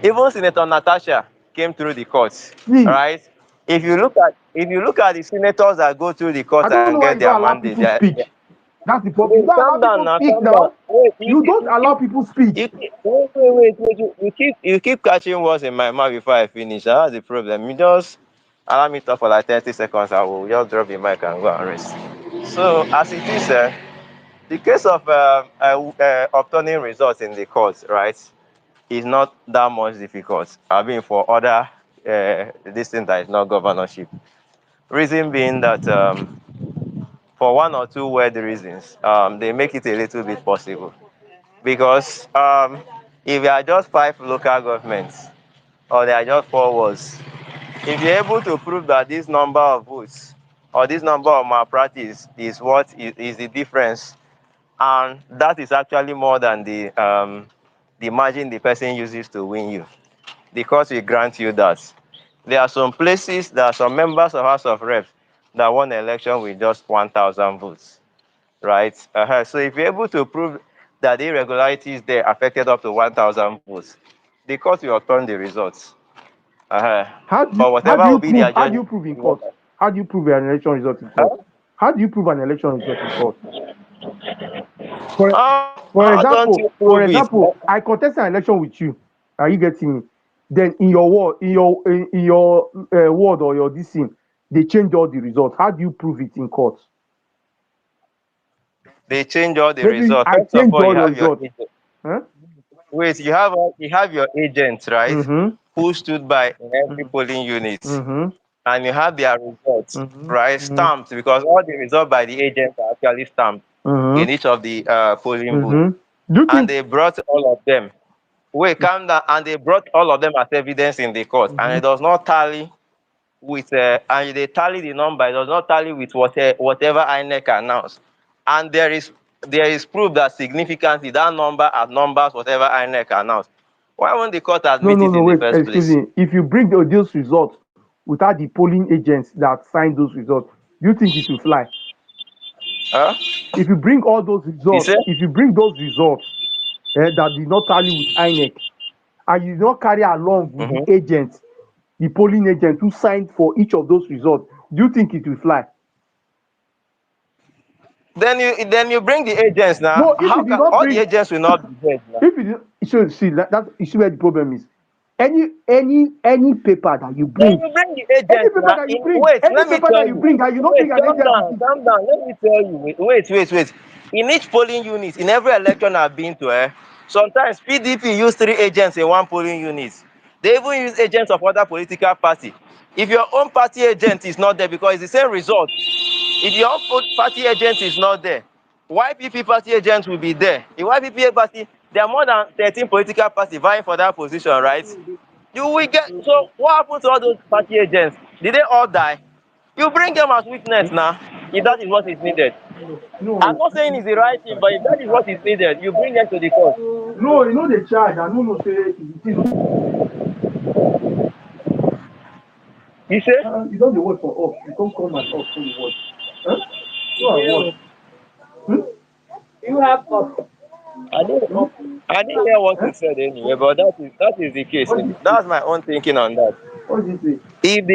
Even Senator Natasha came through the courts, See, right? If you look at the senators that go through the I court don't and know why get you their don't allow mandate, people speak. That's the problem. You wait, don't allow calm down people now, speak calm down. now. Wait, You don't allow people speak. you keep catching words in my mouth before I finish. That's the problem. You just allow me to talk for like 30 seconds. I will just drop the mic and go and rest. So as it is, the case of obtaining results in the court, right, is not that much difficult. I mean, for other this thing that is not governorship. Reason being that for one or two weird reasons, they make it a little bit possible. Because if there are just 5 local governments or there are just 4 wards, if you're able to prove that this number of votes or this number of malpractice is what is the difference, and that is actually more than the margin the person uses to win you, the court will grant you that. There are some places, there are some members of House of Reps that won an election with just 1,000 votes, right? So if you're able to prove that the irregularities there affected up to 1,000 votes, the court will return the results. But whatever will be their How do judgment. you prove in court? How do you prove an election result in court? How do you prove an election result in court? How don't you prove it? I contest an election with you. Are you getting me? Then in your ward, in your ward or your this thing, they change all the results. How do you prove it in court? They change all the Maybe results. I First of change all, all you your have your results. agent. Huh? Wait, you have your agents, right? Mm-hmm. Who stood by in every polling unit, Mm-hmm. and you have their results, Mm-hmm. right? Stamped, because all the results by the agents are actually stamped in Mm-hmm. each of the polling booths, Mm-hmm. Do you and think? they brought all of them. Wait, calm down. And they brought all of them as evidence in the court, and Mm-hmm. it does not tally with, and they tally the number. It does not tally with whatever INEC announced, and there is proof that significantly that number outnumbers whatever INEC announced. Why won't the court No, admit no, it no. in the Wait. first Excuse place? me. If you bring those results without the polling agents that signed those results, do you think it will fly? Huh? If you bring all those You results, say? that did not tally with INEC, and you did not carry along with the Mm-hmm. agents, the polling agent who signed for each of those results, do you think it will fly? Then you bring the agents now. No, if How you did can not all the bring, agents will not be there now? if you did, so see that you see where the problem is. Any paper that you Then bring, you bring the agents now. Wait, let me tell you. and you not Wait, bring an agent with it. calm down. Let me tell you. Wait. In each polling unit, in every election I've been to, sometimes PDP use 3 agents in one polling unit. They even use agents of other political party. If your own party agent is not there, because it's the same result, if your own party agent is not there, YPP party agent will be there. The YPP party, there are more than 13 political parties vying for that position, right? You will get. So what happened to all those party agents? Did they all die? You bring them as witness now, if that is what is needed. I'm No, not saying it's the right thing, but if that is what is needed, you bring them to the court. no, you know the charge. I don't know say You say? you don't the word for us. You can't come at us for the word. Huh? You are what? Hmm? You have up. I didn't, I didn't hear what you said anyway, but that is the case. What did you say? That's my own thinking on that. What did you say? If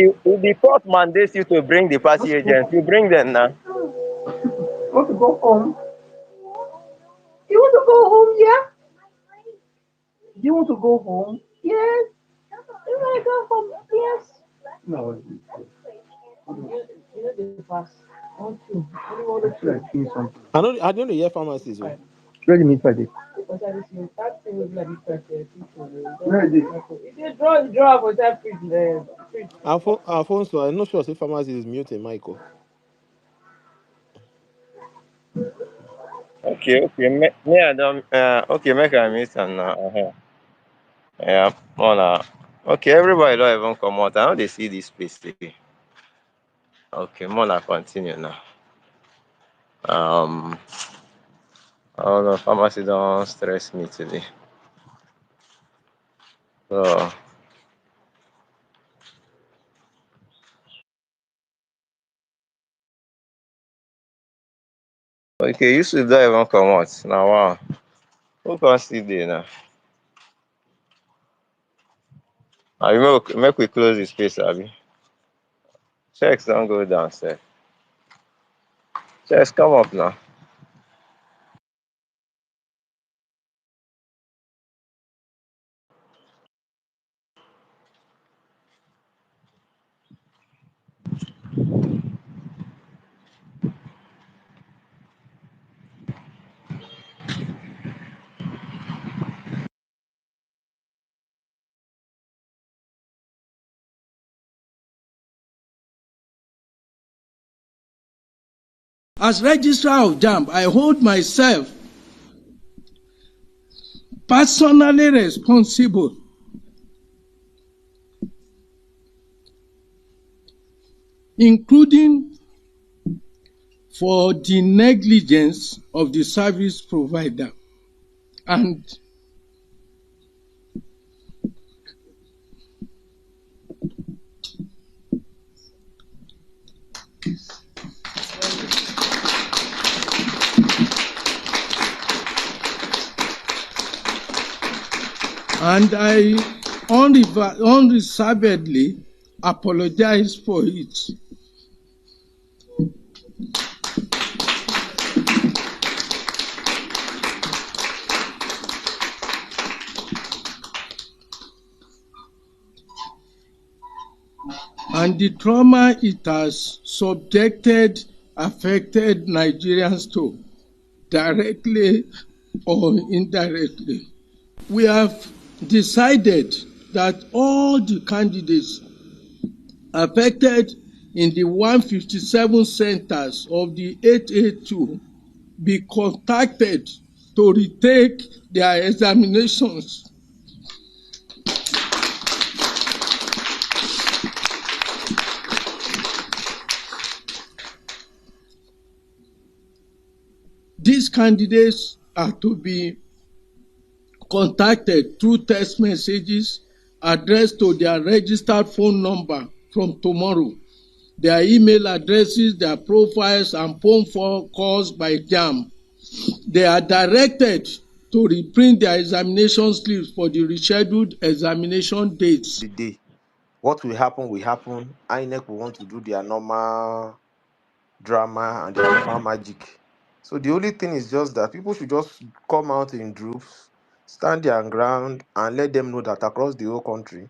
the court mandates you to bring the Want party to go agents, you bring them now. Want to go home? You want to go home? Yeah. You want to go home? Yes. You want to go home? Yes. No. You know the pass. Want to? I want to feel like doing something. I don't know hear pharmacies. Oh. Where the meat Friday? Where is it? If you draw for that fridge. Alphonso, I'm not sure if pharmacy is muted, Michael. Okay. Me I don't. Okay, make a miss and yeah, more na. Okay, everybody don't even come out. I know they see this place again. Okay, more na continue now. Um, oh no, pharmacy don't stress me today. So okay, you should don't even come out now. Wow, who can see there now? Make we close the space, Abi. Checks don't go down, sir. Checks, come up now. As registrar of JAMB, I hold myself personally responsible including for the negligence of the service provider and I unreservedly apologize for it. And the trauma it has affected Nigerians to, directly or indirectly. We have decided that all the candidates affected in the 157 centers of the 882 be contacted to retake their examinations. These candidates are to be contacted through text messages addressed to their registered phone number from tomorrow. Their email addresses, their profiles, and phone calls by JAMB. They are directed to reprint their examination slips for the rescheduled examination dates. The day, what will happen will happen. INEC will want to do their normal drama and their normal magic. So the only thing is just that people should just come out in groups, stand their ground, and let them know that across the whole country,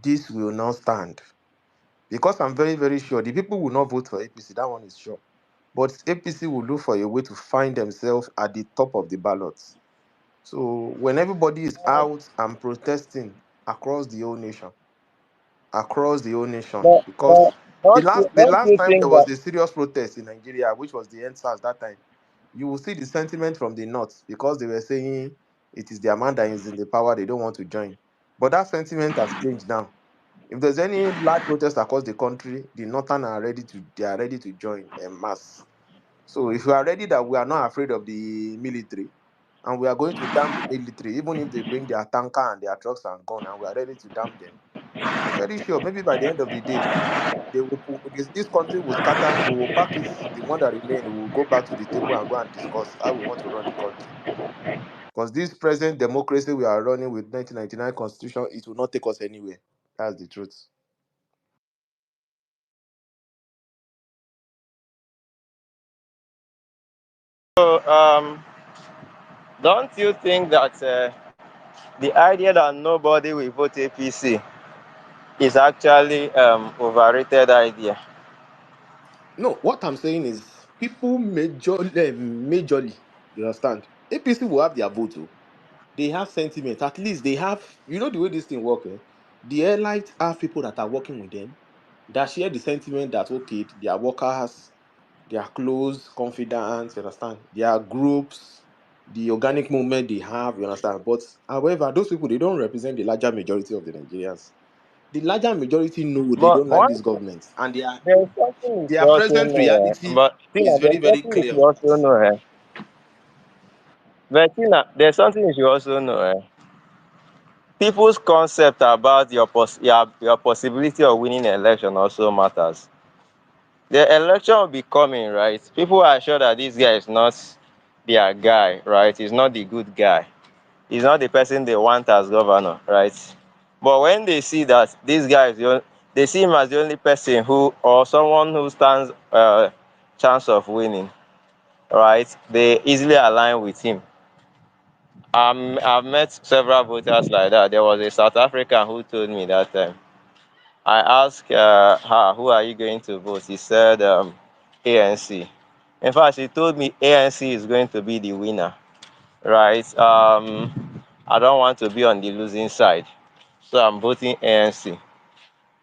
this will not stand. Because I'm very, very sure the people will not vote for APC. That one is sure. But APC will look for a way to find themselves at the top of the ballots. So when everybody is out and protesting across the whole nation, But because the don't last you time there think was that a serious protest in Nigeria, which was the NSAS that time, you will see the sentiment from the north because they were saying it is their man that is in the power, they don't want to join. But that sentiment has changed now. If there's any large protest across the country, the northern are ready to join en mass. So if we are ready that we are not afraid of the military, and we are going to damn the military, even if they bring their tanker and their trucks and gun, and we are ready to damn them, I'm very sure maybe by the end of the day, this country will scatter, we will pack it, the one that remain, we will go back to the table and go and discuss how we want to run the country. Because this present democracy we are running with 1999 constitution, it will not take us anywhere. That's the truth. so? Don't you think that the idea that nobody will vote APC is actually overrated idea? No, what I'm saying is people majorly, you understand? APC will have their vote. Oh. They have sentiment. At least they have, the way this thing works. The airlights have people that are working with them that share the sentiment that okay, they are workers, they are close, confident, you understand? They are groups, the organic movement they have, you understand? But however, those people they don't represent the larger majority of the Nigerians. The larger majority know they don't But like one, this government, and there's something you their should also present know. reality But is Tina, very, there's very something you clear should on that. also know. But Tina, there's something you should also know. People's concept about your possibility of winning an election also matters. The election will be coming, right? People are sure that this guy is not their guy, right? He's not the good guy. He's not the person they want as governor, right? But when they see that this guy is they see him as the only person who, or someone who stands chance of winning, right? They easily align with him. I've met several voters like that. There was a South African who told me that time. I asked her, "Who are you going to vote?" He said, ANC. In fact, he told me ANC is going to be the winner, right? I don't want to be on the losing side, so I'm voting ANC.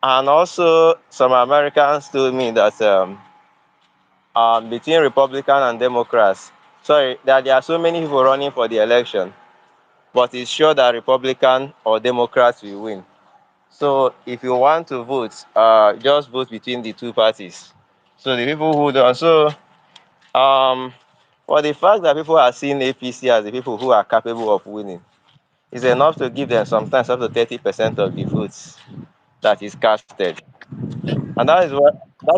And also, some Americans told me that between Republican and Democrats, sorry, that there are so many people running for the election, but it's sure that Republican or Democrats will win. So if you want to vote, just vote between the two parties. So the people who don't, so um, for the fact that people are seeing APC as the people who are capable of winning, is enough to give them sometimes up to 30% of the votes that is casted. And that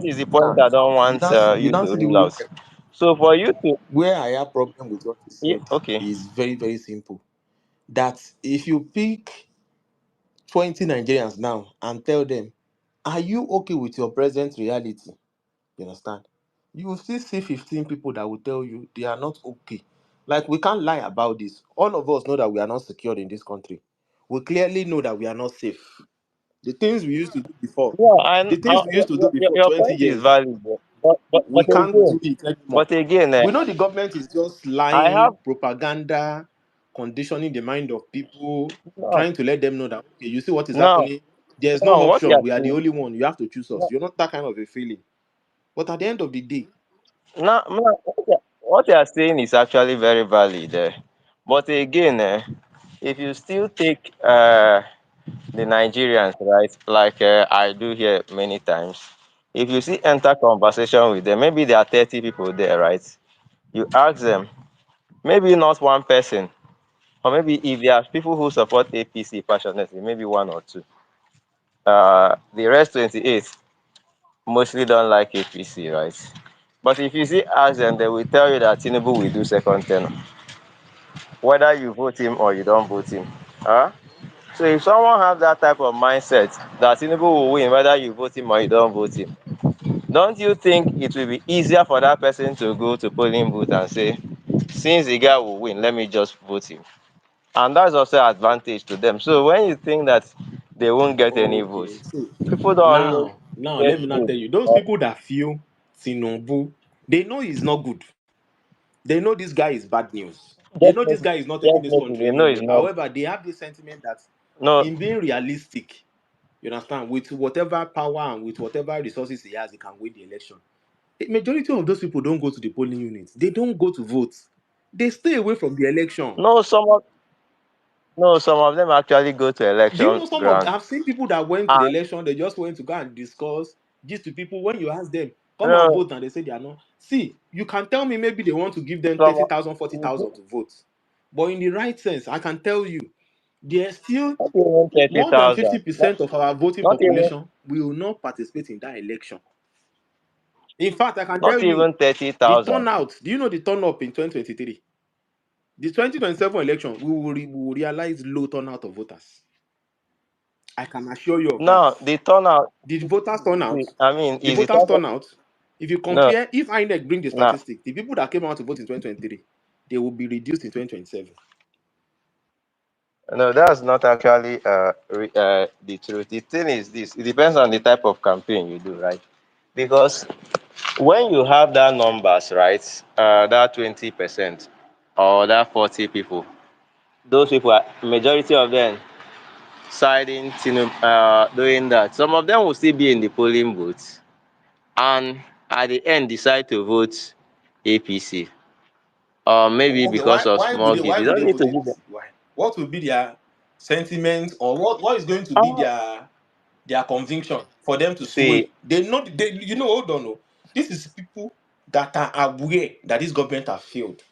is the point Now, I don't want you you don't to see the rule way out. So for you to, where I have problem with what you yeah, said okay. is very, very simple. That if you pick 20 Nigerians now and tell them, are you okay with your present reality? You understand? You will still see 15 people that will tell you they are not okay. Like, we can't lie about this. All of us know that we are not secured in this country. We clearly know that we are not safe. The things we used to do before, Yeah, and the things we used to do before your 20 point is years, valid, but we can't do again, it anymore. eh, We know the government is just I have lying, propaganda, conditioning the mind of people, no, trying to let them know that, okay, you see what is no, happening. There's no no. What you option. are We are the saying, only one. You have to choose us. no, You're not that kind of a feeling. But at the end of the day, no, no, what you are saying is actually very valid. But again, if you still take the Nigerians, right, like I do here many times, if you see enter conversation with them, maybe there are 30 people there, right? You ask them, maybe not one person, or maybe if there are people who support APC passionately, maybe one or two. The rest 28 mostly don't like APC, right? But if you see ask them, they will tell you that Tinubu will do second term, whether you vote him or you don't vote him. Huh? So if someone has that type of mindset that Tinubu will win whether you vote him or you don't vote him, don't you think it will be easier for that person to go to polling booth and say, since the guy will win, let me just vote him? And that's also an advantage to them. So when you think that they won't get any okay, votes, see, people don't always now get let me not fooled. tell you, those people that feel Tinubu, they know he's not good. They know this guy is bad news. They know this Definitely, guy is not taking this definitely, country they know it's anywhere. not. However, they have this sentiment that No, in being realistic, you understand, with whatever power and with whatever resources he has, he can win the election. The majority of those people don't go to the polling units. They don't go to vote. They stay away from the election. no, some of them actually go to Do you election know some of ground. I've seen people that went to the And election, they just went to go and discuss this to people. When you ask them, come and no, vote, and they say they are not. See, you can tell me maybe they want to give them some 30,000, 40,000 to vote. But in the right sense, I can tell you, there's still not even thirty more than thousand. 50% of our voting Not even population will not participate in that election. In fact, I can tell not you even thirty the thousand. turnout. Do you know the turnout in 2023? The 2027 election, we will realize low turnout of voters. I can assure you of that. Now the turnout. The voters turnout, I mean, the is the voters turnout? turnout, if you No, compare, if INEC bring the no, statistic, the people that came out to vote in 2023, they will be reduced in 2027. no. That's not actually the truth. The thing is this: it depends on the type of campaign you do, right? Because when you have that numbers, right, that 20% or that 40 people, those people are majority of them siding Tinubu, doing that. Some of them will still be in the polling booth and at the end decide to vote APC, or maybe Okay, because of small gain. why You would don't they need vote to give them. APC? Why? What will be their sentiment, or what is going to be Ah, their conviction for them to see, sway? They know they you know, hold on. No. This is people that are aware that this government has failed.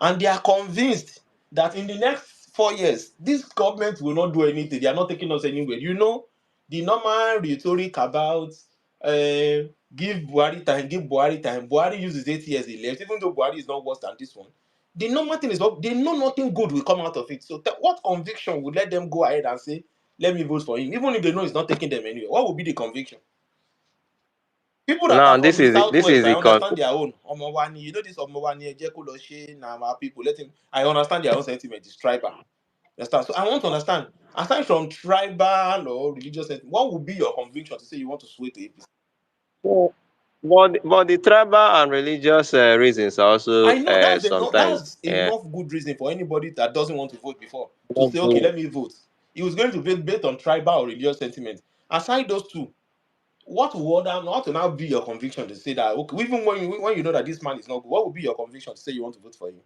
And they are convinced that in the next 4 years, this government will not do anything. They are not taking us anywhere. You know, the normal rhetoric about give Buhari time, give Buhari time. Buhari uses 8 years he left, even though Buhari is not worse than this one. The normal thing is they know nothing good will come out of it. So what conviction would let them go ahead and say, let me vote for him, even if they know it's not taking them anywhere? What would be the conviction? People that are Now from the this southwest, is I the understand their own. Omowani, you know this Omowani, Ejekoloshe, Nama people. Let him. I understand their own sentiment. It's tribal. Understand? So I want to understand. Aside from tribal or religious sentiment, what would be your conviction to say you want to sway to APC? So, but the tribal and religious reasons are also I know that's enough. sometimes That's enough good reason for anybody that doesn't want to vote before to not say, okay, good. let me vote. He was going to vote based on tribal or religious sentiment. Aside those two, what will now be your conviction to say that? Okay, even when you know that this man is not good, what would be your conviction to say you want to vote for him?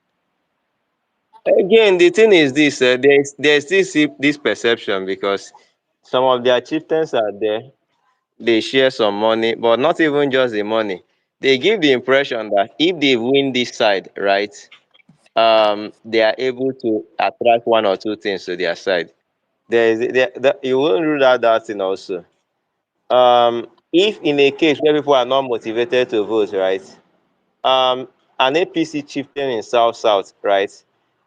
Again, the thing is this: there's this perception because some of their chieftains are there. They share some money, but not even just the money. They give the impression that if they win this side, right, they are able to attract one or two things to their side. You won't rule out that thing also. If in a case where people are not motivated to vote, right, an APC chieftain in South South, right,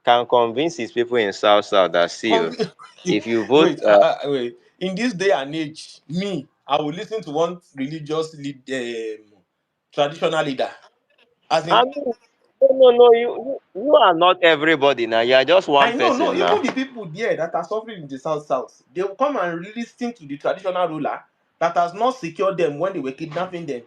can convince his people in South South that see, Conv- if you vote, wait, wait. In this day and age, me, I will listen to one religious traditional leader. As I in, mean, no, you are not everybody now. You are just one I know, no, person even now. the people there that are suffering in the South, they will come and listen to the traditional ruler that has not secured them when they were kidnapping them.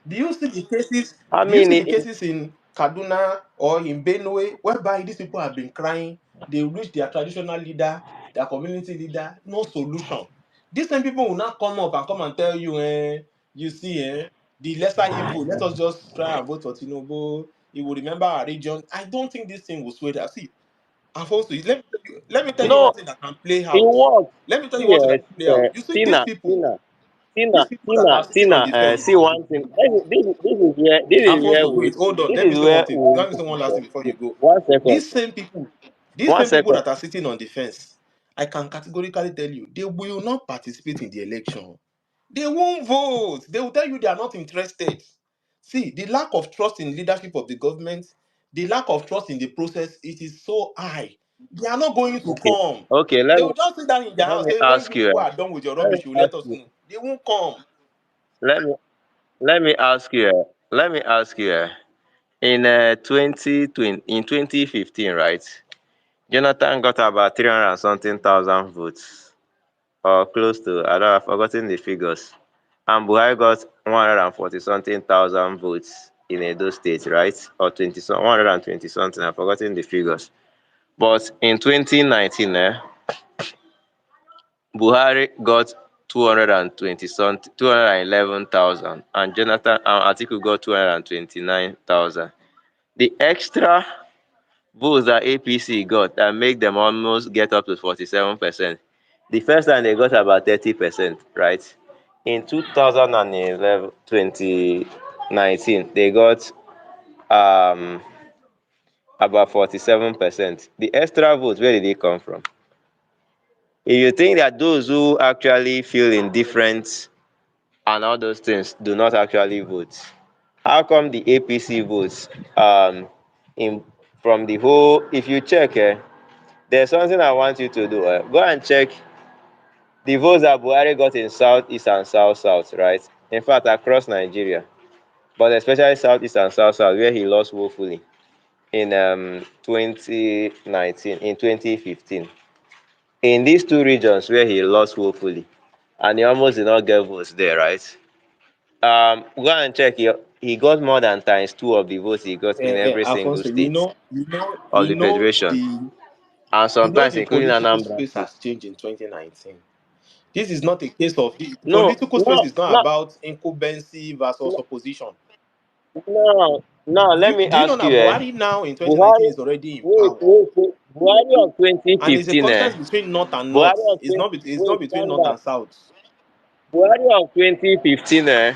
Do you see the cases? I Do you mean, see the cases in Kaduna or in Benue whereby these people have been crying? They reach their traditional leader, their community leader, no solution. These same people will not come up and come and tell you, you see, the lesser evil. Let us just try and vote for Tinubu. He will remember our region. I don't think this thing will sway that. See, Alphonso, let me tell you one no, thing that can play it out. works. Let me tell you one thing Yes, that can play out. You see, Tina, these people that are sitting on the See fence. one thing. This is where Alfonso, wait, hold on. this Let me is say one where thing. we Let me say one last thing before you go. one second, These same people, these one same people second. that are sitting on the fence, I can categorically tell you, they will not participate in the election. They won't vote. They will tell you they are not interested. See, the lack of trust in leadership of the government, the lack of trust in the process, it is so high. They are not going to Okay, come. okay. They will just sit down in their Let house, me say, when ask you you. people are done with your Let me rubbish, you let ask us you. know. They won't come. Let me let me ask you. Let me ask you. In 2020, in 2015, right? Jonathan got about 300 and something thousand votes, or close to. I don't. I've forgotten the figures. And Buhari got 140 something thousand votes in Edo State, right? Or 120 something. I've forgotten the figures. But in 2019, Buhari got 220 something, 211,000, and Jonathan and Atiku got 229,000. The extra votes that APC got that make them almost get up to 47%. The first time they got about 30%, right? In 2011, 2019, they got um, about 47%. The extra votes, where did they come from? If you think that those who actually feel indifferent and all those things do not actually vote, how come the APC votes in from the whole? If you check, there's something I want you to do. Go and check the votes that Buhari got in South East and South South, right? In fact, across Nigeria, but especially South East and South South, where he lost woefully in 2019, in 2015. In these two regions where he lost woefully, and he almost did not get votes there, right? Go and check. He got more than times two of the votes he got in every single Alfonso, state of you the know federation, and you know sometimes the including political Anambra space State. has changed in 2019. This is not a case of the No, political space no, is not no, about incumbency versus opposition. no. Let me Do you know ask that you, Buhari now in 2019 Buhari, is already in wait, power? wait, wait. Buhari of And it's a 2015, contest between north and Buhari north. of 20, It's not wait, between calm north down. and south. Buhari of 2015, and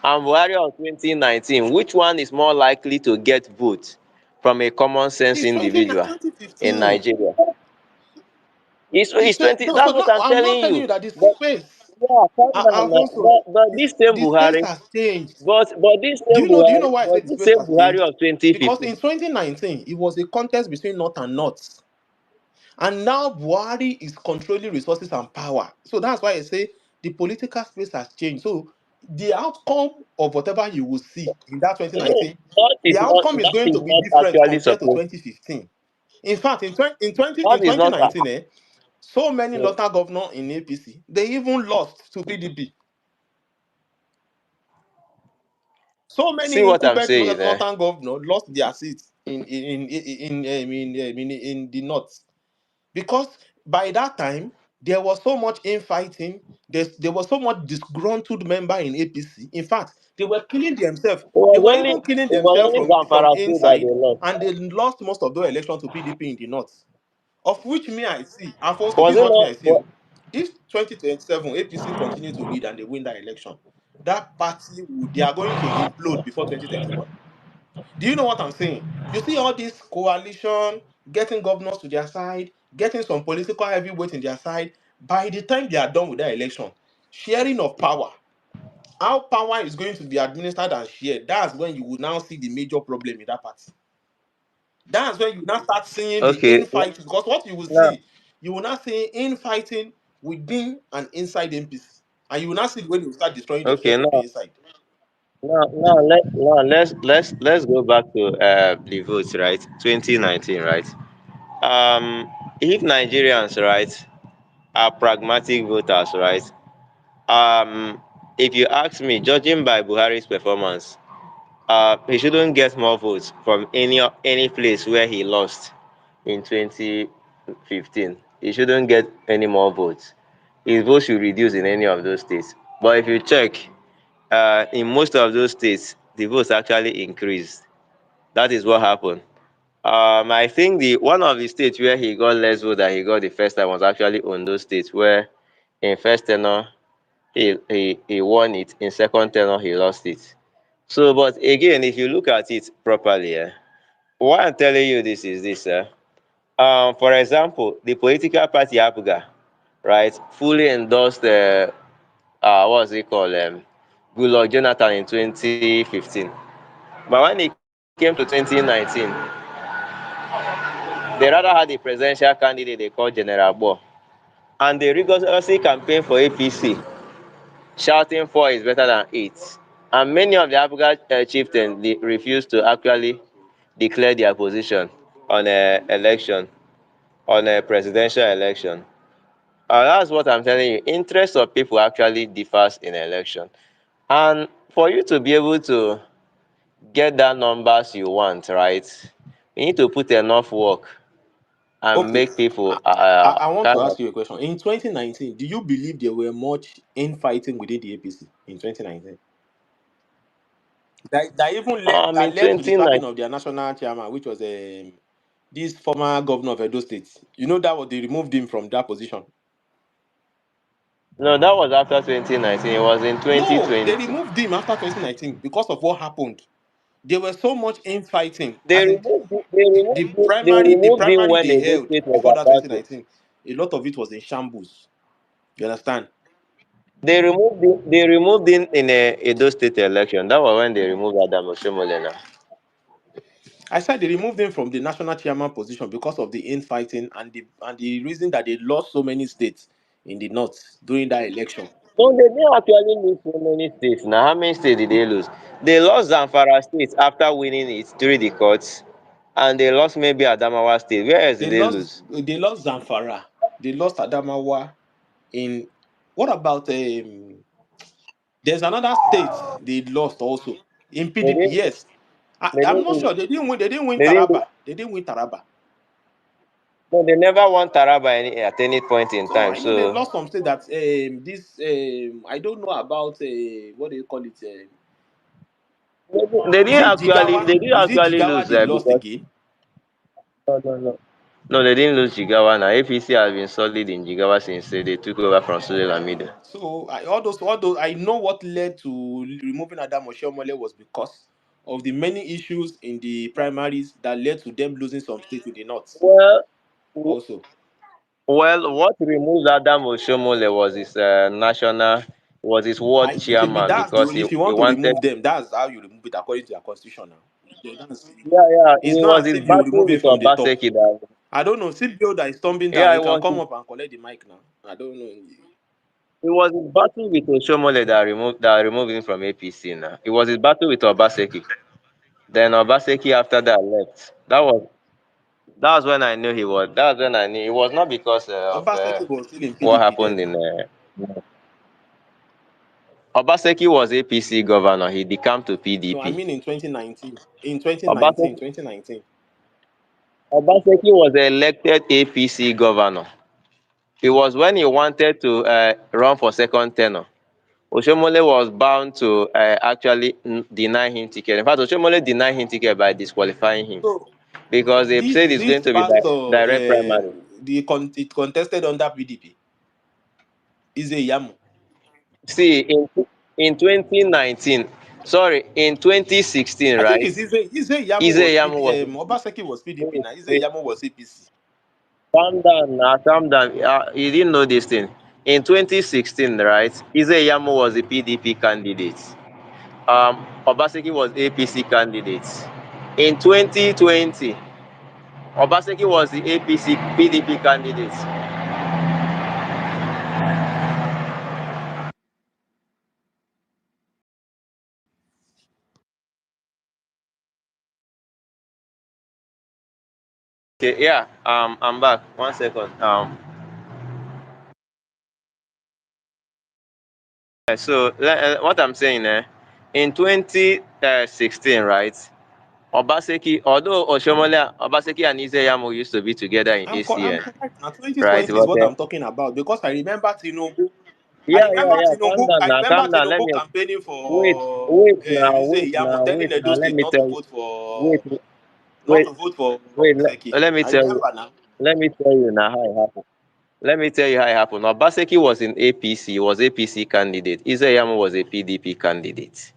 Buhari of 2019, which one is more likely to get votes from a common sense It's individual twenty in fifteen. Nigeria? It's 20. No, so That's what no, I'm I'm not telling telling you. you that the But space, yeah, calm down now. Alfonso, But this same the space Buhari, has changed. Do you know why I say But the this space same has Buhari changed? of Because 2015. in 2019, it was a contest between north and north. And now Buhari is controlling resources and power. So that's why I say the political space has changed. So the outcome of whatever you will see in that No, 2019, the outcome is that going is to be not different actually compared to supposed. 2015. In fact, in That is not. 2019, so many local governors in APC, they even lost to PDP. So See many what I'm incumbent saying, eh? northern governors lost their seats in the north. Because by that time there was so much infighting, there was so much disgruntled member in APC. In fact, they were killing themselves. They were even killing It was themselves only from Zamfara state that inside, they lost. and they lost most of those elections to PDP in the north. Of which me I see, Alphonso, this Was is it what me not? I see. Oh. If 2027 APC continue to lead and they win that election, that party they are going to implode before 2031. Do you know what I'm saying? You see all this coalition, getting governors to their side, getting some political heavyweights in their side. By the time they are done with that election, sharing of power, how power is going to be administered and shared, that's when you will now see the major problem in that party. That's when you now start seeing the Okay. infighting. Because what you will Now, see, you will now see infighting within and inside NPC. And you will now see when you start destroying okay. themselves from the Now, inside. let's go back to the votes, right? 2019, right? Um, if Nigerians, right, are pragmatic voters, right? If you ask me, judging by Buhari's performance, he shouldn't get more votes from any place where he lost in 2015. He shouldn't get any more votes. His votes should reduce in any of those states. But if you check, in most of those states, the votes actually increased. That is what happened. I think the one of the states where he got less vote than he got the first time was actually Ondo State, where in first tenor he won it, in second tenor he lost it. So, but again, if you look at it properly, why I'm telling you this is this. For example, the political party APGA, right, fully endorsed what's it called, Goodluck Jonathan in 2015. But when it came to 2019, they rather had a presidential candidate they called General Bo, and they rigorously campaigned for APC, shouting 4 is better than 8. And many of the African chieftains they refused to actually declare their position on a election, on a presidential election. That's what I'm telling you. Interest of people actually differs in election. And for you to be able to get that numbers you want, right, you need to put enough work and Okay. make people I want kind to of. ask you a question. In 2019, do you believe there were much infighting within the APC in 2019? That In led to the sacking 2019, of their national chairman, which was this former governor of Edo State. You know that was they removed him from that position. no, that was after 2019. It was in No, they 2020. removed him after 2019 because of what happened. There was so much infighting, They as in removed, they the removed him primary when they Edo held State was before that about to. 2019. A lot of it was in shambles. You understand? They removed him in a Edo State election. That was when they removed Adam Oshomole now. I said they removed him from the national chairman position because of the infighting and the reason that they lost so many states in the north during that election. No, they didn't actually lose so many states. Now, how many states did they lose? They lost Zamfara State after winning it through the courts, and they lost maybe Adamawa State. Where else did they lose? They lost Zamfara. They lost Adamawa in what about there's another state they lost also in They PDP. didn't. Yes. They I'm didn't. not sure they didn't win They didn't. Taraba. They didn't win Taraba. No, they never won Taraba at any point in So time. I know they So lost some state that this I don't know about what do you call it? Is it Jigawa? they didn't Is it actually Jigawa lose they lost because again? no, they didn't lose Jigawa. Now APC has been solid in Jigawa since they took over from Sule Lamide. So all those I know what led to removing Adam Oshiomhole was because of the many issues in the primaries that led to them losing some states in the north Well, also. what removed Adam Oshomole was his ward chairman That's the because if you he want to wanted. remove them, that's how you remove it according to their constitution now. Yeah, yeah, he It's was not as his if you battle remove with it from the top. Obaseki that. I don't know. CBO that is stumbling down. Yeah, He can come up and collect the mic now. I don't know. it was his battle with Oshomole that removed him from APC now. It was his battle with Obaseki. Then Obaseki after that left. That was when I knew he was. That was when I knew it was not because of Obaseki was still in what PDP happened then in. now. Obaseki was APC governor. He decamped to No, I PDP. mean in 2019. In 2019. Obaseki, 2019. Obaseki was elected APC governor. It was when he wanted to run for second tenure. Oshomole was bound to actually deny him ticket. In fact, Oshomole denied him ticket by disqualifying him So because they said it's this going to be pastor, direct primary. it contested under PDP. Is a Yamu. See, in 2019, sorry, in 2016, I think right? it's Ize Yamu was Izeyamu was. PD, Obaseki was PDP now. Ize Wait, Yamu was APC. calm down now, calm down. You didn't know this thing. In 2016, right? Izeyamu was a PDP candidate. Obaseki was APC candidate. In 2020, Obaseki was the APC PDP candidate. Okay, yeah. I'm back. 1 second. So what I'm saying, in 2016, right? Obaseki, although Oshomole, Obaseki and Izeyamu used to be together in I'm ACN, correct. Now right? 2020 is But what I'm talking about because I remember Tinubu. yeah, yeah, yeah. Calm down I now, remember calm down. Let Tinubu me campaigning wait, for wait now, Ize wait Yamu, now, telling wait Edo now. Let State me not to tell you. vote Wait, for wait, wait. Obaseki. Let me I tell you. remember now. Let me tell you now how it happened. Let me tell you how it happened. Obaseki was in APC, was APC candidate. Izeyamu was a PDP candidate.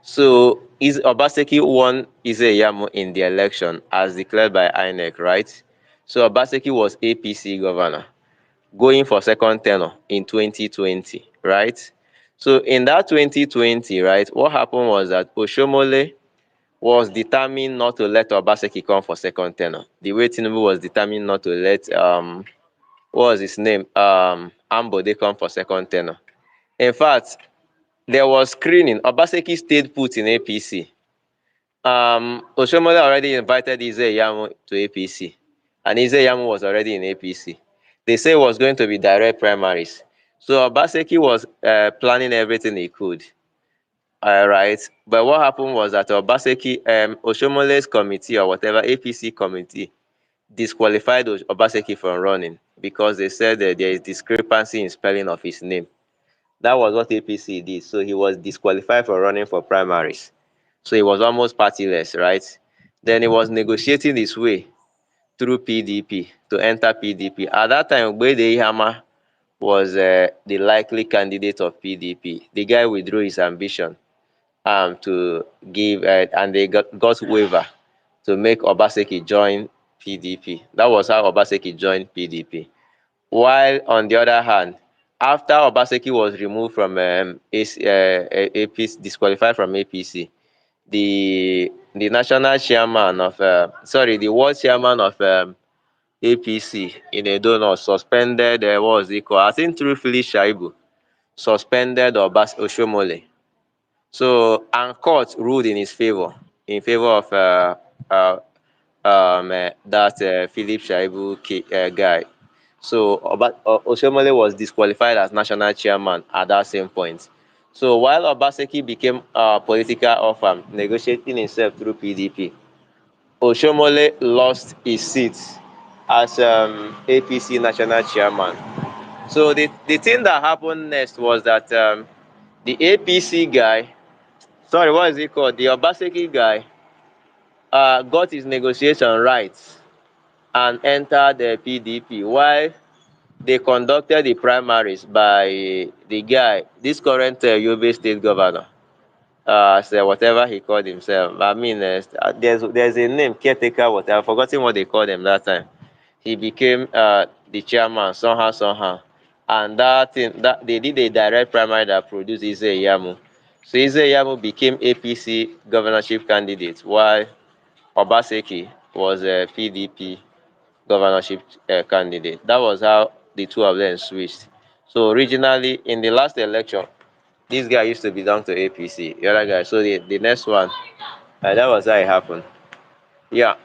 So Obaseki won Izeyamu in the election as declared by INEC, right? So Obaseki was APC governor, going for second tenure in 2020, right? So in that 2020, right, what happened was that Oshomole was determined not to let Obaseki come for second tenure. The way Tinubu was determined not to let what was his name? Ambode come for second tenure. In fact, there was screening. Obaseki stayed put in APC. Oshomole already invited Izeyamu to APC, and Izeyamu was already in APC. They say it was going to be direct primaries. So Obaseki was planning everything he could. Right. But what happened was that Obaseki, Oshomole's committee or whatever APC committee disqualified Obaseki from running because they said that there is discrepancy in spelling of his name. That was what APC did. So he was disqualified for running for primaries. So he was almost partyless, right? Then he was negotiating his way through PDP to enter PDP. At that time, Gbede Ihama was the likely candidate of PDP. The guy withdrew his ambition to give, and they got waiver to make Obaseki join PDP. That was how Obaseki joined PDP. While on the other hand, after Obaseki was removed from APC, disqualified from APC, the national chairman of, the world chairman of APC in Edo North suspended, what was it called? I think truthfully Shaibu suspended Oshomole. So, and court ruled in favor of uh, that Philip Shaibu guy. So Oshomole was disqualified as national chairman at that same point. So while Obaseki became a political offer, negotiating himself through PDP, Oshomole lost his seat as APC national chairman. So the thing that happened next was that the APC guy, sorry, what is it called? The Obaseki guy got his negotiation rights and entered the PDP while they conducted the primaries by the guy, this current Yobe state governor, whatever he called himself. I mean, there's a name, caretaker, whatever. I've forgotten what they called him that time. He became the chairman somehow, and that thing that they did a direct primary that produced Izeyamu. So Izeyamu became APC governorship candidate, while Obaseki was a PDP governorship candidate. That was how the two of them switched. So originally, in the last election, this guy used to belong to APC, the other guy. So the next one, that was how it happened. Yeah.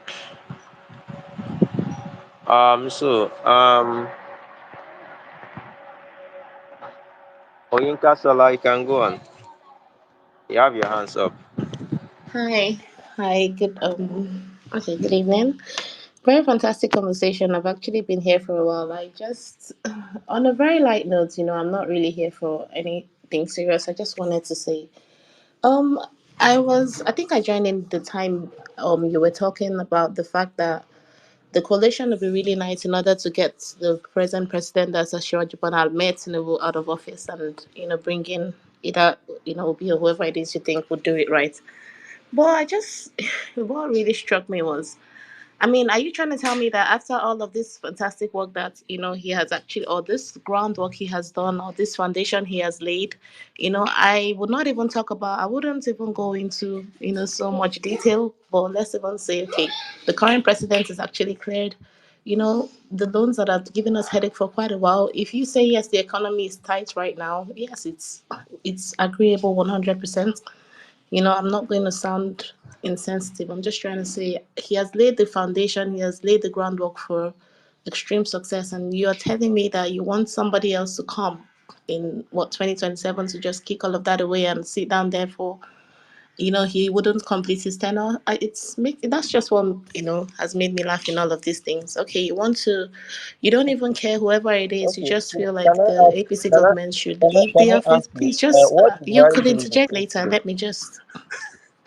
Oyinka Sola, you can go on. You have your hands up. Hi. Hi, good evening. Very fantastic conversation. I've actually been here for a while. I just on a very light note, I'm not really here for anything serious. I just wanted to say, um I think I joined in the time you were talking about the fact that the coalition would be really nice in order to get the present president, that's Ashwaj Ahmed Tinubu, out of office and, bring in either, Obi or whoever it is you think would do it right. But what really struck me was, I mean, are you trying to tell me that after all of this fantastic work that, he has actually, or this groundwork he has done, or this foundation he has laid, I would not even talk about, I wouldn't even go into, so much detail, but let's even say, okay, the current president is actually cleared. The loans that have given us headache for quite a while. If you say yes, the economy is tight right now. Yes, it's agreeable 100%. I'm not going to sound insensitive. I'm just trying to say he has laid the foundation, he has laid the groundwork for extreme success. And you're telling me that you want somebody else to come in 2027 to just kick all of that away and sit down there for, he wouldn't complete his tenure. That's just what, has made me laugh in all of these things. Okay, you don't even care whoever it is. You Okay, just feel can like I the ask? APC Can I government should can I, leave can the I office. ask you? Please just, What is you why could doing interject the later. APS? Let me just,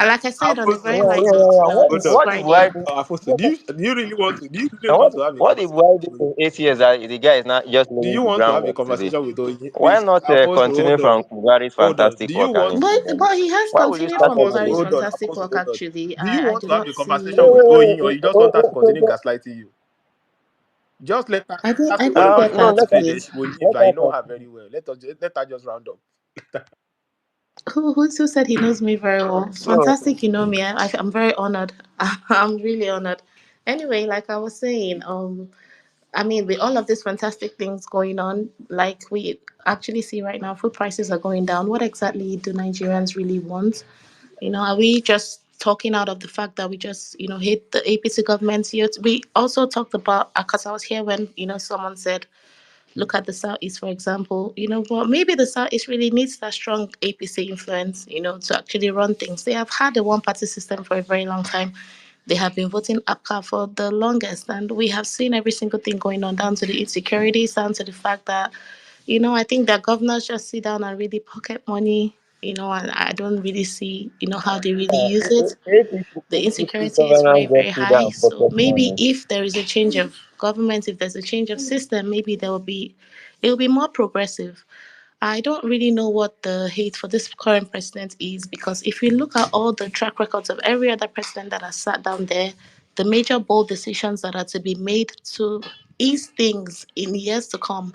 like I said, on a Alfonso, very Yeah, light yeah, note, yeah, yeah. hold on. it's What if Friday. why do Alfonso, what, do you really want to? Do you really and want to have a what if conversation why with this Oyin? in 8 years that the guy is not just Do laying you the want to have a groundwork today? conversation with Oyin? Why Please, not Alfonso, continue hold on, from Kugari's hold on. fantastic Do you work and want into to? But Njenje? he has Why will you continued start from Alfonso, Bulgari's everything? hold on, fantastic Alfonso, work, hold on. actually. Do you I want do to have a not conversation see. with Wait, Oyin, or wait, you just wait, want her to wait, wait, continue wait. gaslighting you? Just let I her say didn't. I what she didn't wants get to No, that, say. Then please. she will leave. let I us know her very well. Let her just round up. Who said he knows me very well? so Fantastic, you know me. I'm very honored. I'm really honored. Anyway, like I was saying, I mean, with all of these fantastic things going on, like we actually see right now, food prices are going down. What exactly do Nigerians really want? Are we just talking out of the fact that we just, hate the APC government here? We also talked about, because I was here when, someone said, look at the Southeast, for example, but maybe the Southeast really needs that strong APC influence, to actually run things. They have had a one party system for a very long time. They have been voting APCA for the longest, and we have seen every single thing going on, down to the insecurities, down to the fact that, I think that governors just sit down and really pocket money, and I don't really see, how they really use it. The APC insecurity is very, governance very just sit high. down So pocket maybe money. if there is a change of government, if there's a change of system, maybe it will be more progressive. I don't really know what the hate for this current president is, because if you look at all the track records of every other president that has sat down there, the major bold decisions that are to be made to ease things in years to come,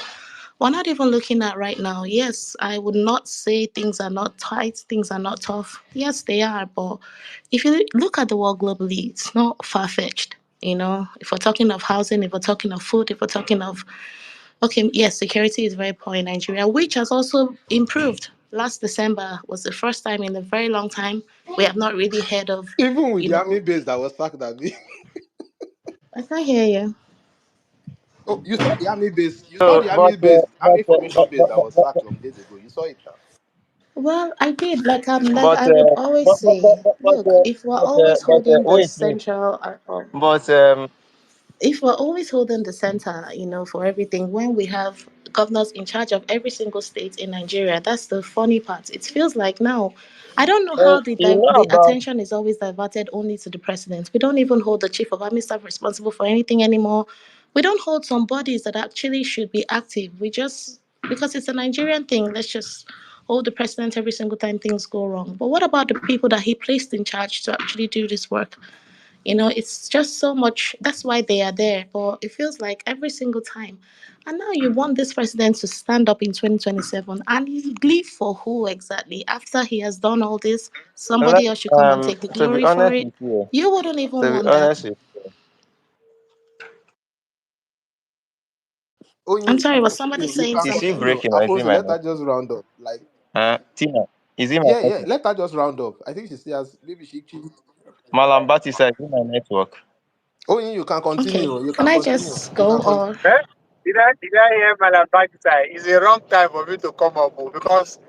we're not even looking at right now. Yes, I would not say things are not tight, things are not tough. Yes, they are. But if you look at the world globally, it's not far fetched. If we're talking of housing, if we're talking of food, if we're talking of, okay, yes, security is very poor in Nigeria, which has also improved. Last December was the first time in a very long time we have not really heard of, Even with you the army know, base that was sacked, that I can't hear you. oh, you saw the army base. You saw So, the army base, army formation base that was but, sacked some days ago. You saw it now. Well, I did. Like but, I would always say, look, if we're always holding the wait. central, But if we're always holding the center, for everything, when we have governors in charge of every single state in Nigeria, that's the funny part. It feels like now, I don't know how you know the about attention is always diverted only to the president. We don't even hold the chief of army staff responsible for anything anymore. We don't hold some bodies that actually should be active. We just, because it's a Nigerian thing, let's just hold the president every single time things go wrong. But what about the people that he placed in charge to actually do this work? It's just so much. That's why they are there. But it feels like every single time. And now you want this president to stand up in 2027 and leave for who exactly? After he has done all this, somebody else should come and take the to be glory for honest it. with you, You wouldn't even to be want that. honest with I'm Only sorry, was somebody you saying can Is she something? continue. breaking or is it Alfonso, my let her network? just round up. Like, Tina, is it my yeah, yeah, network? let her just round up. I think she still has, maybe she choose. Malam Batisa, is it my network? Only you can Okay, continue. You can can I continue. just You go can continue. or Eh? Did I hear Malabakisai? It's the wrong time for me to come up because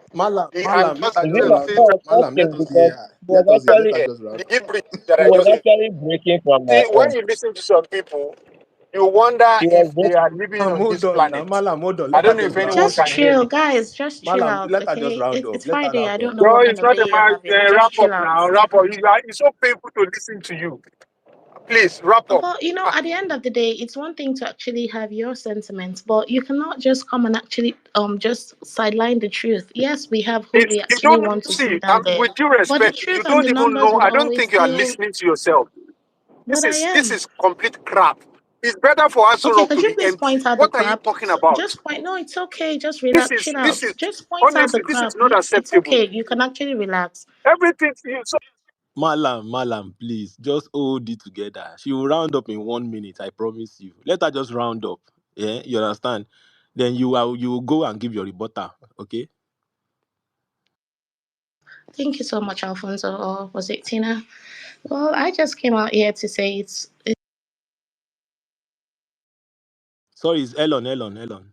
I'm Malam, let just her Is just it my listening no? to round. I'm Malam, let asking us hear because her. he was Let her actually just round the up. Hebrew that he I was just actually breaking from my see. When end. you listen to some people, you wonder He was if they breaking. are living on Hold this on now, planet. Malam, hold on. I Let her don't know if just round anyone up just can now. hear chill, me. guys? Just chill Malam, out, let her just okay? round up. It's Let her Friday. I round don't up. know No, what kind it's of not day you're about having. wrap Just up chill out. now. Wrap up. It's so painful to listen to you. Please wrap up. Well, Ah, at the end of the day, it's one thing to actually have your sentiments, but you cannot just come and actually just sideline the truth. Yes, we have who we you actually want don't to see see. down there, With due but the respect, you truth and don't the even numbers know. would I don't always think you are still. listening to yourself. But I This am. is complete crap. It's better for us Okay, Rock could to you be please empty. point out the What are you crap? talking about? Just point. No, it's okay. Just relax, chill This out. is Just point out the honestly, this is crap. not It's acceptable. okay. You can actually relax. Everything you so Malam, please just hold it together. She will round up in 1 minute. I promise you. Let her just round up. Yeah, you understand? Then you will go and give your rebuttal. Okay. Thank you so much, Alfonso. Or was it Tina? Well, I just came out here to say it's. Sorry, it's Elon.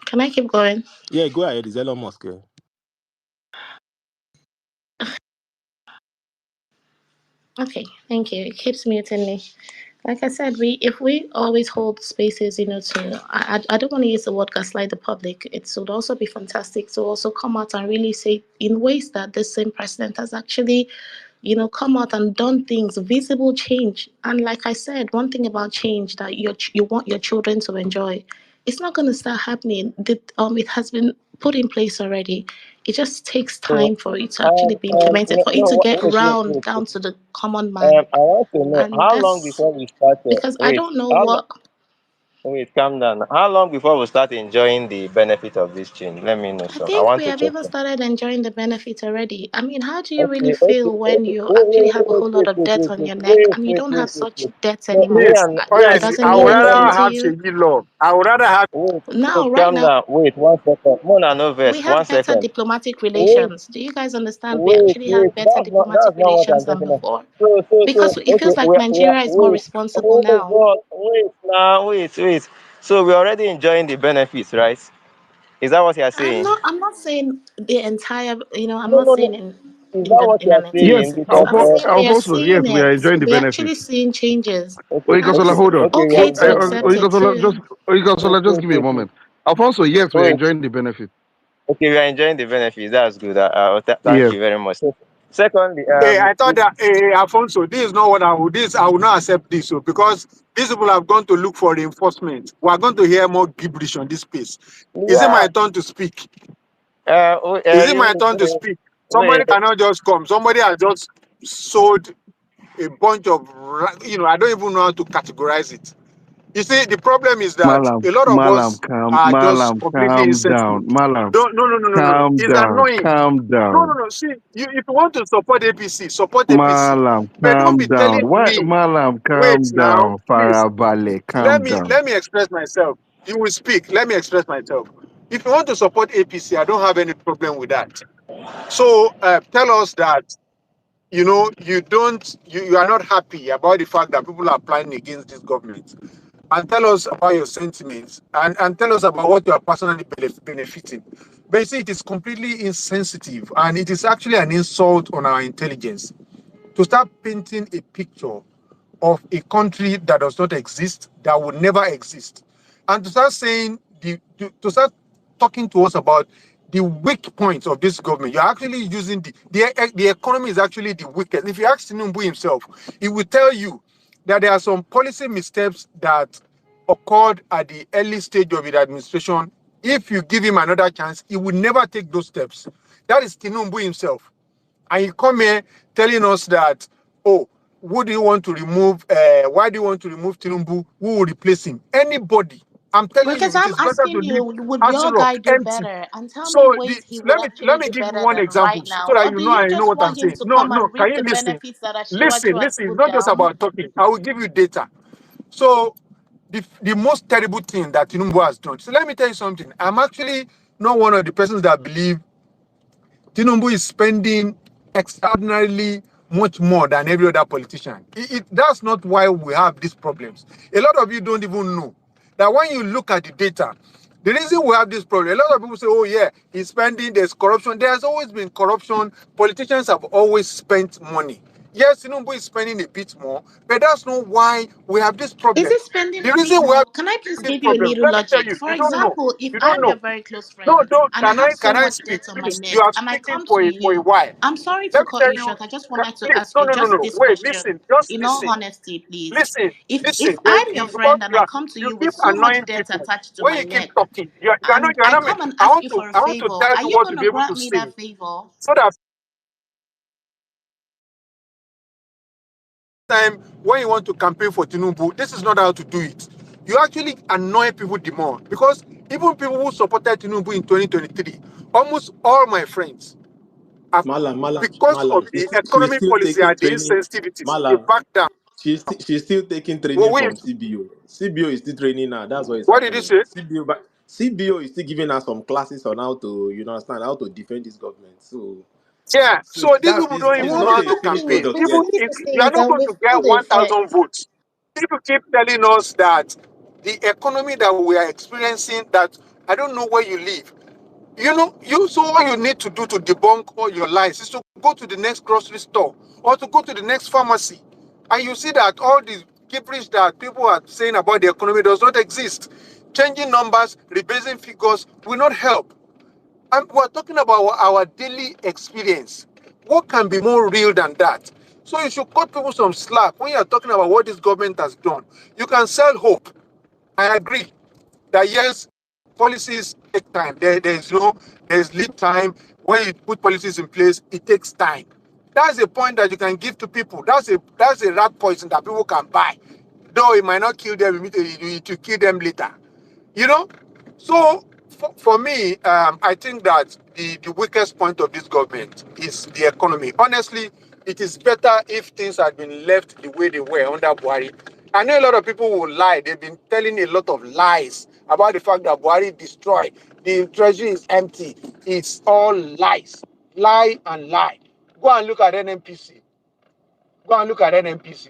Can I keep going? Yeah, go ahead. It's Elon Musk. Yeah. Okay, thank you. It keeps muting me. Like I said, we if we always hold spaces, to I don't want to use the word gaslight the public. It would also be fantastic to also come out and really say in ways that the same president has actually, come out and done things, visible change. And like I said, one thing about change that you want your children to enjoy, it's not going to start happening. It has been put in place already. It just takes So, time for it to actually be implemented, no, for it to no, get round wait. down to the common man. I want to know And how long that's before we start. because I Wait, don't know how long? what. Wait, calm down. How long before we start enjoying the benefit of this change? Let me know I some. I think want we to have check even some. started enjoying the benefits already. I mean, how do you really Okay, okay, feel when okay. you actually have a whole lot of debt on your neck and you don't have such Wait. debts No, anymore? please, me It and honestly, doesn't I mean would no, rather anything no, to have you. Sheyi Love. I would rather have wait, Now, wait, right calm now, down. Wait, 1 second. Mona, no we verse. have One better second. diplomatic Wait, relations. Do you guys understand? We actually wait. have better diplomatic That's not what relations I'm than talking about. before So because it okay, feels like Nigeria is more wait, responsible hold now. on, wait now, wait. So we're already enjoying the benefits, right? Is that what you're I'm saying? not. I'm not saying the entire. I'm No, not no, no. saying Is that what in you're an entire saying? yes, sense. Because I'm saying we are Alfonso. seeing Yes, we are it. enjoying the We're actually benefits. seeing changes, okay, and Oyinkansola, it's hold on. we are okay to enjoying the accept it benefits. Oyinkansola, too. just Oyinkansola, just give me a moment. Alfonso, yes, we are Wait, enjoying the benefits. okay, we are enjoying the benefits. That's good. Thank Yes. you very much. So, secondly, Hey, I thought that Alfonso, this is not what I would. This I will not accept this, so because these people have gone to look for reinforcement. We are going to hear more gibberish on this space. Is it yeah, my turn to speak? oh, Is it my turn to speak? Somebody wait, cannot just come. Somebody has just sold a bunch of, I don't even know how to categorize it. You see, the problem is that a lot of us are just completely Calm insensitive. down. Malam, Don't, no, no, no, no, no, no. calm It's down, annoying. calm No, no, down. no. See, if you want to support APC, support APC. Malam, But don't calm be down. telling Why, me, Malam, wait calm now, down. please. Farabale, Let calm me down. let me express myself. You will speak. Let me express myself. If you want to support APC, I don't have any problem with that. So tell us that you are not happy about the fact that people are planning against this government, and tell us about your sentiments, and tell us about what you are personally benefiting. But you see, it is completely insensitive, and it is actually an insult on our intelligence to start painting a picture of a country that does not exist, that will never exist, and to start saying to start talking to us about the weak points of this government. You're actually using the economy is actually the weakest. If you ask Tinubu himself, he will tell you that there are some policy missteps that occurred at the early stage of his administration. If you give him another chance, he will never take those steps. That is Tinubu himself. And you come here telling us that, oh, who do you want to remove? Why do you want to remove Tinubu? Who will replace him? Anybody. I'm telling Because you, it I'm is better to asking leave you, would Aso your Rock guy do empty. better? And tell me So ways he would let actually me do give you better one than example right so now. that Or you do know you I know just what I'm want him saying. to No, come no, and can reap you the listen? benefits that Ashiwaju has Listen. It's put not just down? about talking. I will give you data. So the most terrible thing that Tinubu has done. So let me tell you something. I'm actually not one of the persons that believe Tinubu is spending extraordinarily much more than every other politician. That's not why we have these problems. A lot of you don't even know that when you look at the data, the reason we have this problem, a lot of people say, oh yeah, he's spending, there's corruption. There's always been corruption. Politicians have always spent money. Yes, Tinubu is spending a bit more, but that's not why we have this Is problem. it spending The a bit reason we have more? Can I please this give you a problem, little let me tell logic? you, For you don't know. example, if You don't I'm your know. very close No, friend don't. and I have so Can I much speak? debt on my Please, you neck have and I speaking come to for a you, while. I'm sorry Let to me cut tell you you. short. I just wanted to Please, ask no, you no, no, just no. this Wait, question. listen. Just In all listen. honesty, please. Listen. If Listen. I'm You your because friend and I come to you you with keep so much annoying debt people. attached to When my you keep neck talking, and you are I not. come and ask you for a I want to favor, tell are you you what to going be to able grant to me say, that favor? so that time when you want to campaign for Tinubu, this is not how to do it. You actually annoy people the more because even people who supported Tinubu in 2023, almost all my friends have, because of Malam. the She's economic still policy taking and the training. insensitivities, they Malam. back down. She's still taking Well, training from CBO. CBO is still training her. That's what is what did you happening. say? CBO is still giving her some classes on how to, understand how to defend this government. Yeah, So so these that's people don't she's even know not how a to finished campaign. product Even yet. Basically, if this you are things not and going we to get feel the 1,000 effect. votes, people keep telling us that the economy that we are experiencing, that I don't know where you live. So all you need to do to debunk all your lies is to go to the next grocery store or to go to the next pharmacy. And you see that all the gibberish that people are saying about the economy does not exist. Changing numbers, rebasing figures will not help. And we're talking about our daily experience. What can be more real than that? So you should cut people some slack when you're talking about what this government has done. You can sell hope. I agree that yes, policies take time. There's lead time. When you put policies in place, it takes time. That's a point that you can give to people. That's a rat poison that people can buy. Though it might not kill them immediately, it will kill them later. You know? So for me, I think that the weakest point of this government is the economy. Honestly, it is better if things had been left the way they were under Buhari. I know a lot of people will lie. They've been telling a lot of lies about the fact that Buhari destroyed. The treasury is empty. It's all lies. Lie and lie. Go and look at NNPC. Go and look at NNPC.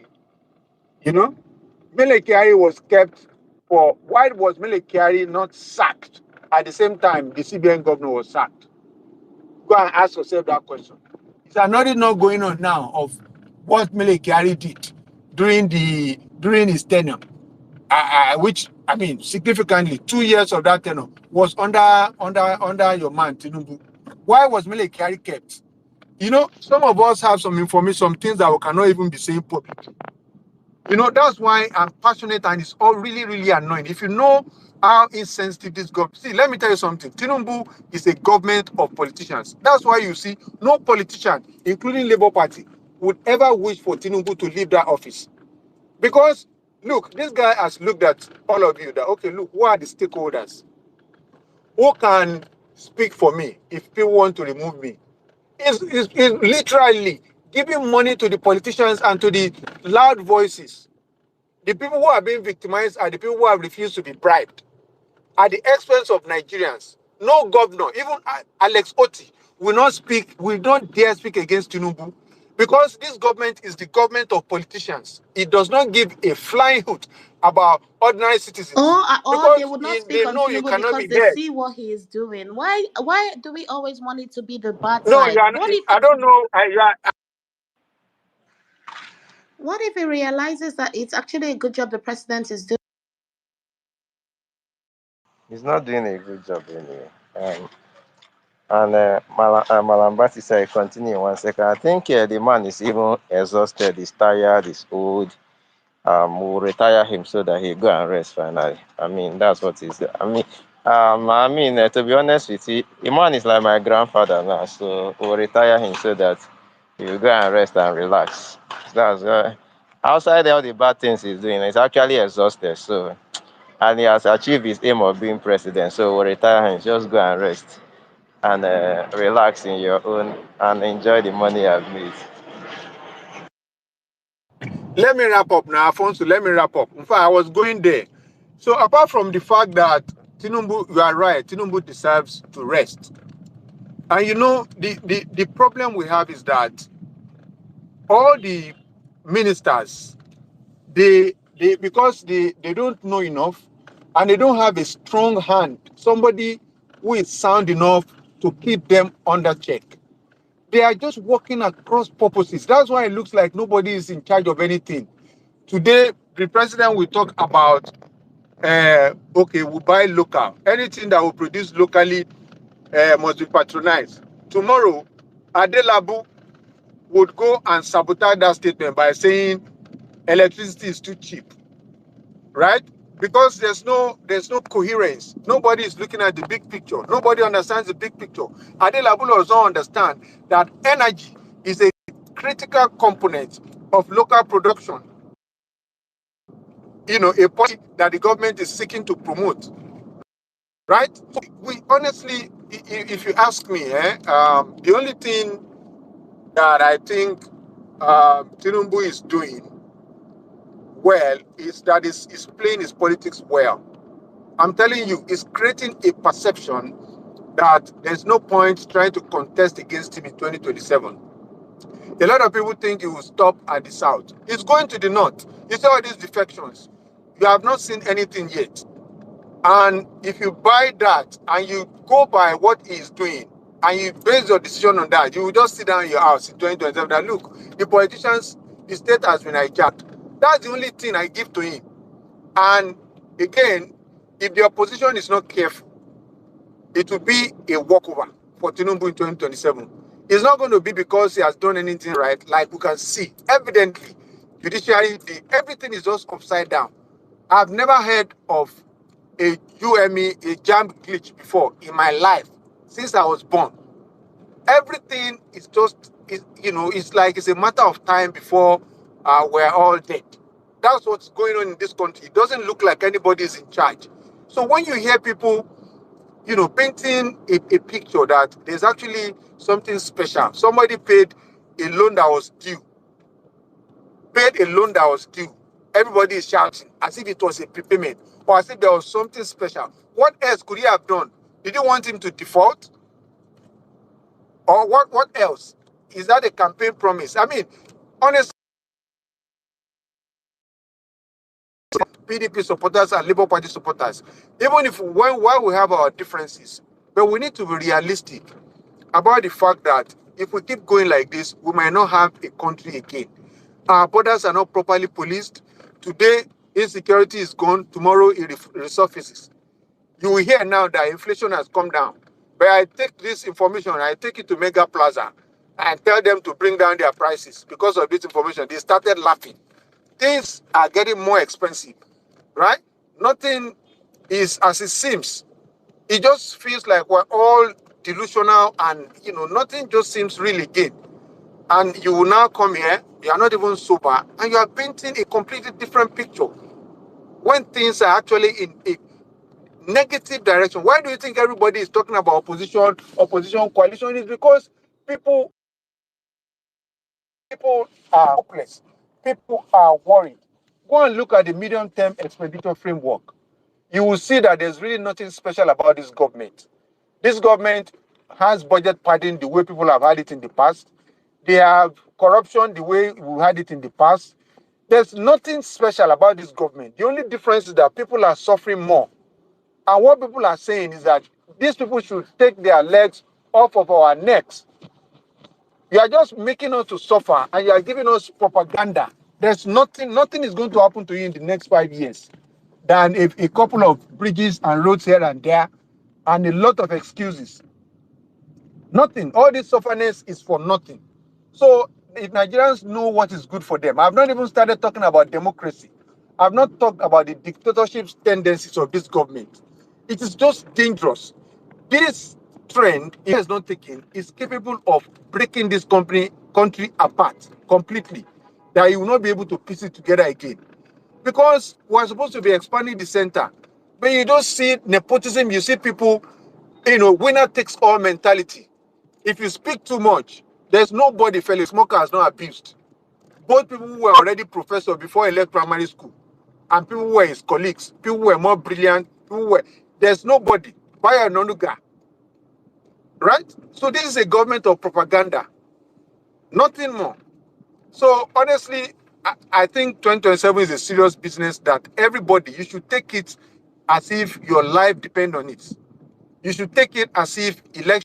You know? Mele Kyari was kept for, why was Mele Kyari not sacked at the same time the CBN governor was sacked? Go and ask yourself that question. Is another not going on now of what Mele Kyari did during his tenure, which I mean significantly 2 years of that tenure was under your man Tinubu. Why was Mele Kyari kept? Some of us have some information, some things that we cannot even be saying publicly. That's why I'm passionate and it's all really, really annoying. If you know how insensitive this government, see, let me tell you something. Tinubu is a government of politicians. That's why you see no politician, including Labour Party, would ever wish for Tinubu to leave that office. Because, look, this guy has looked at all of you that, okay, look, who are the stakeholders? Who can speak for me if people want to remove me? Is literally giving money to the politicians and to the loud voices. The people who are being victimized are the people who have refused to be bribed at the expense of Nigerians. No governor, even Alex Oti, will not dare speak against Tinubu because this government is the government of politicians. It does not give a flying hoot about ordinary citizens Or they because would not speak they on know you Tinubu cannot because be they heard. see what he is doing. Why do we always want it to be the bad No, you side? are not, I don't know. What if he realizes that it's actually a good job the president is doing? He's not doing a good job anyway. And Malambati said, continue in 1 second. I think the man is even exhausted. He's tired. He's old. We'll retire him so that he go and rest finally. I mean, that's what he's. To be honest with you, Iman is like my grandfather now, so we'll retire him so that he will go and rest and relax. That's outside all the bad things he's doing. He's actually exhausted, so and he has achieved his aim of being president. So we'll retire him. Just go and rest and relax in your own and enjoy the money I've made. Let me wrap up now, Alphonso. Let me wrap up. In fact, I was going there. So apart from the fact that Tinubu, you are right, Tinubu deserves to rest. And you know, the problem we have is that all the ministers, they because they don't know enough and they don't have a strong hand, somebody who is sound enough to keep them under check. They are just working across purposes. That's why it looks like nobody is in charge of anything. Today, the president will talk about, okay, we buy local. Anything that will produce locally must be patronized. Tomorrow, Adelabu would go and sabotage that statement by saying electricity is too cheap, right? Because there's no coherence. Nobody is looking at the big picture. Nobody understands the big picture. Adelabu does not understand that energy is a critical component of local production. You know, a policy that the government is seeking to promote, right? So we honestly, if you ask me, the only thing that I think Tinubu is doing well is that is playing his politics well. I'm telling you, it's creating a perception that there's no point trying to contest against him in 2027. A lot of people think he will stop at the south. He's going to the north. You see all these defections. You have not seen anything yet. And if you buy that and you go by what he's doing and you base your decision on that, you will just sit down in your house in 2027 that look, the politicians, the state has been hijacked. That's the only thing I give to him. And again, if the opposition is not careful, it will be a walkover for Tinubu in 2027. It's not going to be because he has done anything right, like we can see evidently. Judiciary, everything is just upside down. I've never heard of a UME, a jam glitch before in my life since I was born. Everything is just, it's like it's a matter of time before we're all dead. That's what's going on in this country. It doesn't look like anybody is in charge. So when you hear people, painting a picture that there's actually something special, somebody paid a loan that was due, everybody is shouting as if it was a prepayment or as if there was something special. What else could he have done? Did you want him to default? Or what else? Is that a campaign promise? I mean, honestly, PDP supporters and Labour Party supporters, even if while we have our differences, but we need to be realistic about the fact that if we keep going like this, we might not have a country again. Our borders are not properly policed. Today, insecurity is gone. Tomorrow, it resurfaces. You will hear now that inflation has come down. But I take this information, I take it to Mega Plaza and tell them to bring down their prices. Because of this information, they started laughing. Things are getting more expensive, right? Nothing is as it seems. It just feels like we're all delusional and, nothing just seems really good. And you will now come here, you are not even sober, and you are painting a completely different picture when things are actually in a negative direction. Why do you think everybody is talking about opposition, coalition? Is because people are hopeless. People are worried. Go and look at the medium-term expenditure framework. You will see that there's really nothing special about this government. This government has budget padding the way people have had it in the past. They have corruption the way we had it in the past. There's nothing special about this government. The only difference is that people are suffering more. And what people are saying is that these people should take their legs off of our necks. You are just making us to suffer and you are giving us propaganda. There's nothing is going to happen to you in the next 5 years than a couple of bridges and roads here and there and a lot of excuses. Nothing. All this sufferness is for nothing. So if Nigerians know what is good for them, I've not even started talking about democracy. I've not talked about the dictatorship tendencies of this government. It is just dangerous. This trend, if it's not taken, is capable of breaking this country apart completely. That you will not be able to piece it together again. Because we're supposed to be expanding the center. But you don't see nepotism, you see people, winner takes all mentality. If you speak too much, there's nobody, fellow smoker has not abused. Both people who were already professors before he left primary school. and people who were his colleagues, people who were more brilliant, there's nobody. Why Nonuga? Right? So this is a government of propaganda, nothing more. So honestly, I think 2027 is a serious business that everybody, you should take it as if your life depends on it. You should take it as if election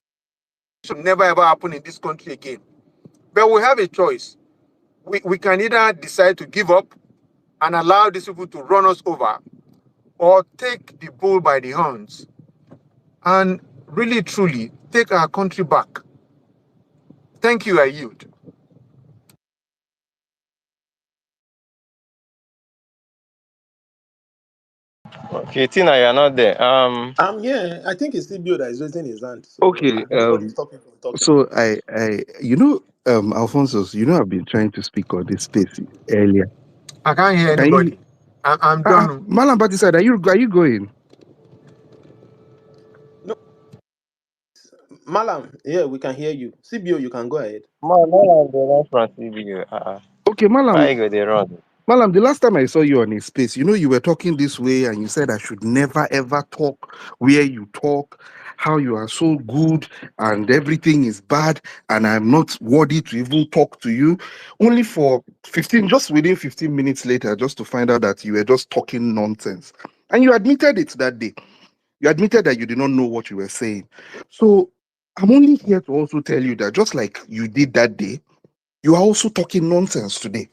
never ever happen in this country again. But we have a choice. We can either decide to give up and allow these people to run us over, or take the bull by the horns and really truly take our country back. Thank you, I yield. Okay, Tina, you are not there. Yeah, I think it's CBO that is raising his hand, so Okay. nobody's stopping from talking. So Alfonso, I've been trying to speak on this space earlier. I can't hear Can you? anybody. I'm done. Malam Batisad, are you going? No, Malam, yeah, we can hear you. CBO, you can go ahead. Man, no, they run from CBU. Okay, Why Malam. you go they run? Malam, the last time I saw you on a space, you were talking this way and you said I should never ever talk where you talk, how you are so good and everything is bad and I'm not worthy to even talk to you. Only for just within 15 minutes later, just to find out that you were just talking nonsense. And you admitted it that day. You admitted that you did not know what you were saying. So I'm only here to also tell you that just like you did that day, you are also talking nonsense today.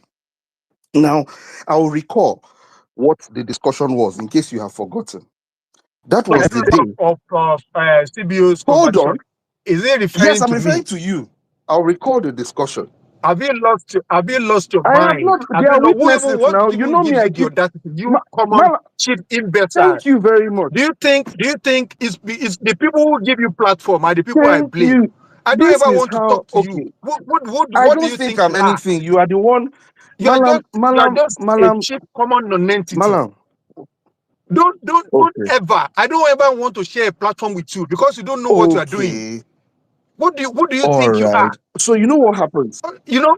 Now, I'll recall what the discussion was in case you have forgotten. That was the Essence day. of CBO's Hold conversation. on. Is it Yes, referring I'm to referring me? to you. I'll recall the discussion. Have you lost your I have mind? not, there are Who, witnesses what now. You even know me, gives I you the keep, audacity? You Ma, common Mala, cheap imbecile. thank you very much. Do you think it's the people who give you platform are the people I Thank blame? you. I don't This ever is want to how, talk to you. okay. I What do don't you think think I'm you are? anything. You are the one. Malam, You are Malam, just a Malam, cheap common non-entity. Malam. Don't Okay. ever. I don't ever want to share a platform with you because you don't know what you are doing. Okay. What do you All think you are? right. So you know what happens? You know,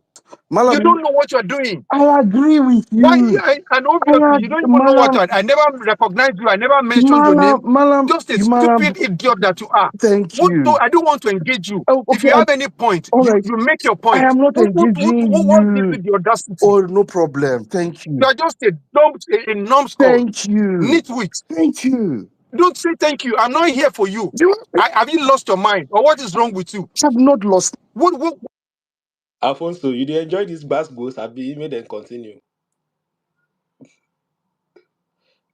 you Malam, don't know what you are doing. I agree with Why? you. And obviously, you don't even know what Malam, I never recognized you. I never mentioned your Malam, name. Malam, Just a Malam, stupid idiot that you are. thank you. I don't want to engage you. Oh, If okay, you have any point, all right. you make your I point. am not engaging What gives you you. the audacity? Oh, no problem. Thank You you. are just a dumb, a numbskull, Thank you. nitwit. Thank you. Don't say thank you. I'm not here for you. You Have you lost your mind, or what is wrong with you? have not lost. What Alfonso, you did enjoy this bass boost. I'll be made and continue.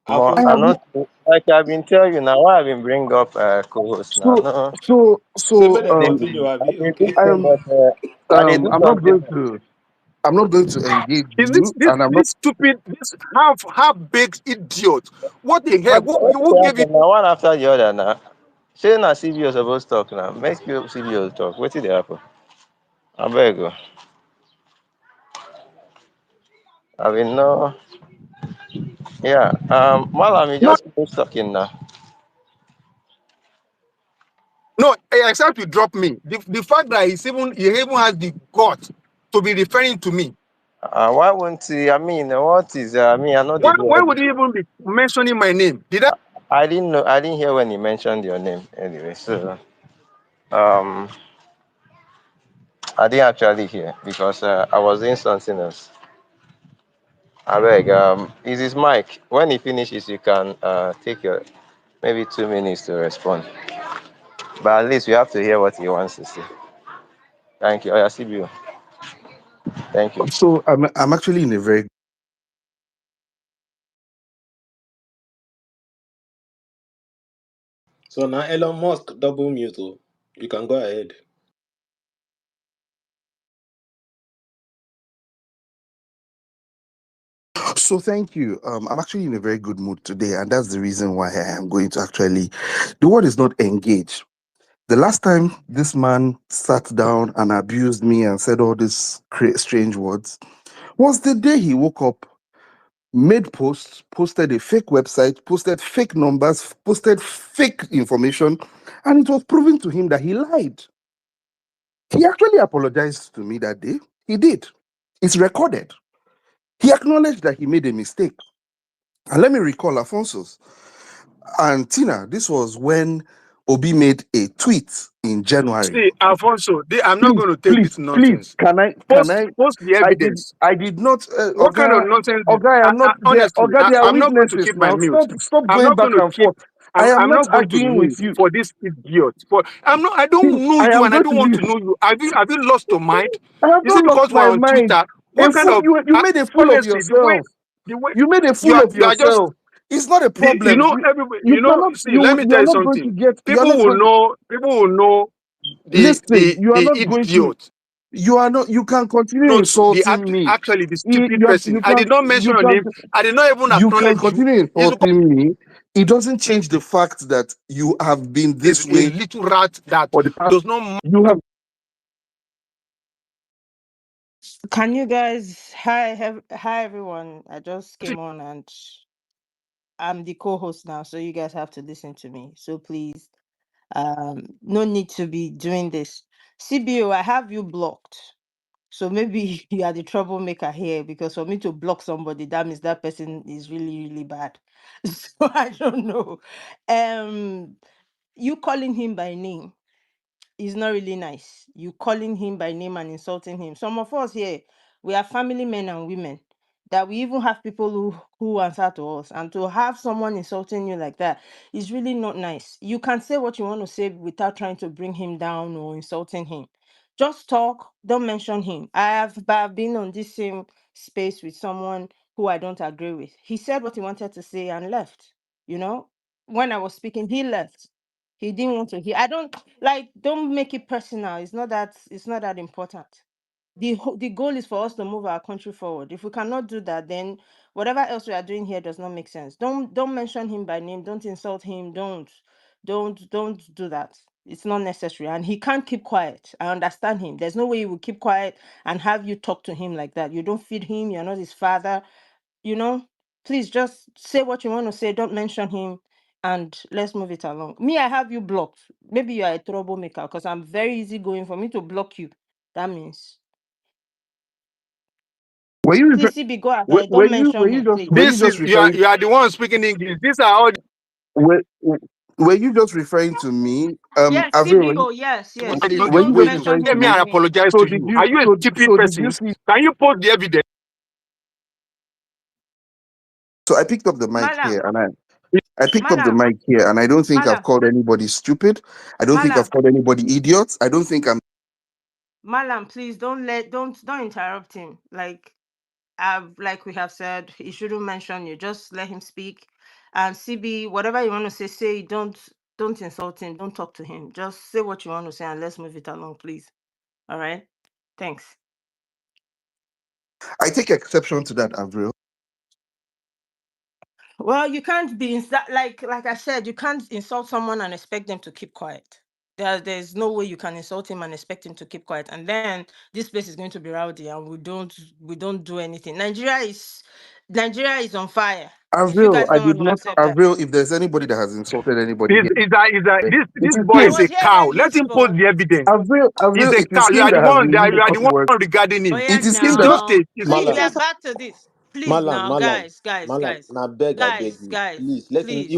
More, I Alfonso, I'm have not. not like I've been telling you now. Why I've been bring up co-host now? So, No, so, say so, made and they, continue, Abby. I've been Okay. listening, but they do I'm not something. going to. I'm not going to engage is this? you, and I'm not. This stupid, this half baked idiot? What the heck? But what Who they gave you? happen now? One after the other now. Say na CBO supposed talk now. Make you CBO talk. What did they happen? I beg you. I mean no. Yeah. Malam, you No, just finish talking now. no. Except you drop me. The fact that he even has the gut to be referring to me. Why won't he? I mean, what is? I mean, I know they do Why all would this. he even be mentioning my name? Did I? I didn't know. I didn't hear when he mentioned your name. Anyway, so um, I didn't actually hear because I was doing something else. I beg. Is his mic? When he finishes, you can take your maybe 2 minutes to respond. But at least we have to hear what he wants to say. Thank you. Oh, yeah, CBO. Thank you. So I'm actually in a very. So now Elon Musk double mute. Oh. You can go ahead. So thank you. I'm actually in a very good mood today, and that's the reason why I am going to actually. The word is not engage. The last time this man sat down and abused me and said all these strange words was the day he woke up, made posts, posted a fake website, posted fake numbers, posted fake information, and it was proven to him that he lied. He actually apologized to me that day. He did. It's recorded. He acknowledged that he made a mistake. And let me recall Alfonso's. And Tina, this was when Obi made a tweet in January. See, Alfonso, I'm not Please, going to take please, this please, nonsense. can I, Post the evidence. I did not, What kind of nonsense did Oga, I am not there. honestly, Oga, there are I'm not going to witnesses keep my now. mute. Stop I'm going not back going to and keep forth. I am I'm not not going to arguing with mute you. for this idiot. For I See, don't know I you am and I going don't to want leave. to know you. Have you lost your mind? I have Is it not lost because we're my on mind. Twitter? A What kind fool, of you made a fool of honestly yourself. the way You made a fool of you are just yourself. It's not a you problem. know everybody You cannot, see, let me you tell are you not going to something. get, you are People not will going to, know listen, you are the not going to, idiot. you are not, you can continue Not the insulting me. actually the stupid person. You I can, did not mention your name. I did not even you can acknowledge you. continue It's because insulting me. It doesn't change the fact that you have been is this a way little rat that for the past. does not You have. Can you guys? Hi everyone. I just came on and I'm the co-host now, so you guys have to listen to me. So please, no need to be doing this. CBO, I have you blocked. So maybe you are the troublemaker here because for me to block somebody, that means that person is really, really bad. So I don't know. Um, you calling him by name is not really nice. You calling him by name and insulting him. Some of us here, we are family men and women. That we even have people who answer to us, and to have someone insulting you like that is really not nice. You can say what you want to say without trying to bring him down or insulting him. Just talk. Don't mention him. I've been on this same space with someone who I don't agree with. He said what he wanted to say and left. You know, when I was speaking, he left. He didn't want to hear. I don't like. Don't make it personal. It's not that. It's not that important. The goal is for us to move our country forward. If we cannot do that, then whatever else we are doing here does not make sense. Don't mention him by name. Don't insult him. Don't do that. It's not necessary. And he can't keep quiet. I understand him. There's no way he will keep quiet and have you talk to him like that. You don't feed him. You're not his father. You know. Please just say what you want to say. Don't mention him, and let's move it along. Me, I have you blocked. Maybe you are a troublemaker because I'm very easy going. For me to block you, that means Were you please, refer- CB, go ahead. Don't mention him, please. were you this just is referring you are the one speaking English. These are all were, were you just referring to me? Yes, Avril, CBO. Yes, yes. wait, Please were you don't just wait, mention referring let to him me me? by name. apologize So to did you. you Are you a stupid did you person? see? Can you post the evidence? So I picked up the mic here Malam, and I picked up the Malam, mic here and I don't think I've Malam, called anybody stupid. I don't think I've Malam, called anybody idiots. I don't think I'm. Malam. Please don't interrupt him. Like we have said, he shouldn't mention you. Just let him speak. And CB, whatever you want to say, say. Don't insult him. Don't talk to him. Just say what you want to say and let's move it along, please. All right. Thanks. I take exception to that, Avril. Well, you can't be like I said, you can't insult someone and expect them to keep quiet. There's no way you can insult him and expect him to keep quiet. And then this place is going to be rowdy and we don't do anything. Nigeria is on fire. If you Avril, guys I don't did want to not. accept that. Avril, if there's anybody that has insulted anybody Is here, it this is boy I is him. a was here cow. Let earliest him post for the evidence. He's Avril, a it is cow. You him are the that has one been that using you the are the curse one words. regarding oh him. yes It is It's him that. just now. See, we Malam, are back to this. Please Malam, now, Malam, guys, guys, Malam. guys, Now beg, I beg guys, you, guys, please let him. please. He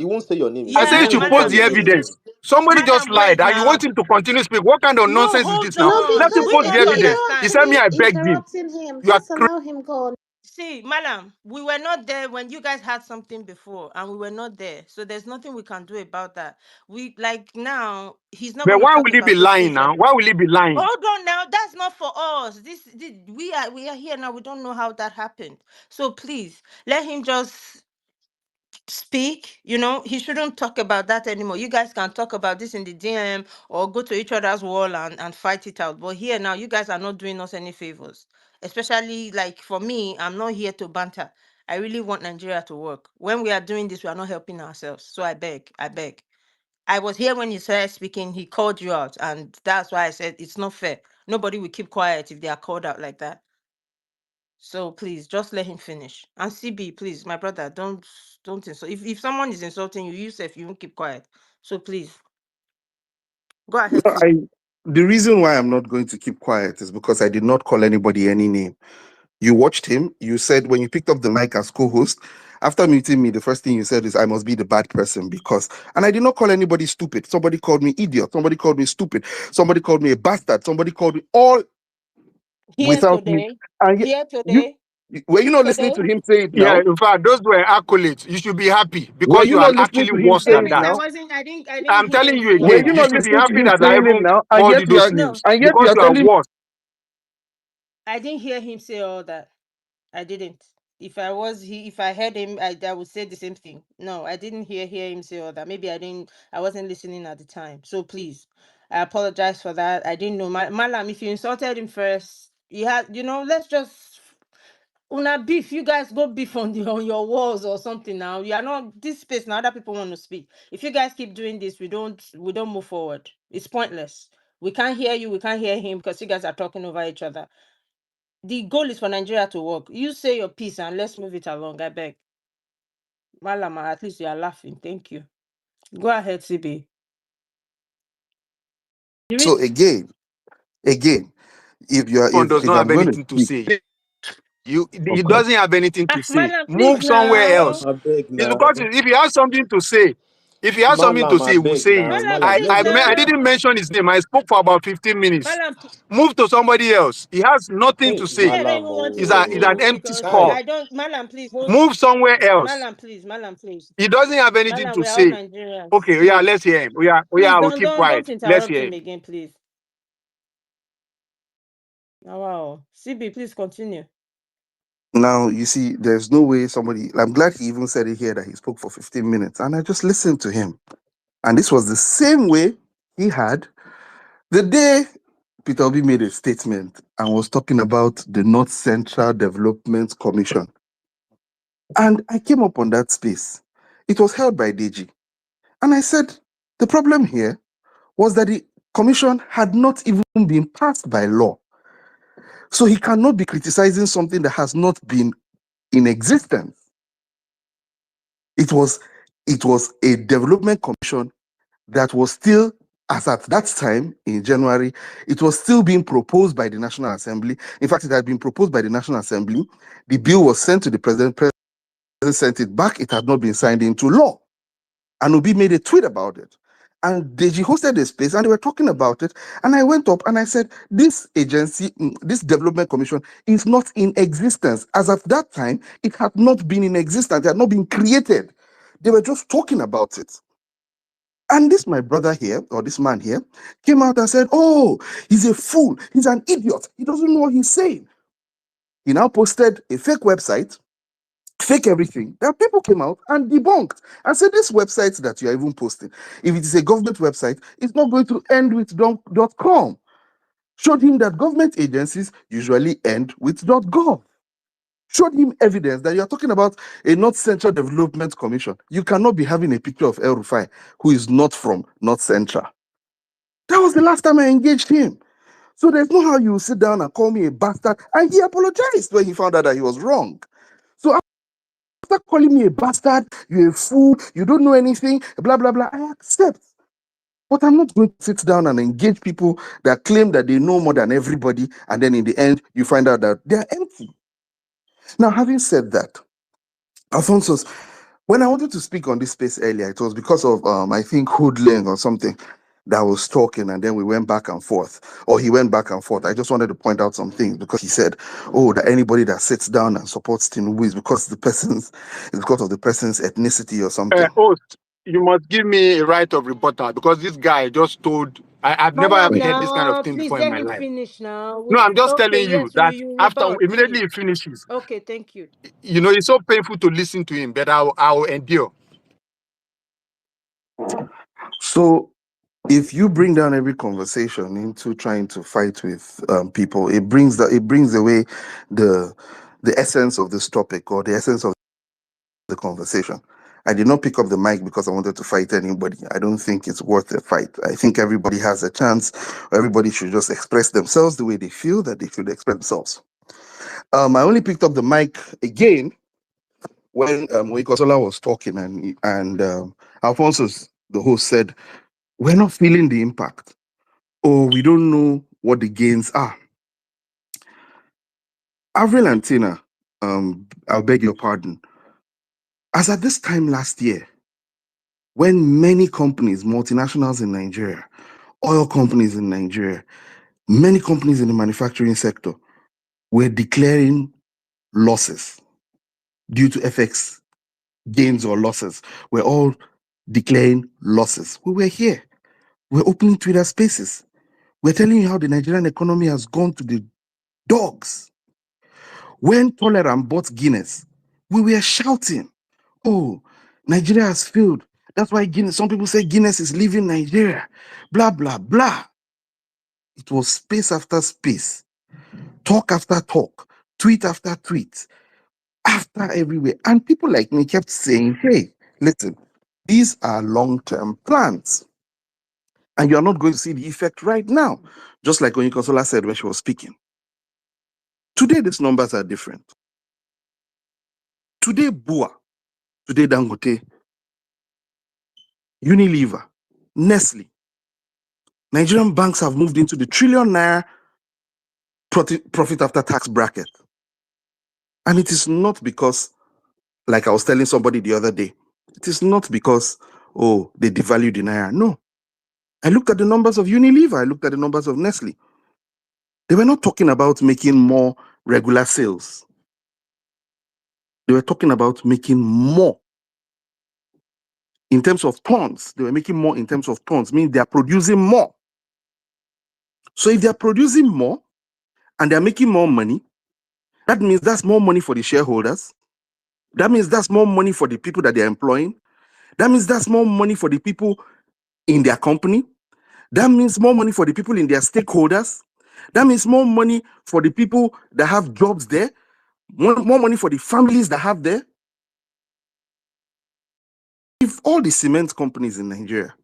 won't say your name I again. say you Yeah, Let should him talk post Malam, the the please. evidence. evidence. Somebody just Malam, lied wait and you now. want him to continue speak. What kind of No, nonsense is hold this now? No, on. Let him because We post the don't you evidence. don't have He to understand. said me, be I begged him. interrupting him. You are Just allow him go. See, Malam, we were not there when you guys had something before, and we were not there. So there's nothing we can do about that. We like now he's not but going to why talk will he be about those lying things. now? Why will he be lying? Hold on now, that's not for us. This we are here now. We don't know how that happened. So please let him just speak. He shouldn't talk about that anymore. You guys can talk about this in the DM or go to each other's wall and fight it out. But here now, you guys are not doing us any favors. Especially like for me, I'm not here to banter. I really want Nigeria to work. When we are doing this, we are not helping ourselves. So I beg, I beg. I was here when he started speaking, he called you out, and that's why I said it's not fair. Nobody will keep quiet if they are called out like that. So please just let him finish. And CB, please, my brother, don't insult. If someone is insulting you, you say if you won't keep quiet. So please go ahead, I CB. the reason why I'm not going to keep quiet is because I did not call anybody any name. You watched him. You said when you picked up the mic as co-host, after meeting me, the first thing you said is, I must be the bad person because, and I did not call anybody stupid. Somebody called me idiot. Somebody called me stupid. Somebody called me a bastard. Somebody called me all Here without me. today. And Here you, today. were you not listening Today. to him say it Yeah, now? in fact, those were accolades. You should be happy Were because you you are not listening actually to him worse say than it Promise, that. I now? wasn't. I didn't I'm hear telling you any Were of again, you that. you not should be listening to happy him that I saying it even now? And called yet you you those are, No, names and yet you because are you are telling. worse. I didn't hear him say all that. I didn't. If I heard him, I would say the same thing. No, I didn't hear him say all that. Maybe I wasn't listening at the time. So please, I apologize for that. I didn't know. Malam, if you insulted him first, let's just una beef. You guys go beef on your walls or something now. You are not this space now. Other people want to speak. If you guys keep doing this, we don't move forward. It's pointless. We can't hear you. We can't hear him because you guys are talking over each other. The goal is for Nigeria to work. You say your piece and let's move it along. I beg. Malama, at least you are laughing. Thank you. Go ahead, CB. The So reason, again, if you are, One does if not I'm have going to anything to speak, say. He okay. doesn't have anything to say. Madam, please Move somewhere now. else. I beg It's now. because if he has something to say, Malam, I he will beg say it. now. Madam, Malam, please just let I now. him. didn't mention his name. I spoke for about 15 minutes. Madam, Move to somebody else. He has nothing to Hey, me, say. I don't Malam, even want to say It's an names oh, empty because Kai. skull. I don't. Madam, please hold. Move somewhere else. Madam, please. He doesn't have anything Madam, to we're all say. Nigerians. Okay, yeah, Please. let's hear him. Please I will don't keep don't quiet. don't Let's interrupt hear him him. again, please. Oh, wow. CB, please continue. Now, you see, there's no way somebody, I'm glad he even said it here that he spoke for 15 minutes and I just listened to him. And this was the same way he had the day Peter Obi made a statement and was talking about the North Central Development Commission. And I came up on that space. It was held by DG. And I said, the problem here was that the commission had not even been passed by law. So he cannot be criticizing something that has not been in existence. It was a development commission that was still, as at that time in January, it was still being proposed by the National Assembly. In fact, it had been proposed by the National Assembly. The bill was sent to the president. President sent it back. It had not been signed into law. And Obi made a tweet about it. And Deji hosted a space and they were talking about it. And I went up and I said, this agency, this development commission is not in existence. As of that time, it had not been in existence. It had not been created. They were just talking about it. And this, my brother here, or this man here, came out and said, oh, he's a fool. He's an idiot. He doesn't know what he's saying. He now posted a fake website, fake everything, that people came out and debunked and said, this website that you are even posting, if it is a government website, it's not going to end with .com. Showed him that government agencies usually end with .gov. Showed him evidence that you are talking about a North Central Development Commission. You cannot be having a picture of El Rufai, who is not from North Central. That was the last time I engaged him. So there's no how you sit down and call me a bastard. And he apologized when he found out that he was wrong. So after calling me a bastard, you're a fool, you don't know anything, blah, blah, blah, I accept. But I'm not going to sit down and engage people that claim that they know more than everybody, and then in the end, you find out that they're empty. Now, having said that, Alphonso, when I wanted to speak on this space earlier, it was because of, I think, Hoodling or something that was talking, and then we went back and forth, or he went back and forth. I just wanted to point out some things because he said, oh, that anybody that sits down and supports Tinubu is because of the person's ethnicity or something. Host, you must give me a right of rebuttal because this guy just told. I've never Malam, heard this kind of now. thing Please before in let my him life. finish now. No, I'm just Okay, telling you yes, that you after rebut, immediately please. he finishes, Okay, thank you. it's so painful to listen to him, but I'll endure. So if you bring down every conversation into trying to fight with people, it brings away the essence of this topic or the essence of the conversation. I did not pick up the mic because I wanted to fight anybody. I don't think it's worth a fight. I think everybody has a chance. Everybody should just express themselves the way they feel that they should express themselves. I only picked up the mic again when Kosola was talking and Alphonso, the host, said, we're not feeling the impact, or we don't know what the gains are. Avril and Tina, I'll beg your pardon. As at this time last year, when many companies, multinationals in Nigeria, oil companies in Nigeria, many companies in the manufacturing sector were declaring losses due to FX gains or losses. We're all declaring losses. We were here. We're opening Twitter spaces. We're telling you how the Nigerian economy has gone to the dogs. When Tolerant bought Guinness, we were shouting, oh, Nigeria has failed. That's why Guinness, some people say Guinness is leaving Nigeria. Blah, blah, blah. It was space after space, talk after talk, tweet after tweet, after everywhere. And people like me kept saying, hey, listen, these are long-term plans. And you're not going to see the effect right now. Just like Onyekasola said when she was speaking. Today, these numbers are different. Today, Bua, today, Dangote, Unilever, Nestle, Nigerian banks have moved into the trillion naira profit after tax bracket. And it is not because, like I was telling somebody the other day, it is not because, oh, they devalued the naira. No. I looked at the numbers of Unilever, I looked at the numbers of Nestle. They were not talking about making more regular sales. They were talking about making more in terms of tons. They were making more in terms of tons, meaning they are producing more. So if they are producing more and they are making more money, that means that's more money for the shareholders. That means that's more money for the people that they're employing. That means that's more money for the people in their company. That means more money for the people in their stakeholders. That means more money for the people that have jobs there. More money for the families that have there. If all the cement companies in Nigeria,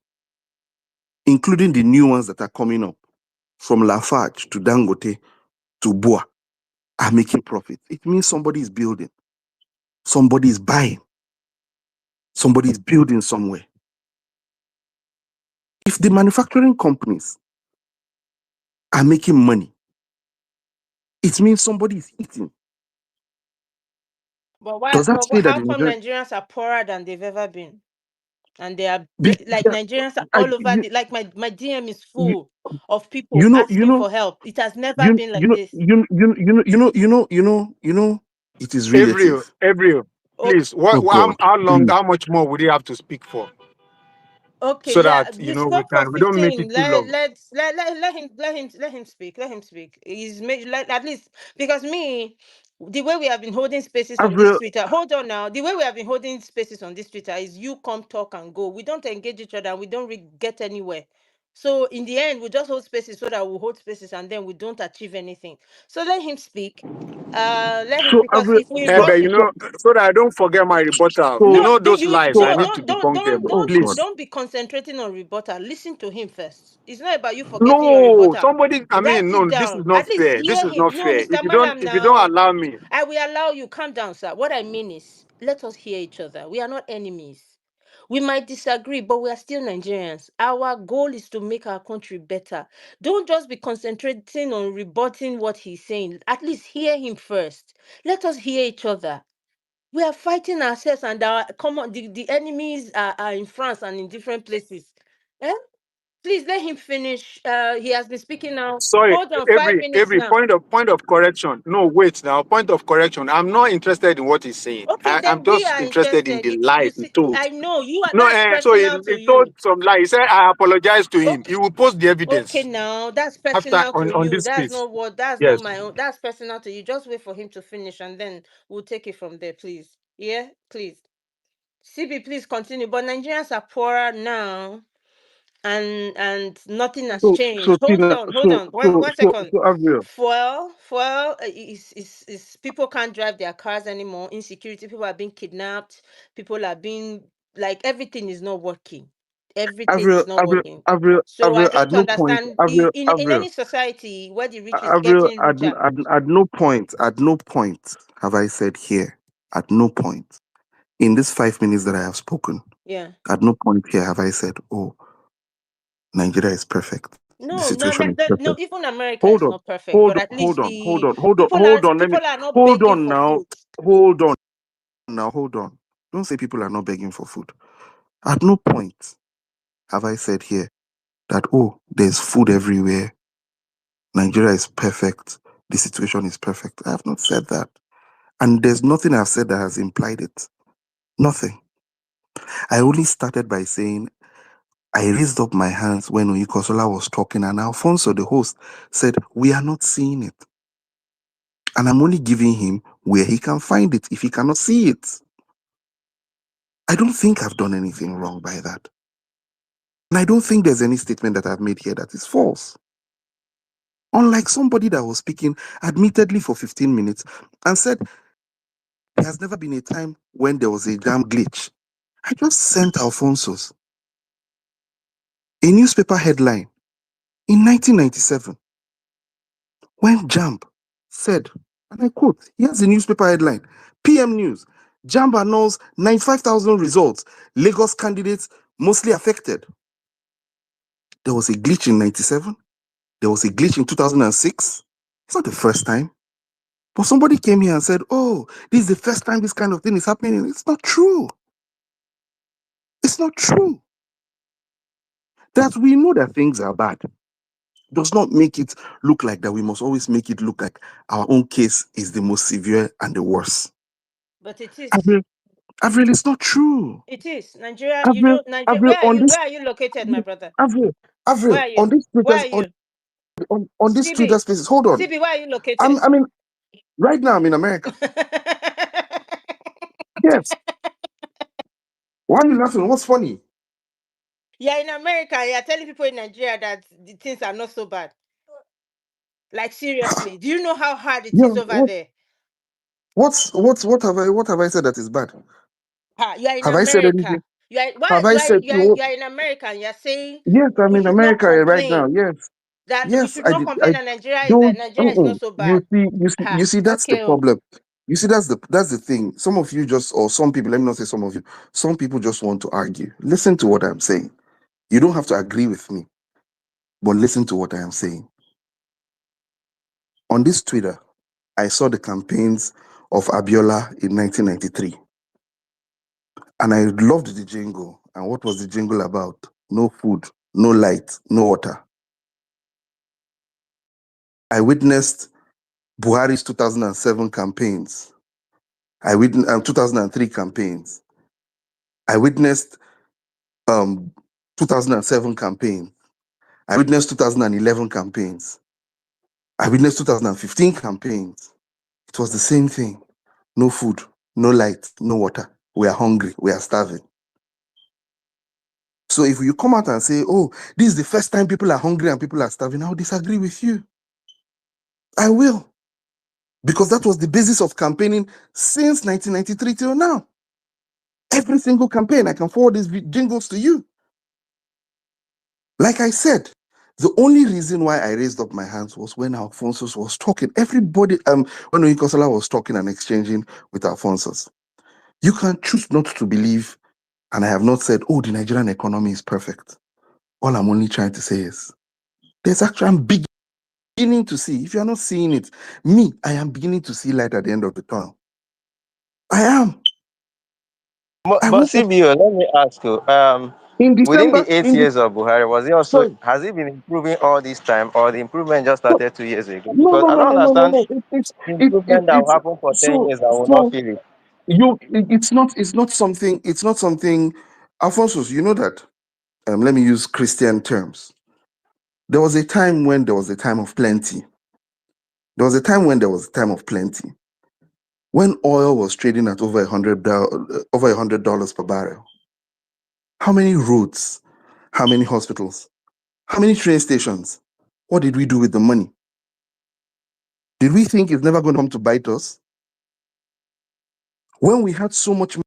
including the new ones that are coming up, from Lafarge to Dangote to Bua, are making profit, it means somebody is building, somebody is buying, somebody is building somewhere. If the manufacturing companies are making money, it means somebody is eating. But why? Does that say that How the come Nigerian, Nigerians are poorer than they've ever been? And they are like yeah, Nigerians are I, all over the like my DM is you, full of people you know, you asking know, for help. It has never been like this. it is Avril, relative. Avril, Oh, please, Oh God, how long, please. how much more would you have to speak for okay, so yeah. that, The we scope for can, we don't make 15. it too long? Let him speak. Let him speak. He's made like at least because me, the way we have been holding spaces on this Avril, Twitter. Hold on now. The way we have been holding spaces on this Twitter is you come talk and go. We don't engage each other and we don't get anywhere. So in the end, we just hold spaces so that we hold spaces and then we don't achieve anything. So let him speak. Let him so because Avril, if we Eh, but rush so that I don't forget my rebuttal. so no, Those you lies, I so need to debunk them, oh God. please. don't be concentrating on rebuttal. Listen to him first. It's not about you forgetting your No, rebuttal. somebody, I Write mean, it no, this is down. not At least fair. This hear is him. not No, fair. Mr. Malam If you don't now. allow me, I will allow you. Calm down, sir. What I mean is, let us hear each other. We are not enemies. We might disagree, but we are still Nigerians. Our goal is to make our country better. Don't just be concentrating on rebutting what he's saying. At least hear him first. Let us hear each other. We are fighting ourselves and our common the enemies are in France and in different places. Eh? Please let him finish. He has been speaking now. sorry, Hold on, 5 minutes every now. point of correction. No, wait now, point of correction. I'm not interested in what he's saying. Okay, I'm then we just are interested in interested. the You lies he see, told. I know you are. No, That's so personal to he told you. some lie. He said, I apologize to him. He Okay, will post the okay, evidence now that's after personal to on you. this That's space. not what. That's not Yes. my own. That's personal to you. Just wait for him to finish, and then we'll take it from there, please. Yeah, please. CB, please continue. But Nigerians are poorer now and nothing has So changed. Hold Tina, on, hold on. One second. so Avril, Fuel is people can't drive their cars anymore. Insecurity, people are being kidnapped. People are being like everything is not working. Everything is not working. So I At don't no point, understand in any society where the rich is Avril, getting richer. at no point have I said here, at no point in these 5 minutes that I have spoken, Yeah. at no point here have I said, oh, Nigeria is perfect. The No, no, situation is no. perfect. Even America Hold is on, not perfect, hold but on, at hold least on, hold the on, hold on, hold on. Let me people are not hold begging on for now. food. Hold on now. Hold on. Don't say people are not begging for food. At no point have I said here that, oh, there's food everywhere. Nigeria is perfect. The situation is perfect. I have not said that. And there's nothing I've said that has implied it. Nothing. I only started by saying I raised up my hands when Oyikosola was talking, and Alphonso, the host, said, we are not seeing it. And I'm only giving him where he can find it if he cannot see it. I don't think I've done anything wrong by that. And I don't think there's any statement that I've made here that is false. Unlike somebody that was speaking admittedly for 15 minutes and said there has never been a time when there was a damn glitch. I just sent Alphonso's a newspaper headline in 1997 when JAMB said, and I quote, here's the newspaper headline, PM News, JAMB announced 95,000 results, Lagos candidates mostly affected. There was a glitch in 97. There was a glitch in 2006. It's not the first time. But somebody came here and said, oh, this is the first time this kind of thing is happening. It's not true. It's not true. That we know that things are bad does not make it look like that we must always make it look like our own case is the most severe and the worst. But it is. Avril, Avril, it's not true. It is. Nigeria, you Avril, know, Nigeria. Avril, on this, Where are you located, my Avril, brother? Avril, Where Avril, are you? on this Where Twitter, are you? on this Twitter CB. spaces. Hold on. CB, where are you located? I mean, right now I'm in America. Yes. Why are you laughing? What's funny? You're in America. You're telling people in Nigeria that the things are not so bad. Like seriously, do you know how hard it Yeah. is over there? What have I said that is bad? You are in Have I said America. anything? You are Have I said you are in America and you're saying yes? I'm we in should not America right now. complain. Yes, That we yes. should not I complain that don't. Nigeria is not so You bad. see, that's the Okay. problem. You see, that's the thing. Some of you just, or some people. Let me not say some of you. Some people just want to argue. Listen to what I'm saying. You don't have to agree with me, but listen to what I am saying. On this Twitter, I saw the campaigns of Abiola in 1993. And I loved the jingle. And what was the jingle about? No food, no light, no water. I witnessed Buhari's 2007 campaigns. I witnessed 2003 campaigns. I witnessed 2007 campaign. I witnessed 2011 campaigns. I witnessed 2015 campaigns. It was the same thing. No food, no light, no water. We are hungry. We are starving. So if you come out and say, oh, this is the first time people are hungry and people are starving, I'll disagree with you. I will. Because that was the basis of campaigning since 1993 till now. Every single campaign, I can forward these jingles to you. Like I said, the only reason why I raised up my hands was when Alphonso was talking. Everybody, when Oyinkansola was talking and exchanging with Alphonso. You can choose not to believe, and I have not said, oh, the Nigerian economy is perfect. All I'm only trying to say is, I'm beginning to see, if you're not seeing it, I am beginning to see light at the end of the tunnel. I am. I But woke up CBO, let me ask you, in within December, the eight in the, years of Buhari, was he also sorry, has he been improving all this time, or the improvement just so, started 2 years ago? no, Because no, I no, don't no, no, no, understand no. the improvement that will It's happen for 10 years. I will not so feel it. it's not something, Alfonso, you know that, let me use Christian terms. There was a time when there was a time of plenty. There was a time when there was a time of plenty. When oil was trading at over $100 per barrel. How many roads? How many hospitals? How many train stations? What did we do with the money? Did we think it's never going to come to bite us? When we had so much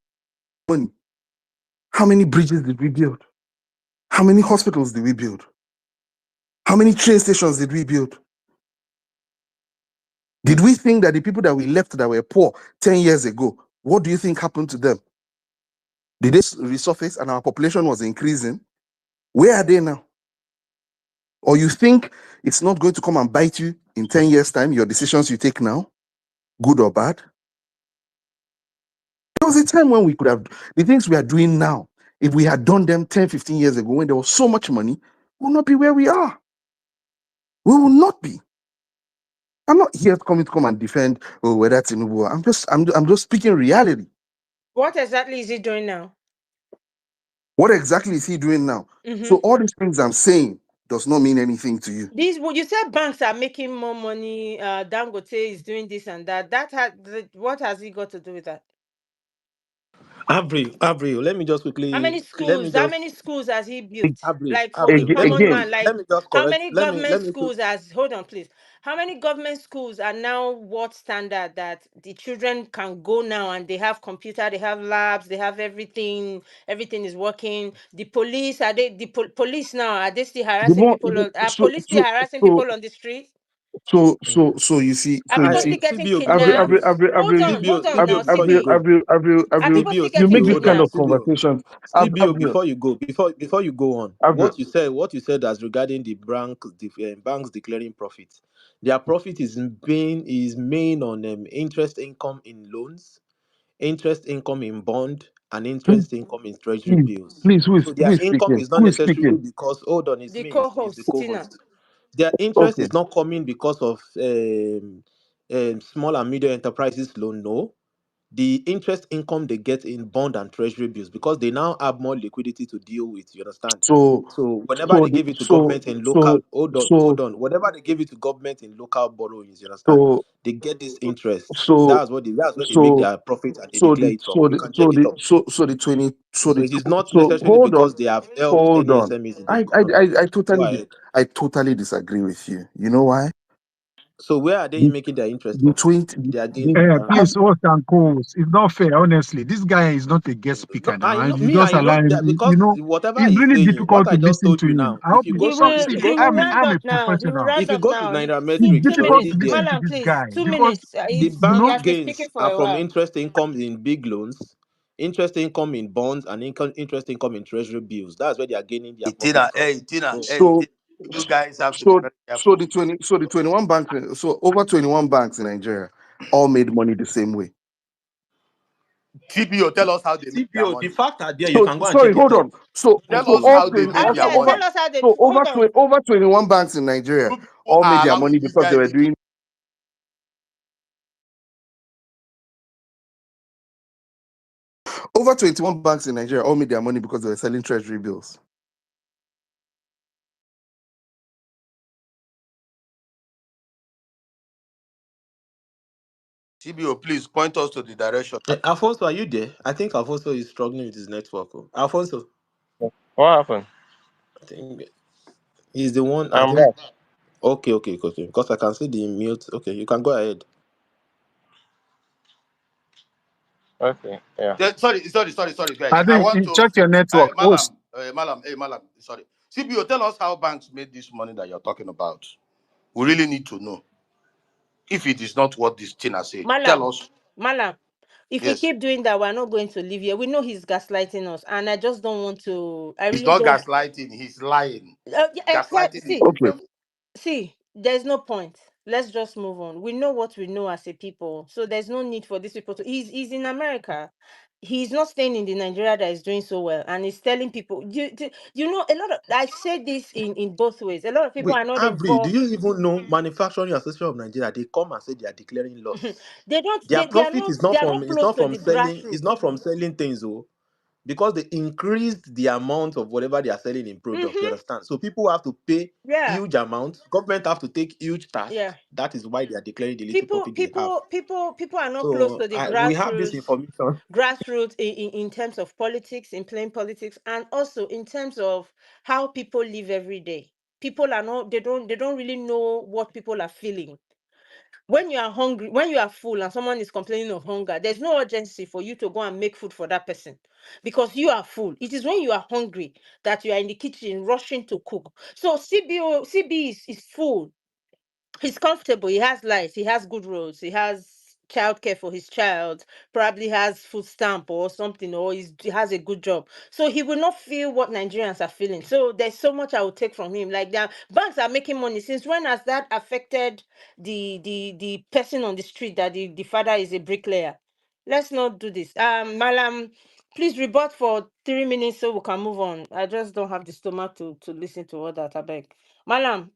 money, how many bridges did we build? How many hospitals did we build? How many train stations did we build? Did we think that the people that we left that were poor 10 years ago, what do you think happened to them? Did they resurface and our population was increasing? Where are they now? Or you think it's not going to come and bite you in 10 years' time, your decisions you take now, good or bad? There was a time when we could have the things we are doing now. If we had done them 10, 15 years ago when there was so much money, we will not be where we are. We will not be. I'm not here coming to come and defend whether Tinubu. I'm just speaking reality. What exactly is he doing now? What exactly is he doing now? So all these things I'm saying does not mean anything to you. These, you said banks are making more money. Dangote is doing this and that. What has he got to do with that? Avril, let me just How quickly many schools? How many schools has he built? Like for a common Again, man, like let me just how correct. many Let government me schools has? Hold on, please. How many government schools are now what standard that the children can go now and they have computer, they have labs, they have everything. Everything is working. The police are they? The police now are they still the harassing more people? Are so police still so harassing so people on the street? so you see, Are people still getting CBO, kidnapped? Hold on CBO, now, before you CB. go, Are people still you getting make this kind hold of on, kidnapped? conversations. CBO, before you go on, Avril, what you said as regarding the banks declaring profit, their profit is main on interest income in loans, interest income in bond, and please, interest income in treasury bills. please, So who their is income speaking? is not Who is necessarily speaking? because, hold on, it's The me, is the co-host Tina. co-host. Their interest Okay, is not coming because of small and medium enterprises loan. No, the interest income they get in bond and treasury bills, because they now have more liquidity to deal with. You understand? so So whenever so they the, give it to government in local, so so hold on. Whenever they give it to government in local borrowings, you understand? so They get this interest. so That's where they make so their profit and they so declare the it from. so You the can so check it the up. so so the 20 so So the it is not so necessarily because they have helped hold any on. SMEs in the economy. Go ahead. I totally disagree with you. You know why? So where are they The, making their interest the from? 20 They are gaining the, their I've, Please, host and co-host. It's not fair, honestly. This guy is not a guest no, speaker now, I and know you me. just I allow know him. that because whatever It's he's really saying, what difficult I to just listen told to you him. now. I If hope you go He to, will if some. you See, go he to, will I'm round a up now. He will professional. if round you up go to now. It's Nairametrics, you can difficult see to Two minutes. listen there to Malam, this please. guy Two because minutes. the He's he bank has been speaking gains for are a from while. interest income in big loans, interest income in bonds, and interest income in treasury bills. That's where they are gaining their profits from. So so You guys have to be so very so careful. the 20 so the 21 bank so over 21 banks in Nigeria all made money the same way. TBO, tell us how they make their CPO, the money. fact are there, you So can go and sorry, check it hold up. on. So Tell so us So all how they 20 make Have their you over money. tell us how they so hold on. over 21 banks in Nigeria You people all made are their allowing money this because guy they were make it. doing over 21 banks in Nigeria all made their money because they were selling treasury bills. TBO, please point us to the direction. Alfonso, are you there? I think Alfonso is struggling with his network. Oh. Alfonso, What happened? I think he's the one. I I'm think. back. Okay. Because I can see the mute. Okay, you can go ahead. Okay, yeah. Sorry, guys. I I think want you to, check your network. Host, Malam, sorry. CBO, tell us how banks made this money that you're talking about. We really need to know. If it is not what this Tina said, tell Malam, us. Malam. If we Yes. keep doing that, we're not going to live here. We know he's gaslighting us, and I just don't want to. I He's really not don't. gaslighting, he's lying. Yeah, exactly. Gaslighting is See, Okay. different. there's no point. Let's just move on. We know what we know as a people, so there's no need for these people to. He's in America. He's not staying in the Nigeria that is doing so well, and he's telling people. You know, a lot of. I say this in both ways. A lot of people Wait, are not Avery, do involved. you even know Manufacturing Association of Nigeria? They come and say they are declaring loss. They don't. Their They are profit not. is They not are from not close to the selling. It's grassroots. not from selling things, oh, because they increased the amount of whatever they are selling in product. You Mm-hmm. understand? So people have to pay Yeah. huge amounts. Government have to take huge tax. Yeah. That is why they are declaring the little profit they have. People are not close So to the we have this grassroots information. in terms of politics, in plain politics, and also in terms of how people live every day. People are not they don't really know what people are feeling. When you are hungry, when you are full and someone is complaining of hunger, there's no urgency for you to go and make food for that person because you are full. It is when you are hungry that you are in the kitchen rushing to cook. So CB is full. He's comfortable. He has lights. He has good roads. He has childcare for his child, probably has food stamp or something, or he has a good job. So he will not feel what Nigerians are feeling. So there's so much I will take from him. Like the banks are making money. Since when has that affected the person on the street that the father is a bricklayer? Let's not do this. Malam, please rebut for 3 minutes so we can move on. I just don't have the stomach to listen to all that. I beg. Malam,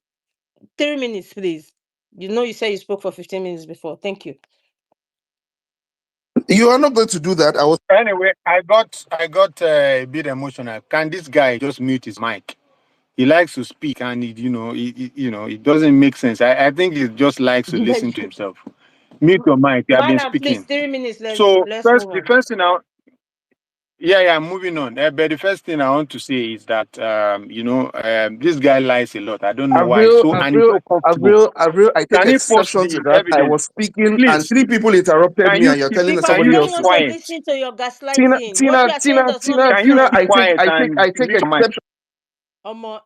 3 minutes, please. You know you said you spoke for 15 minutes before. Thank you. You are not going to do that. I was Anyway, I got a bit emotional. Can this guy just mute his mic? He likes to speak, and it doesn't make sense. I think he just likes to listen to himself. Mute your mic. You have been Malam, please, speaking. 3 minutes. So Let's first, move the on. first thing yeah, moving on. But the first thing I want to say is that this guy lies a lot. I don't know why. Avril, So and he's Avril, so comfortable. Avril, Avril. I take Can he post exception to the that. I evidence, was speaking, and please? 3 people interrupted Can me, you and you're keep telling me Because can you somebody you don't else keep to want to speak. quiet? listen to your Tina, gaslighting. What Tina, you are saying Tina, does not Tina, make Can you Tina. keep sense. quiet and I take mute your mic? exception.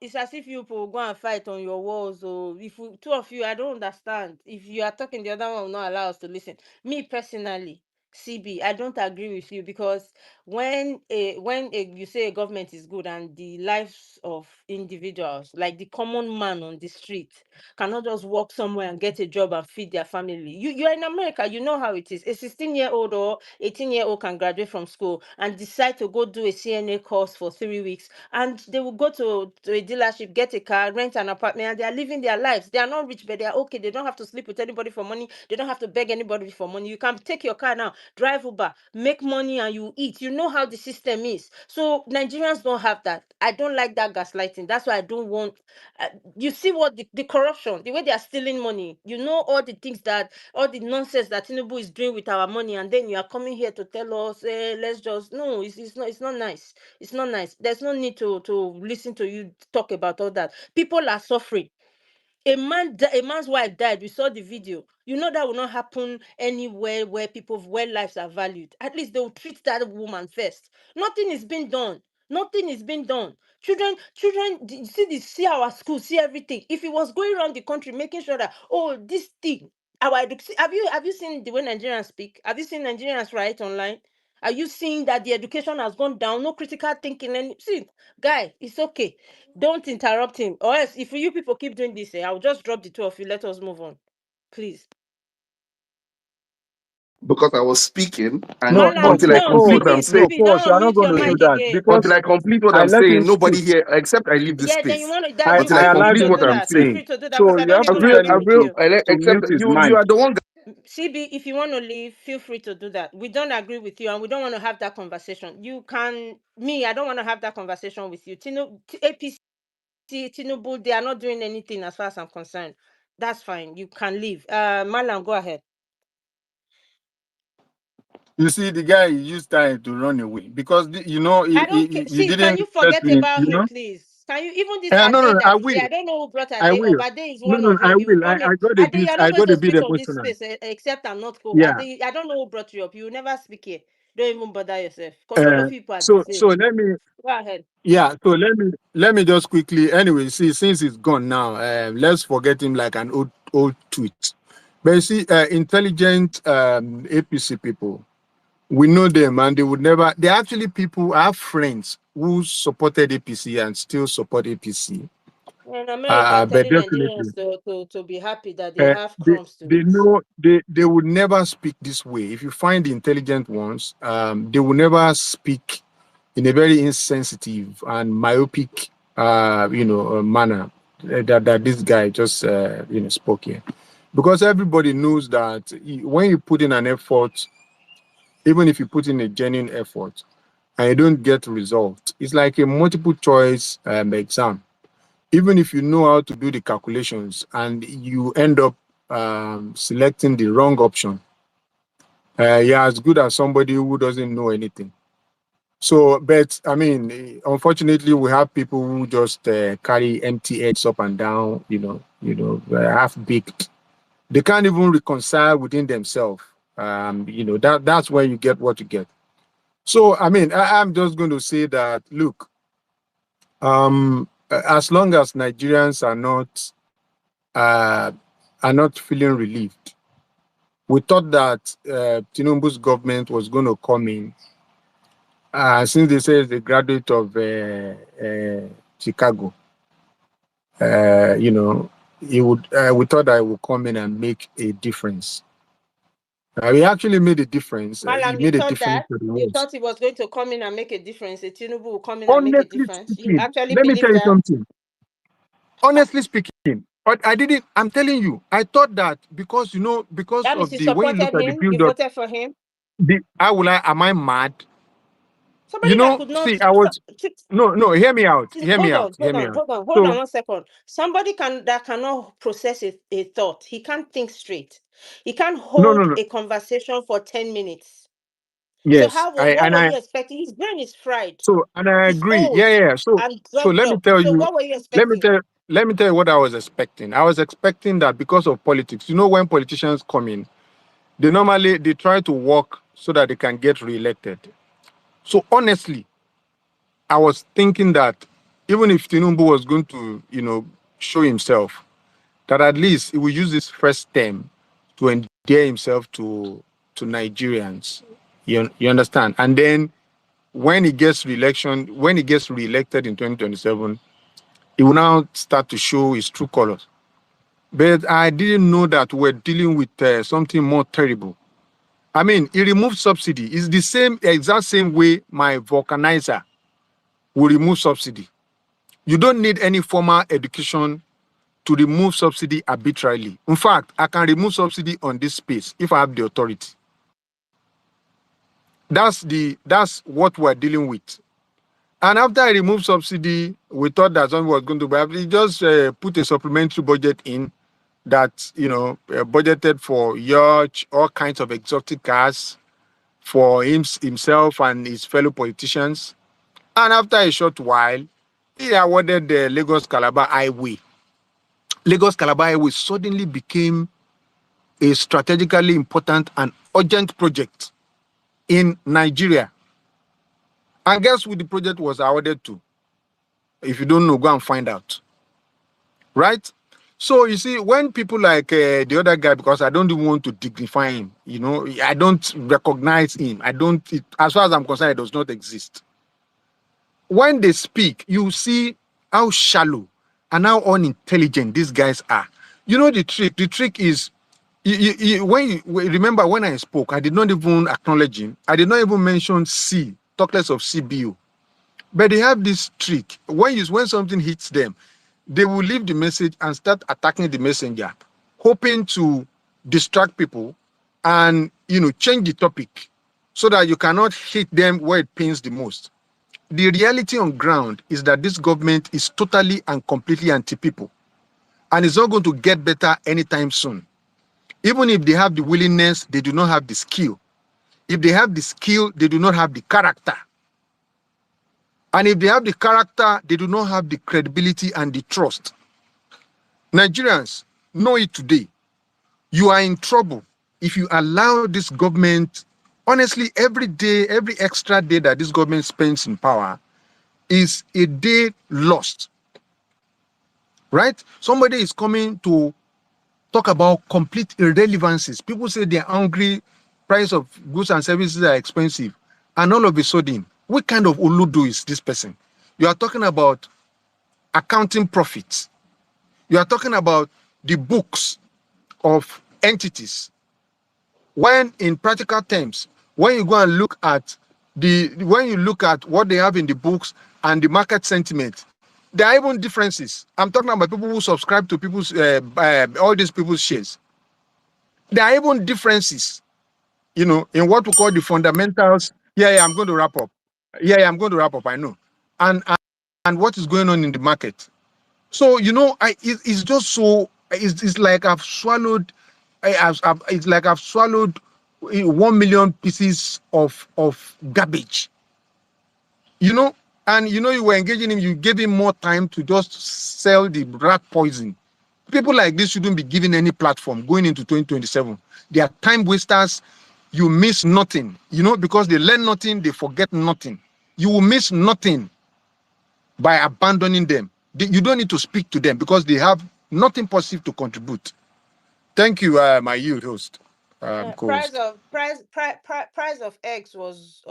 It's as if you people go and fight on your walls. So if two of you, I don't understand. If you are talking, the other one will not allow us to listen. Me personally, CB, I don't agree with you because you say a government is good and the lives of individuals, like the common man on the street, cannot just walk somewhere and get a job and feed their family. You're in America, you know how it is. A 16-year-old or 18-year-old can graduate from school and decide to go do a CNA course for 3 weeks, and they will go to a dealership, get a car, rent an apartment, and they are living their lives. They are not rich, but they are okay. They don't have to sleep with anybody for money. They don't have to beg anybody for money. You can take your car now, drive Uber, make money, and you eat. You know how the system is. So Nigerians don't have that. I don't like that gaslighting. That's why I don't want. Uh, you see what the corruption, the way they are stealing money. You know all the things all the nonsense that Tinubu is doing with our money, and then you are coming here to tell us, let's just no. It's not nice. It's not nice. There's no need to listen to you talk about all that. People are suffering. A man's wife died. We saw the video. You know that will not happen anywhere where lives are valued. At least they will treat that woman first. Nothing is being done. Nothing is being done. See our school, see everything. If it was going around the country, making sure that this thing, have you seen the way Nigerians speak? Have you seen Nigerians write online? Are you seeing that the education has gone down? No critical thinking. And see, guy, it's okay. Don't interrupt him. Or else, if you people keep doing this, I'll just drop the two of you. Let us move on. Please. Because I was speaking, and No, no, Malam, until I no, complete what I'm saying, CB, Pause. You don't are not unmute going your to do mic that again. because until I complete what I I'm let him saying, nobody speak. here except I leave this Yeah, then you space. want to, that's I, you. Until I I Feel free allowed complete to him what do to I'm that. Feel speak. saying. free to do that So because I you don't have to even Avril, tell agree him with Avril, you. to except mute his you mic. are the one. CB, if you want to leave, feel free to do that. We don't agree with you and we don't want to have that conversation. I don't want to have that conversation with you. APC, Tinubu, they are not doing anything as far as I'm concerned. That's fine. You can leave. Malam, go ahead. You see, the guy used time to run away because I don't care. he See, can didn't you let forget me. about him, please? Can you even this No, no, Ade no, I that is will. here? I don't know who brought I Ade will. up. Ade is No, one no, of I you. You will will. come here. I got a Ade, bit. you're not I going got a to bit speak on this emotional. space except I'm not cool. Yeah. Ade, I don't know who brought you up. You will never speak here. Don't even bother yourself. Because all Uh, of you people are the so same. let me. Go ahead. Yeah. So let me just quickly. Anyway, see, since he's gone now, let's forget him like an old tweet. But you see, intelligent APC people, we know them, and they would never. They actually people. I have friends who supported APC and still support APC. In America, But telling definitely. Nigerians to be happy that they have They crumbs to they eat. know they would never speak this way. If you find the intelligent ones, they will never speak in a very insensitive and myopic, manner that this guy just spoke here, because everybody knows that when you put in an effort, even if you put in a genuine effort and you don't get result, it's like a multiple choice exam. Even if you know how to do the calculations and you end up selecting the wrong option, you're as good as somebody who doesn't know anything. So, but I mean, unfortunately, we have people who just carry empty heads up and down, half baked. They can't even reconcile within themselves. That's where you get what you get. So, I mean, I'm just going to say that, look, as long as Nigerians uh, are not feeling relieved, We thought that Tinubu's government was going to come in. Since they say he's a graduate of Chicago, you know, he would. We thought that he would come in and make a difference. He actually made a difference. He Malam, you made a thought difference that? to the You worst. thought he was going to come in and make a difference? A Tinubu will come in and make a Honestly difference? You speaking, actually let me believe tell you that? something. Honestly speaking, but I didn't. I'm telling you, I thought that because because That means of you the when you look supported at the him. You build up, voted for him. the how will I? Am I mad? Somebody that could not. See, I was no. Hear me out. Hear me Hold out. on, Hear hold me on, out. hold on, hold on So 1 second. Somebody that cannot process a thought. He can't think straight. He can't no, no, hold no. a conversation for 10 minutes. So Yes, how what and were I you expecting? His brain is fried. so and I He's agree. old Yeah, yeah. Yeah. and So drugged let me up. tell So you. what were you Let me expecting? tell. Let me tell you what I was expecting. I was expecting that because of politics. When politicians come in, they try to work so that they can get reelected. So honestly, I was thinking that even if Tinubu was going to, show himself, that at least he will use this first term to endear himself to Nigerians. You understand? And then when he gets reelected in 2027, he will now start to show his true colors. But I didn't know that we're dealing with something more terrible. I mean, he removed subsidy. It's the exact same way my vulcanizer will remove subsidy. You don't need any formal education to remove subsidy arbitrarily. In fact, I can remove subsidy on this space if I have the authority. That's what we're dealing with. And after I removed subsidy, we thought that something was going to be. He just put a supplementary budget in that budgeted for yacht, all kinds of exotic cars for himself and his fellow politicians. And after a short while, he awarded the Lagos Calabar Highway. Lagos Calabar Highway suddenly became a strategically important and urgent project in Nigeria. And guess who the project was awarded to? If you don't know, go and find out. Right? So you see, when people like the other guy, because I don't even want to dignify him, I don't recognize him. As far as I'm concerned, it does not exist. When they speak, you see how shallow and how unintelligent these guys are. You know the trick. The trick is remember when I spoke, I did not even acknowledge him. I did not even mention C, talk less of CBU. But they have this trick. When something hits them, they will leave the message and start attacking the messenger, hoping to distract people and change the topic so that you cannot hit them where it pains the most. The reality on ground is that this government is totally and completely anti-people, and it's not going to get better anytime soon. Even if they have the willingness, they do not have the skill. If they have the skill, they do not have the character. And if they have the character, they do not have the credibility and the trust. Nigerians, know it today. You are in trouble if you allow this government. Honestly, every day, every extra day that this government spends in power is a day lost. Right? Somebody is coming to talk about complete irrelevancies. People say they're hungry, price of goods and services are expensive. And all of a sudden, what kind of uludu is this person? You are talking about accounting profits. You are talking about the books of entities. When in practical terms, when you go and look at what they have in the books and the market sentiment, there are even differences. I'm talking about people who subscribe to all these people's shares. There are even differences, in what we call the fundamentals. Yeah, I'm going to wrap up. Yeah, I'm going to wrap up. I know, and what is going on in the market. So it's just so it's like I've swallowed. It's like I've swallowed 1 million pieces of garbage. You know, and you were engaging him. You gave him more time to just sell the rat poison. People like this shouldn't be given any platform going into 2027. They are time wasters. You miss nothing, because they learn nothing, they forget nothing. You will miss nothing by abandoning them. You don't need to speak to them because they have nothing positive to contribute. Thank you, my youth host. Coast. Price of eggs was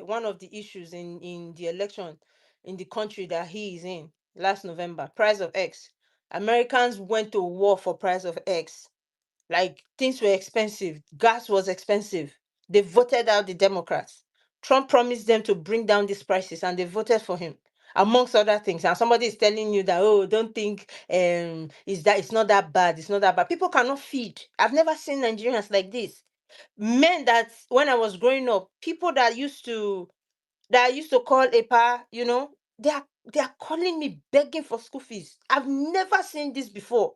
one of the issues in the election in the country that he is in last November. Price of eggs. Americans went to war for price of eggs. Like things were expensive. Gas was expensive. They voted out the Democrats. Trump promised them to bring down these prices, and they voted for him, amongst other things. And somebody is telling you that, oh, don't think is that it's not that bad. It's not that bad. People cannot feed. I've never seen Nigerians like this. Men that when I was growing up, people that I used to call a pa, they are calling me begging for school fees. I've never seen this before.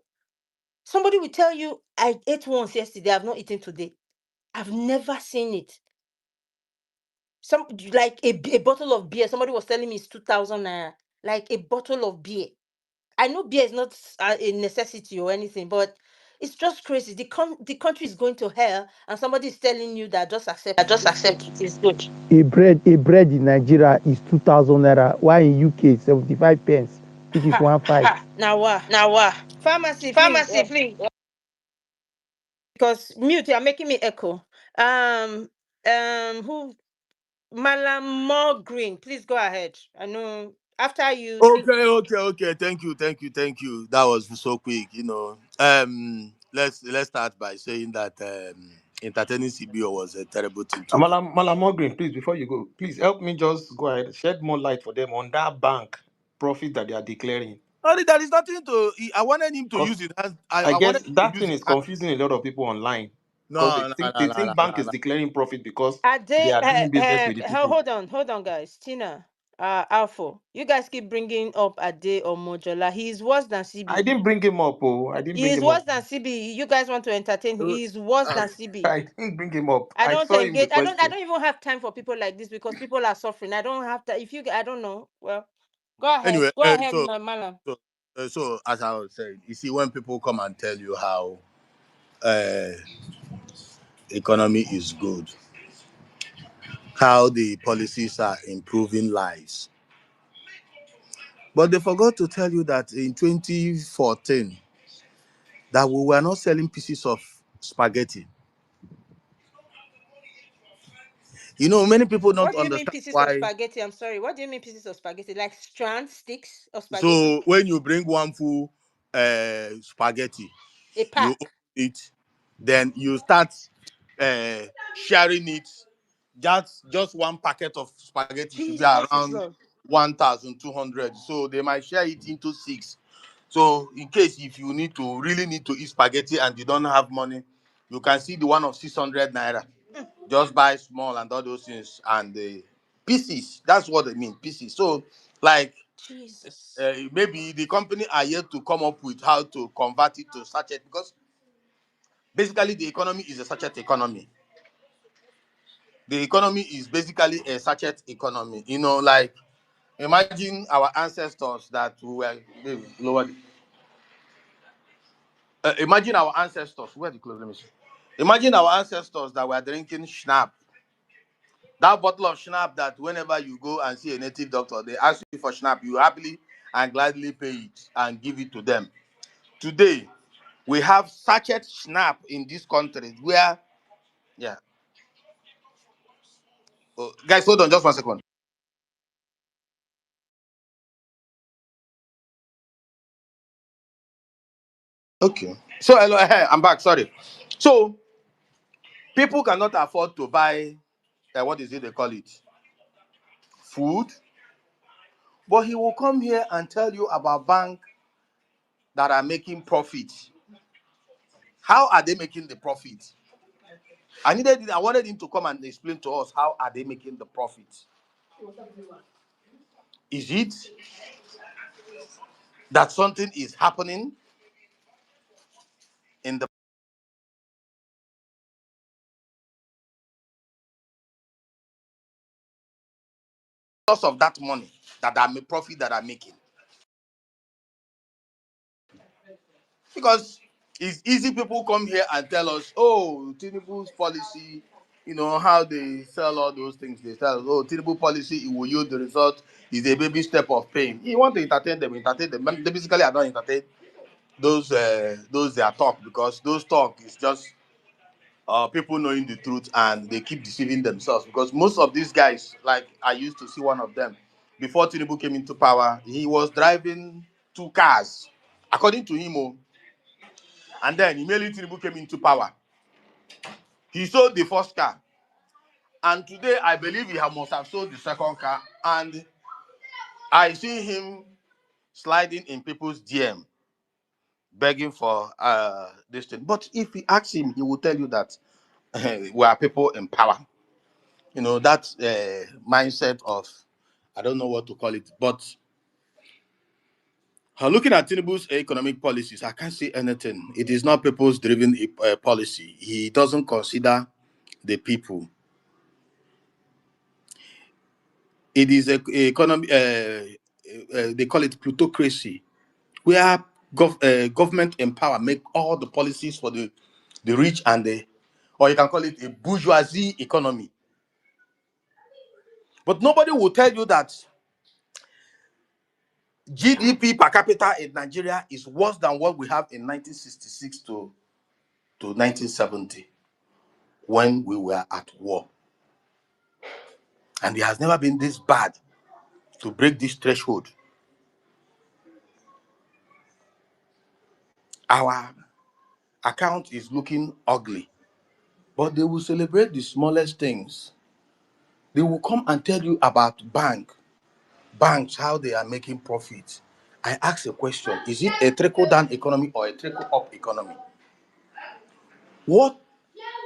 Somebody will tell you, I ate once yesterday, I've not eaten today. I've never seen it. Some like a bottle of beer. Somebody was telling me it's 2,000 naira. Like a bottle of beer. I know beer is not a necessity or anything, but it's just crazy. The country is going to hell, and somebody is telling you that just accept it. It's good. It's good. A bread in Nigeria is 2,000 naira, while in UK 75 pence, which is Ha! 1 5. Now what? Now Pharmacy, please. pharmacy, please. Because mute, you're making me echo. Who? Malam More Green, please go ahead. I know after you. Okay. Thank you. That was so quick. Let's start by saying that entertaining CBO was a terrible thing to. Malam Green, please, before you go, please help me just go ahead, shed more light for them on that bank profit that they are declaring. Sorry, there is nothing to. I wanted him to use Because his hands. I, I I wanted guess him to that use thing his is hands. confusing a lot of people online. Because No, no, no, they no, think no, bank no, is no. declaring profit because Are they they? are doing business with the people. Hold on, guys. Tina, Alpha, you guys keep bringing up Ade or Mojola. He is worse than I CB. didn't bring him up. Oh, I didn't He bring is him up. worse than CB. You guys want to entertain him? Uh, He is worse uh, than CB. I didn't bring him up. I I don't saw him engage. I requesting. don't even have time for people like this because people are suffering. I don't have to. If you, I don't know. Well, go ahead. anyway, Go ahead, Malam. so as I was saying, you see, when people come and tell you how uh, economy is good, how the policies are improving lives, but they forgot to tell you that in 2014, that we were not selling pieces of spaghetti. Many people don't What do you mean understand pieces of why. spaghetti? I'm sorry. What do you mean pieces of spaghetti? Like strand sticks of spaghetti? So when you bring one full spaghetti, A you pack. open it, then you start sharing it. Just one packet of spaghetti should be Jesus is around Lord. 1,200. So they might share it into six. So in case if you really need to eat spaghetti and you don't have money, you can see the one of 600 naira. Just buy small and all those things and the pieces. That's what they mean, pieces. So like Jesus. maybe the company are yet to come up with how to convert it to sachet because basically the economy is a sachet economy. The economy is basically a sachet economy. Like imagine our ancestors that were lower. Imagine our ancestors. Where the clothes? Let me see. Imagine our ancestors that were drinking schnapp. That bottle of schnapp that whenever you go and see a native doctor, they ask you for schnapp. You happily and gladly pay it and give it to them. Today, we have sachet schnapp in this country where, yeah. Oh, guys, hold on just 1 second. Okay. So, hello, I'm back. Sorry. So, people cannot afford to buy, what is it they call it? Food. But he will come here and tell you about bank that are making profit. How are they making the profit? I wanted him to come and explain to us how are they making the profit. Is it that something is happening in the source of that money that are profit that are making? Because it's easy people come here and tell us, oh, Tinubu's policy, how they sell all those things. They tell us, oh, Tinubu policy, it will yield the result, is a baby step of pain. You want to entertain them, entertain them. They basically are not entertain those their talk because those talk is just people knowing the truth and they keep deceiving themselves, because most of these guys, like I used to see one of them before Tinubu came into power, he was driving 2 cars, according to him. Oh, and then immediately Tinubu came into power, he sold the first car, and today I believe must have sold the second car, and I see him sliding in people's DM begging for this thing. But if you ask him, he will tell you that we are people in power. You know, that mindset of, I don't know what to call it, but looking at Tinubu's economic policies, I can't say anything. It is not people's driven policy. He doesn't consider the people. It is a economy, they call it plutocracy, where government in power make all the policies for the rich and the, or you can call it a bourgeoisie economy. But nobody will tell you that GDP per capita in Nigeria is worse than what we have in 1966 to 1970, when we were at war. And it has never been this bad to break this threshold. Our account is looking ugly, but they will celebrate the smallest things. They will come and tell you about banks, how they are making profit. I ask a question: is it a trickle-down economy or a trickle-up economy? What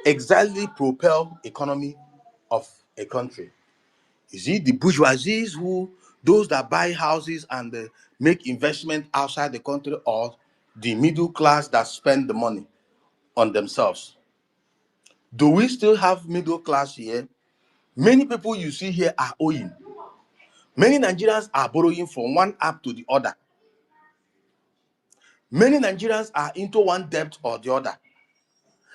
exactly propel economy of a country? Is it the bourgeoisie, who those that buy houses and make investment outside the country, or the middle class that spend the money on themselves? Do we still have middle class here? Many people you see here are owing. Many Nigerians are borrowing from one app to the other. Many Nigerians are into one debt or the other.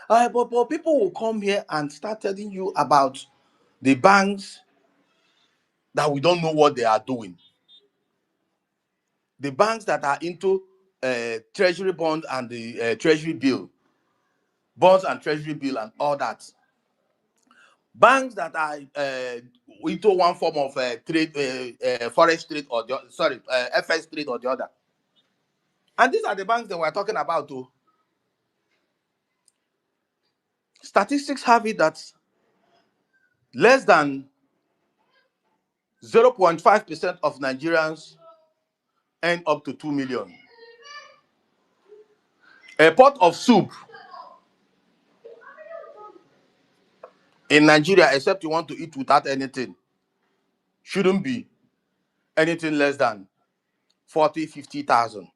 But people will come here and start telling you about the banks that we don't know what they are doing. The banks that are into treasury bond and the treasury bill, bonds and treasury bill and all that. Banks that are into one form of trade, forex trade or the, sorry, FX trade or the other. And these are the banks that we're talking about too. Statistics have it that less than 0.5% of Nigerians earn up to 2 million. A pot of soup in Nigeria, except you want to eat without anything, shouldn't be anything less than 40, 50,000.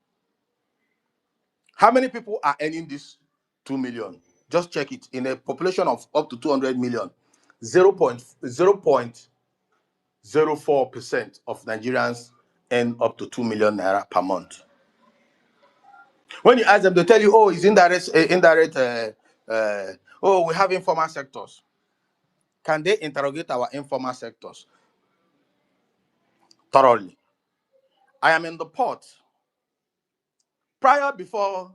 How many people are earning this 2 million? Just check it. In a population of up to 200 million, 0.04% of Nigerians earn up to 2 million naira per month. When you ask them, they tell you, oh, it's indirect, oh, we have informal sectors. Can they interrogate our informal sectors thoroughly? I am in the port. Before,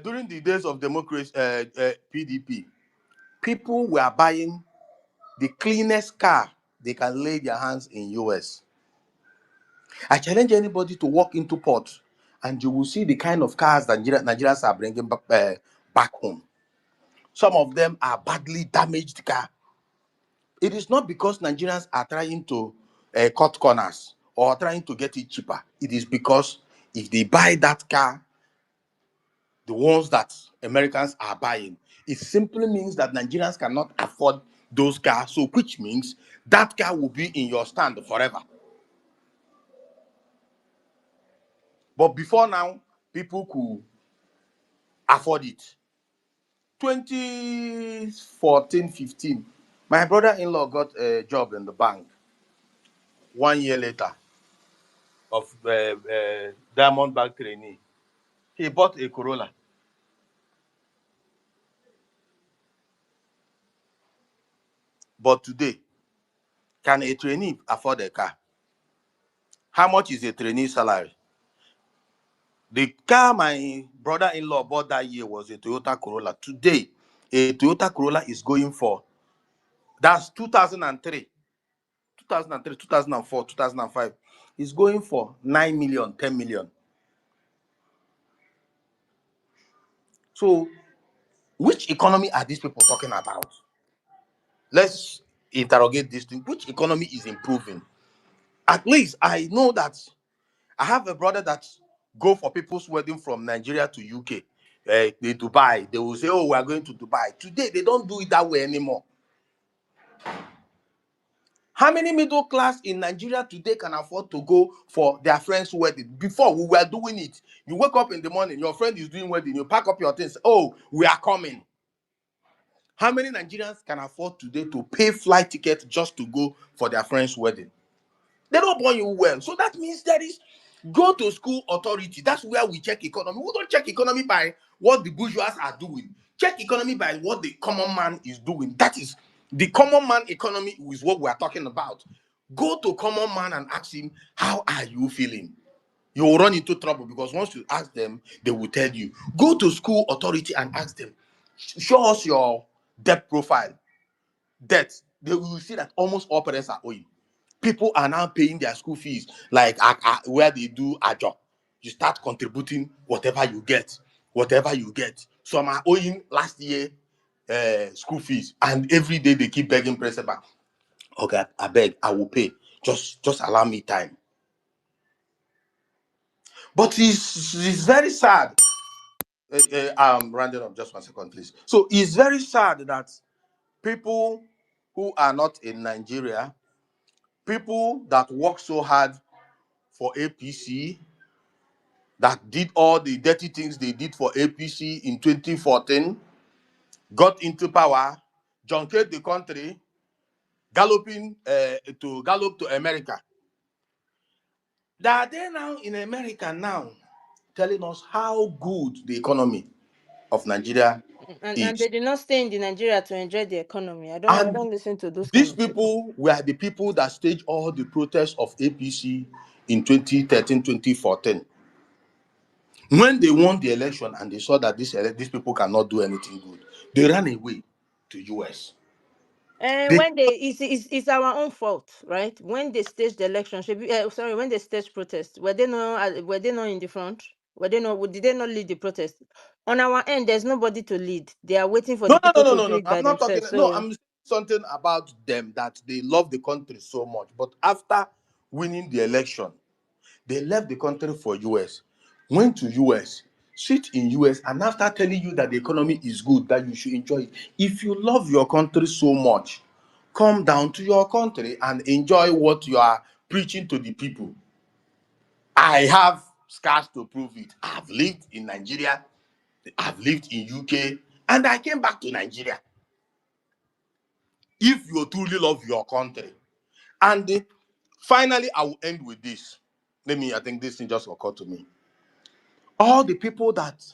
during the days of democracy, PDP, people were buying the cleanest car they can lay their hands in US. I challenge anybody to walk into port and you will see the kind of cars that Nigerians are bringing back home. Some of them are badly damaged car. It is not because Nigerians are trying to cut corners or trying to get it cheaper. It is because if they buy that car, the ones that Americans are buying, it simply means that Nigerians cannot afford those cars. So, which means that car will be in your stand forever. But before now, people could afford it. 2014, 15, my brother-in-law got a job in the bank. 1 year later, of Diamond Bank trainee, he bought a Corolla. But today, can a trainee afford a car? How much is a trainee salary? The car my brother-in-law bought that year was a Toyota Corolla. Today, A Toyota Corolla is going for, that's 2003, 2003, 2004, 2005, is going for 9 million, 10 million. So, which economy are these people talking about? Let's interrogate this thing. Which economy is improving? At least I know that I have a brother that go for people's wedding from Nigeria to UK. They Dubai. They will say, "Oh, we are going to Dubai." Today, they don't do it that way anymore. How many middle class in Nigeria today can afford to go for their friend's wedding? Before, we were doing it. You wake up in the morning, your friend is doing wedding, you pack up your things. Oh, we are coming. How many Nigerians can afford today to pay flight tickets just to go for their friend's wedding? They don't born you well. So that means there is go to school authority. That's where we check economy. We don't check economy by what the bourgeois are doing. Check economy by what the common man is doing. That is the common man economy is what we are talking about. Go to common man and ask him, how are you feeling? You will run into trouble because once you ask them, they will tell you. Go to school authority and ask them, show us your debt profile. Debt. They will see that almost all parents are owing. People are now paying their school fees like where they do a job. You start contributing whatever you get, whatever you get. Some are owing last year school fees, and every day they keep begging principal. Okay, I beg, I will pay. Just allow me time. But it's very sad. I'm rounding up. Just 1 second, please. So it's very sad that people who are not in Nigeria, people that work so hard for APC, that did all the dirty things they did for APC in 2014, got into power, junked the country, galloping to gallop to America. They are there now in America now, telling us how good the economy of Nigeria And is. they did not stay in the Nigeria to enjoy the economy. I And don't listen to those kind these of people. people were the people that staged all the protests of APC in 2013, 2014. When they won the election and they saw that these people cannot do anything good, they ran away to US. And They when they it's our own fault, right? When they staged the election, sorry, when they staged protest, were they not in the front? Were they not? Did they not lead the protest? On our end, there's nobody to lead. They are waiting for no the no no people no to no do no. it I'm by not talking. themselves. No, So I'm saying something about them that they love the country so much, but after winning the election, they left the country for US, went to US, sit in US, and after telling you that the economy is good, that you should enjoy it. If you love your country so much, come down to your country and enjoy what you are preaching to the people. I have scars to prove it. I've lived in Nigeria, I've lived in UK, and I came back to Nigeria. If you truly love your country, and finally, I will end with this. I think this thing just occurred to me. All the people that,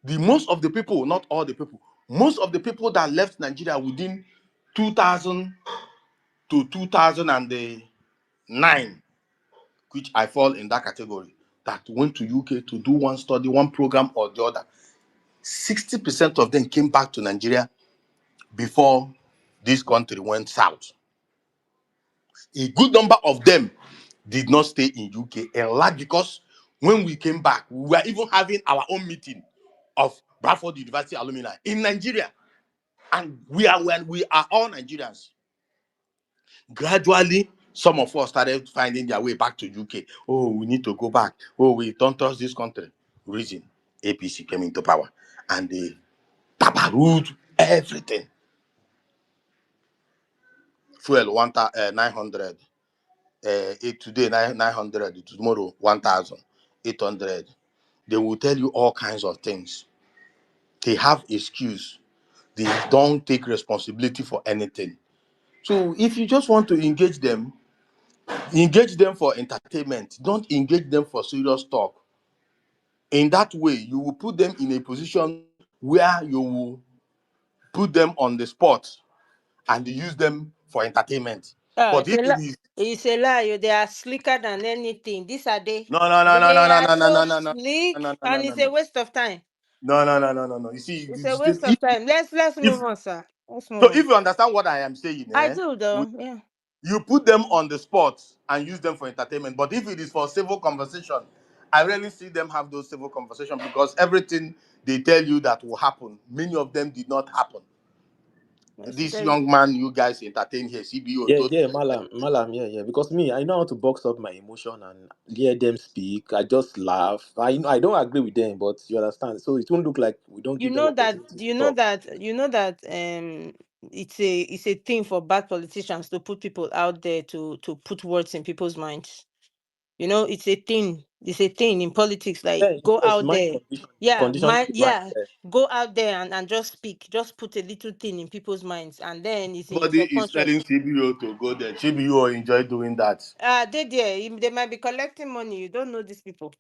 the most of the people, not all the people, most of the people that left Nigeria within 2000 to 2009, which I fall in that category, that went to UK to do one study, one program or the other, 60% of them came back to Nigeria before this country went south. A good number of them did not stay in UK, and large because when we came back, we were even having our own meeting of Bradford University alumni in Nigeria. And we are all Nigerians. Gradually, some of us started finding their way back to UK. Oh, we need to go back. Oh, we don't trust this country. Reason APC came into power and they tabarood everything. Fuel 900. Today 900, tomorrow 1,800. They will tell you all kinds of things. They have excuse. They don't take responsibility for anything. So if you just want to engage them for entertainment. Don't engage them for serious talk. In that way, you will put them in a position where you will put them on the spot and use them for entertainment. But if it is it's a lie. They are slicker than anything. These are they. no no no no no They no are no no so no no no slick, no no and no it's no. a waste of time. No. You see, It's a waste of time. Let's if move on, sir. Let's move so, on. if you understand what I am saying, I do though. Yeah. you put them on the spot and use them for entertainment. But if it is for civil conversation, I rarely see them have those civil conversations because everything they tell you that will happen, many of them did not happen. Let's This tell you. young man you guys entertain here, CBO Yeah, told yeah, Malam, yeah. Because me, I know how to box up my emotion and hear them speak. I just laugh. I don't agree with them, but you understand. So it won't look like we don't You give them know that opportunity to you know talk. that you know that it's a thing for bad politicians to put people out there to put words in people's minds. You know, it's a thing. It's a thing in politics. Like, Yeah, go yes, out mind there. condition, Yeah, conditioning the mind. yeah. Yeah. Go out there and just speak. Just put a little thing in people's minds, and then it's in your somebody is telling subconscious. CBO to go there. CBO enjoy doing that. They there. They might be collecting money. You don't know these people.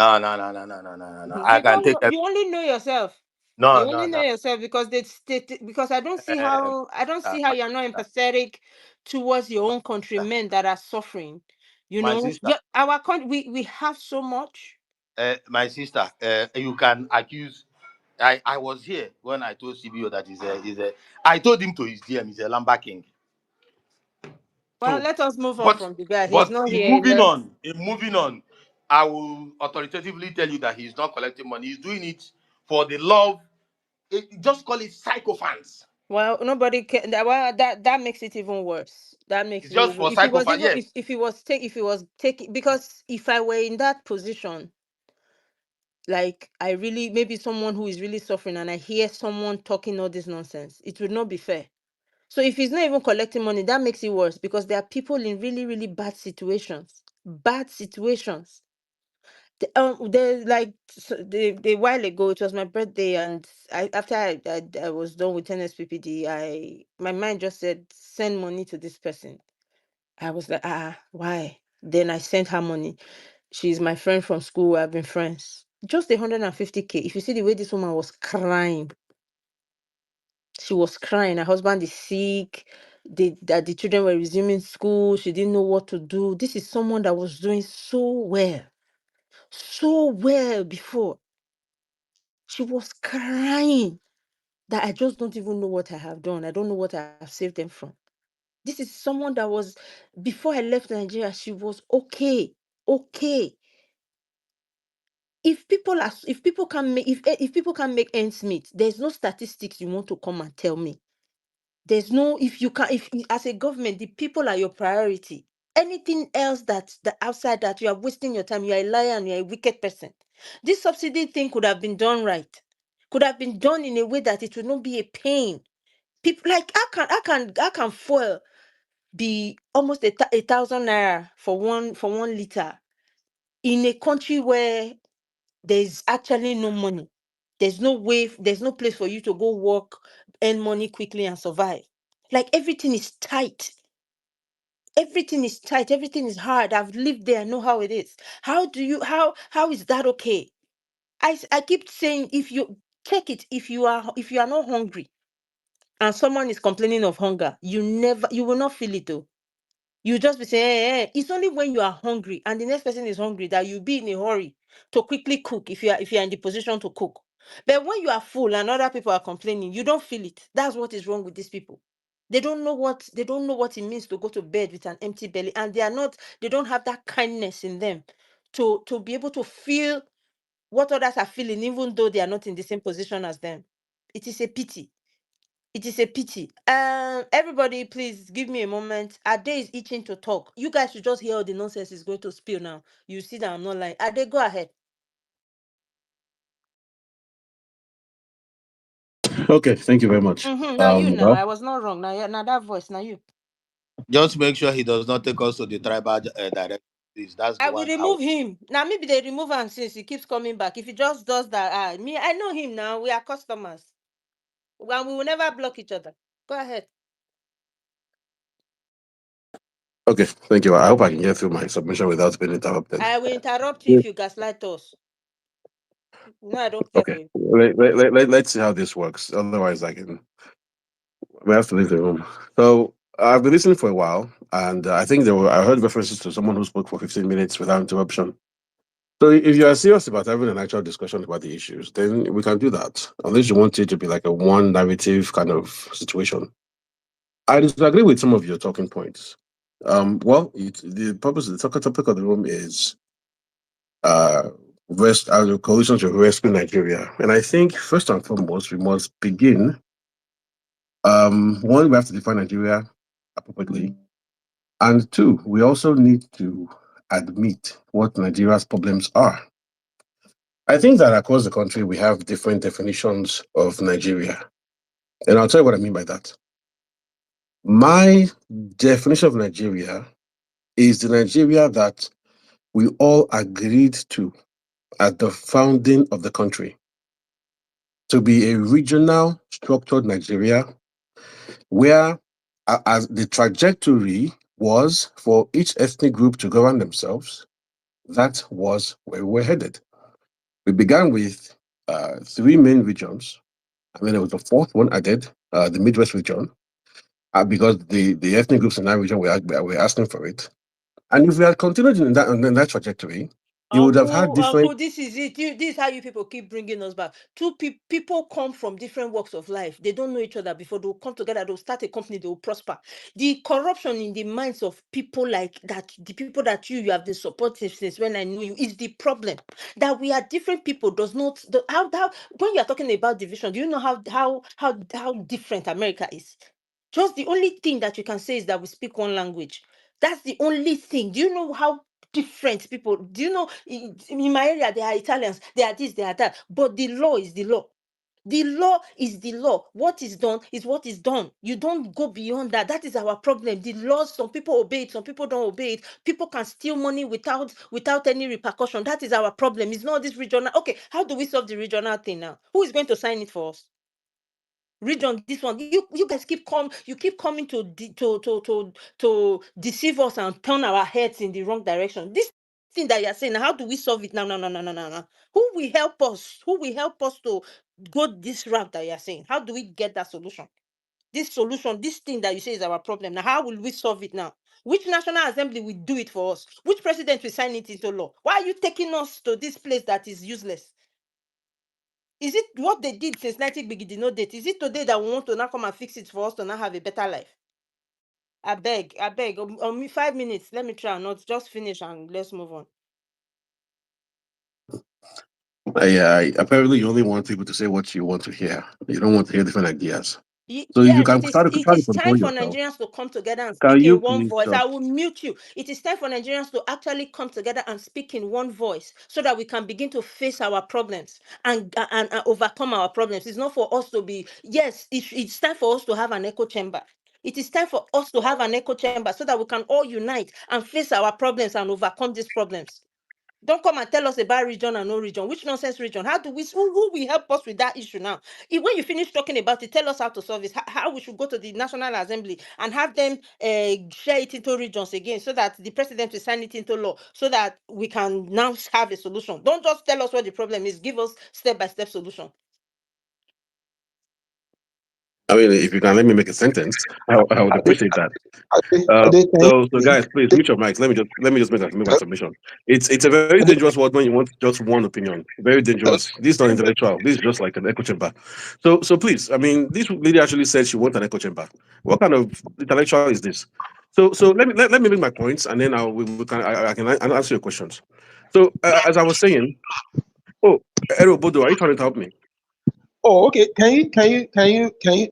No. I You can don't take know. You only know yourself. no, You no, only know no. yourself because because Um, I don't see how my you're not sister, empathetic towards your my own sister, countrymen that are suffering. You my know, sister, yeah, our country we have so much. you can accuse. I was here when I told CBO that is a. I told him to his DM, he's a Lamba King. Well, So, let us move on but from the guy. He's but not in here. moving on, I will authoritatively tell you that he's not collecting money. He's doing it for the love. Just call it sycophants. Well, nobody can. Well, that makes it even worse. That makes It's it just even. for If he was sycophants. even Yes, if he was taking, because if I were in that position, like I really, maybe someone who is really suffering, and I hear someone talking all this nonsense, it would not be fair. So if he's not even collecting money, that makes it worse because there are people in really, really bad situations. Bad situations. There's like the while ago, it was my birthday, and after I was done with NSPPD, my mind just said send money to this person. I was like, why? Then I sent her money. She's my friend from school. I've been friends. Just 150K. If you see the way this woman was crying, she was crying. Her husband is sick. That the children were resuming school. She didn't know what to do. This is someone that was doing so well before. She was crying that I just don't even know what I have done. I don't know what I have saved them from. This is someone that was, before I left Nigeria, she was okay. Okay. If people can make if people can make ends meet, there's no statistics you want to come and tell me. There's no, if you can, if as a government, the people are your priority. Anything else that outside that, you are wasting your time. You are a liar and you're a wicked person. This subsidy thing could have been done right. Could have been done in a way that it would not be a pain. People like, how can fuel be almost 1,000 naira for one liter in a country where there's actually no money. There's no place for you to go work, earn money quickly and survive. Like, everything is tight. Everything is tight. Everything is hard. I've lived there. I know how it is. How is that okay? I keep saying, if you check it, if you are not hungry and someone is complaining of hunger, you will not feel it though. You just be saying, it's only when you are hungry and the next person is hungry that you'll be in a hurry to quickly cook, if you are in the position to cook. But when you are full and other people are complaining, you don't feel it. That's what is wrong with these people. They don't know what it means to go to bed with an empty belly, and they don't have that kindness in them to be able to feel what others are feeling, even though they are not in the same position as them. It is a pity. It is a pity. Everybody, please give me a moment. Ade is itching to talk. You guys should just hear all the nonsense is going to spill now. You see that I'm not lying. Ade, go ahead. Okay, thank you very much. Now you, now Well, I was not wrong. Now that voice. Now you. just make sure he does not take us to the tribal direction. Please, that's the I will one I remove him. Now maybe they remove him since he keeps coming back. If he just does that, me, I know him now. We are customers. Well, we will never block each other. Go ahead. okay, thank you. I hope I can get through my submission without being interrupted. I will interrupt you if you gaslight us. No, I don't care Okay, for you. let's see how this works. Otherwise, we have to leave the room. So I've been listening for a while, and I think I heard references to someone who spoke for 15 minutes without interruption. So if you are serious about having an actual discussion about the issues, then we can do that. Unless you want it to be like a one narrative kind of situation. I disagree with some of your talking points. The purpose of the topic of the room is uh, coalition to rescue Nigeria, and I think first and foremost we must begin. One, we have to define Nigeria appropriately, and two, we also need to admit what Nigeria's problems are. I think that across the country we have different definitions of Nigeria, and I'll tell you what I mean by that. My definition of Nigeria is the Nigeria that we all agreed to at the founding of the country to be a regional structured Nigeria where as the trajectory was for each ethnic group to govern themselves. That was where we were headed. We began with three main regions, and then there was a fourth one added, the Midwest region, because the ethnic groups in that region were asking for it. And if we had continued in that trajectory, you would have had different. Uncle, this is it. This is how you people keep bringing us back. People come from different walks of life. They don't know each other before they'll come together. They'll start a company. They'll prosper. The corruption in the minds of people like that, the people that you have been supportive since when I knew you, is the problem. That we are different people does not. How when you are talking about division, do you know how different America is? Just the only thing that you can say is that we speak one language. That's the only thing. Do you know how different people? Do you know in my area they are Italians, they are this, they are that, but the law is the law. The law is the law. What is done is what is done. You don't go beyond that. That is our problem. The laws, some people obey it, some people don't obey it. People can steal money without any repercussion. That is our problem. It's not this regional. Okay, how do we solve the regional thing now? Who is going to sign it for us? Region, this one, you guys keep coming to deceive us and turn our heads in the wrong direction. This thing that you're saying, how do we solve it now? No, no, no, no, no, no. Who will help us to go this route that you're saying? How do we get that solution? This solution, this thing that you say is our problem, now how will we solve it now? Which national assembly will do it for us? Which president will sign it into law? Why are you taking us to this place that is useless? Is it what they did since 19 did no date? Is it today that we want to now come and fix it for us to now have a better life? I beg. 5 minutes. Let me try and not just finish and let's move on. Apparently, you only want people to say what you want to hear. You don't want to hear different ideas. So if you Yes, can it try to is time control for yourself, Nigerians to come together and can speak you in one please voice. I just will mute you. It is time for Nigerians to actually come together and speak in one voice so that we can begin to face our problems and overcome our problems. It's not for us to be, yes, it's time for us to have an echo chamber. It is time for us to have an echo chamber so that we can all unite and face our problems and overcome these problems. Don't come and tell us about region and no region. Which nonsense region? How do we? Who will help us with that issue now? When you finish talking about it, tell us how to solve it. How we should go to the National Assembly and have them share it into regions again, so that the president will sign it into law, so that we can now have a solution. Don't just tell us what the problem is. Give us step by step solution. I mean, if you can let me make a sentence, I would appreciate that. Ade, can you So hear me? guys, please mute your mics. Let me just make my submission. It's a very Ade, dangerous word when you want just one opinion. Very dangerous. This is not intellectual. This is just like an echo chamber. So please, I mean, this lady actually said she wants an echo chamber. What kind of intellectual is this? So let me make my points, and then we can I can answer your questions. So as I was saying, oh, Ero Bodo, are you trying to help me? oh, okay. Can you?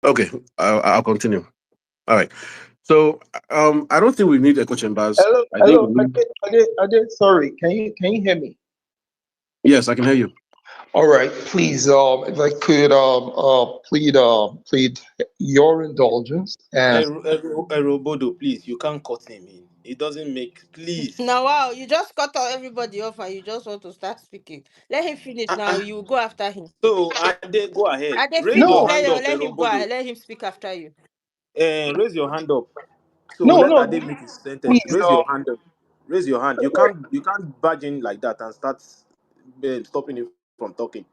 Okay, I'll continue. All right. So I don't think we need echo chambers. Hello, I think we hello, need. Ade. Sorry, can you hear me? Yes, I can hear you. All right, please, if I could, plead your indulgence and Robodo, please, you can't cut him in. It doesn't make. Please. Now, wow, you just cut everybody off and you just want to start speaking. Let him finish now. Uh-uh. You go after him. So, Ade, go ahead. Ade, Raise your finish. no, hand up, Let him go Robodo. ahead. Let him speak after you. Raise your hand up. So no, let no, Ade make his sentence. please, Raise your hand up. Raise your hand. You can't barge in like that and start stopping you from talking.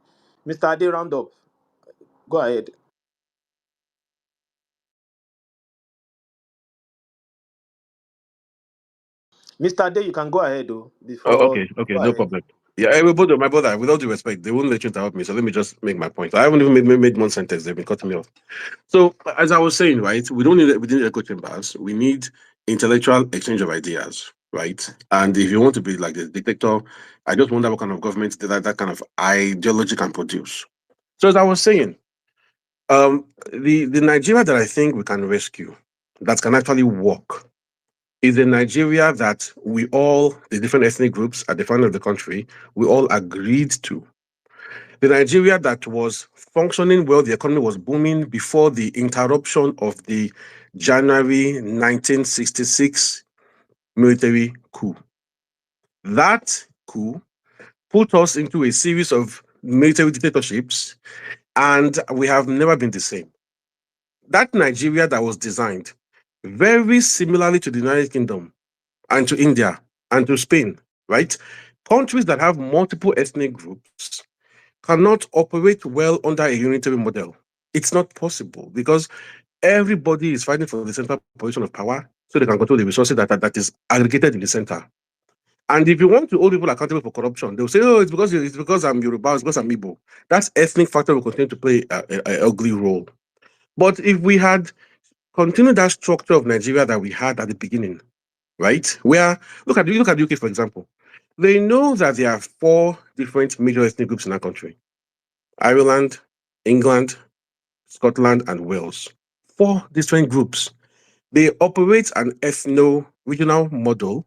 Mr. Ade, round up. Go ahead. Mr. Day, you can go ahead though. Oh, Before okay, okay, go no ahead. problem. Yeah, my brother, with all due respect, they won't let you interrupt me. So let me just make my point. I haven't even made one sentence. They've been cutting me off. So as I was saying, right, we need echo chambers. We need intellectual exchange of ideas, right? And if you want to be like the dictator, I just wonder what kind of government that kind of ideology can produce. So as I was saying, the Nigeria that I think we can rescue, that can actually work, is a Nigeria that we all, the different ethnic groups at the front of the country, we all agreed to. The Nigeria that was functioning well, the economy was booming before the interruption of the January 1966 military coup. That coup put us into a series of military dictatorships, and we have never been the same. That Nigeria that was designed very similarly to the United Kingdom and to India and to Spain, right? Countries that have multiple ethnic groups cannot operate well under a unitary model. It's not possible because everybody is fighting for the central position of power so they can control the resources that is aggregated in the center. And if you want to hold people accountable for corruption, they'll say, "Oh, it's because I'm Yoruba, it's because I'm Igbo." That ethnic factor will continue to play a ugly role. But if we had continued that structure of Nigeria that we had at the beginning, right? Where look at UK for example, they know that there are four different major ethnic groups in that country: Ireland, England, Scotland, and Wales. Four different groups. They operate an ethno-regional model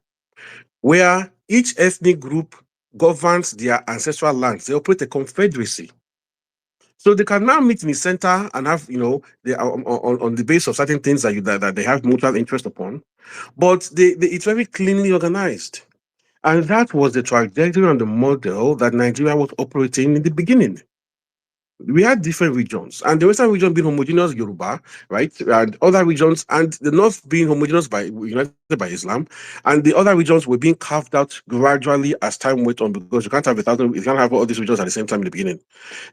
where each ethnic group governs their ancestral lands. They operate a confederacy. So they can now meet in the center and have, they are on the base of certain things that they have mutual interest upon. But it's very cleanly organized. And that was the trajectory and the model that Nigeria was operating in the beginning. We had different regions, and the western region being homogeneous Yoruba, right, and other regions, and the north being homogeneous by united by Islam, and the other regions were being carved out gradually as time went on because you can't have all these regions at the same time in the beginning.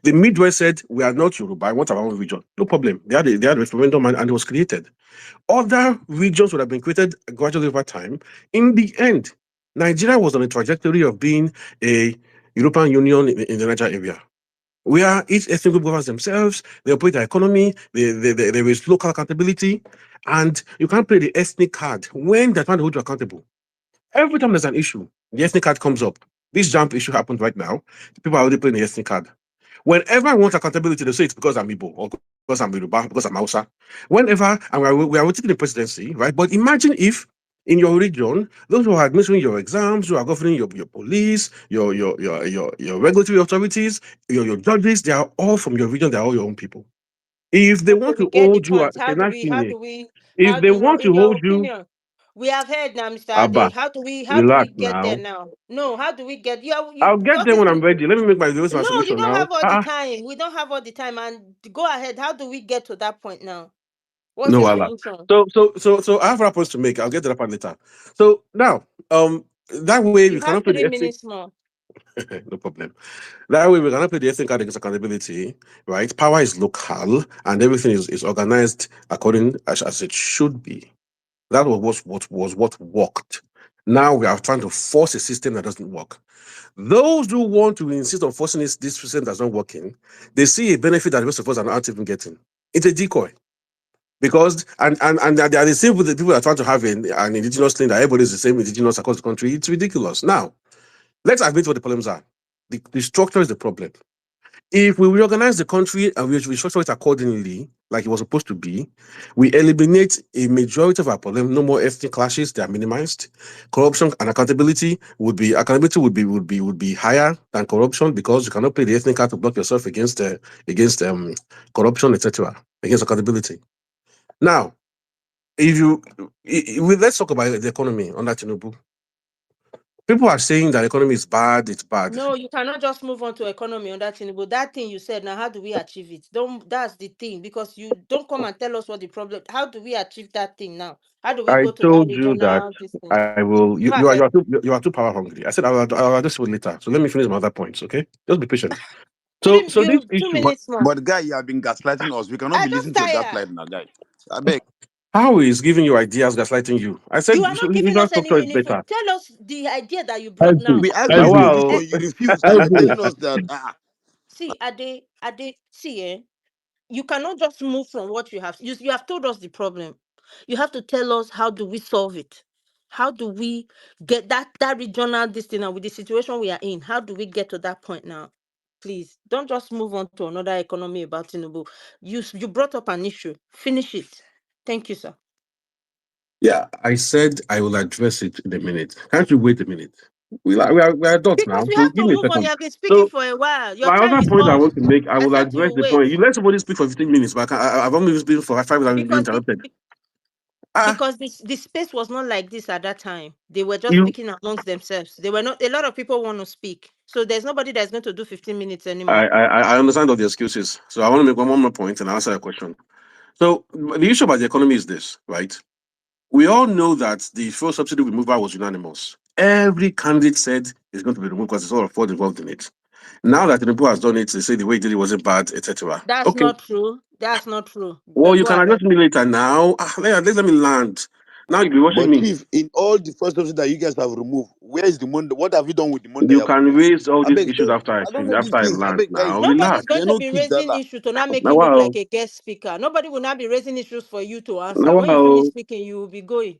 The Midwest said we are not Yoruba, I want our own region. No problem. They had a referendum and it was created. Other regions would have been created gradually over time. In the end, Nigeria was on a trajectory of being a European Union in the Niger area, where each ethnic group governs themselves, they operate their economy, there is local accountability, and you can't play the ethnic card when they're trying to hold you accountable. Every time there's an issue, the ethnic card comes up. This jump issue happened right now. People are already playing the ethnic card. Whenever I want accountability, they say it's because I'm Igbo or because I'm Yoruba, because I'm Hausa. Whenever, and we are taking the presidency, right? But imagine if in your region, those who are administering your exams, who are governing your police, your regulatory authorities, your judges, they are all from your region, they are all your own people. If they Okay, want we to get the hold you, point. How can do I we, how finish? do we, If they want to in your hold you, opinion, we have heard now, Mr. Ade. Abba, How do we relax get there now. now? No, how do we get, I'll get what there is when the, I'm ready. Let me make my no, you submission don't now. have all the time. We don't have all the time. And go ahead. How do we get to that point now? What's No, the Allah. solution? So I have rapports to make. I'll get to that part later. So now, that way we You cannot have play the 3 minutes ethic. more. No problem. That way we cannot play the ethic card against accountability, right? Power is local and everything is organized according as it should be. That was what worked. Now we are trying to force a system that doesn't work. Those who want to insist on forcing this system that's not working, they see a benefit that the rest of us are not even getting. It's a decoy. Because and they are the same with the people that are trying to have an indigenous thing that everybody is the same indigenous across the country. It's ridiculous. Now, let's admit what the problems are. The structure is the problem. If we reorganize the country and we restructure it accordingly, like it was supposed to be, we eliminate a majority of our problem. No more ethnic clashes; they are minimized. Corruption and accountability would be higher than corruption because you cannot play the ethnic card to block yourself against corruption, etc., against accountability. Now, if you let's talk about the economy under Tinubu. People are saying that the economy is bad, it's bad. No, you cannot just move on to economy on that thing. But that thing you said, now how do we achieve it? Don't That's the thing, because you don't come and tell us what the problem. How do we achieve that thing now? How do we I go to that told you that regional this thing? I will. Go ahead. You are too power hungry. I said I'll address it later. So let me finish my other points, okay? Just be patient. So this Two issue. But minutes more. but guy, you have been gaslighting us. We cannot I be just listening to your tired. gaslighting now, guy. I beg. How is giving you ideas gaslighting you? I said You are not giving regional us any structure is meaningful. better. Tell us the idea that you brought Ebu, now. We asked you Now, for Ebu, a wow. vision, you refused, and you're Ebu. telling us that See, Ade, see, you cannot just move from what you have. You have told us the problem. You have to tell us how do we solve it. How do we get that regional this thing, and with the situation we are in? How do we get to that point now? Please don't just move on to another economy about Tinubu. You brought up an issue. Finish it. Thank you, sir. Yeah, I said I will address it in a minute. Can't you wait a minute? We are adults Because now, we so have give to me a move on. You second. have been speaking So for a while. Your my time other is point I up. want to make, I I will said you address will the wait point. You let somebody speak for 15 minutes, but I've only been speaking for 5 minutes and been because interrupted. Ah, because the space was not like this at that time. They were just you, speaking amongst themselves. They were not a lot of people want to speak. So there's nobody that's going to do 15 minutes I, anymore. I, I understand all the excuses. So I want to make one more point and answer your question. So the issue about the economy is this, right? We all know that the fuel subsidy removal was unanimous. Every candidate said it's going to be removed because there's a lot of fraud involved in it. Now that Tinubu has done it, they say the way he did it wasn't bad, etc. That's Okay. not true. That's not true. Well, But you go can address ahead. me later now. Let me land. Now you'll be watching But me. chief, in all the first subsidy that you guys have removed, where is the money? What have you done with the money that you You have can removed? raise all I these beg, issues after I I don't finish, know these after I things. I land. beg, Now guys. relax. Nobody's going They're to no be kids that raising laugh. issues to not make Now you look like wow. a guest speaker. Nobody will not be raising issues for you to answer. Now When you finish wow. speaking, you will be going.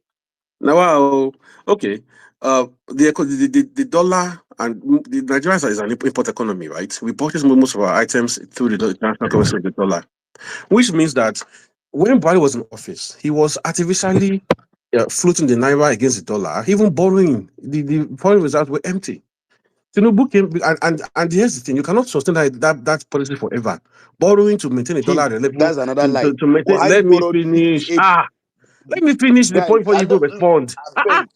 Now wow. Okay. The dollar and the Nigeria is an import economy, right? We purchase most of our items through the international currency of the dollar, which means that when Buhari was in office, he was artificially floating the naira against the dollar, even borrowing. The foreign reserves were empty. Tinubu came, and here's the thing: you cannot sustain that policy forever. Borrowing to maintain a dollar Chief, at a level that's another to, lie. to, to maintain. Buhari Let me borrowed finish. 58. Let me finish the point Guys, before I you go don't respond. I beg.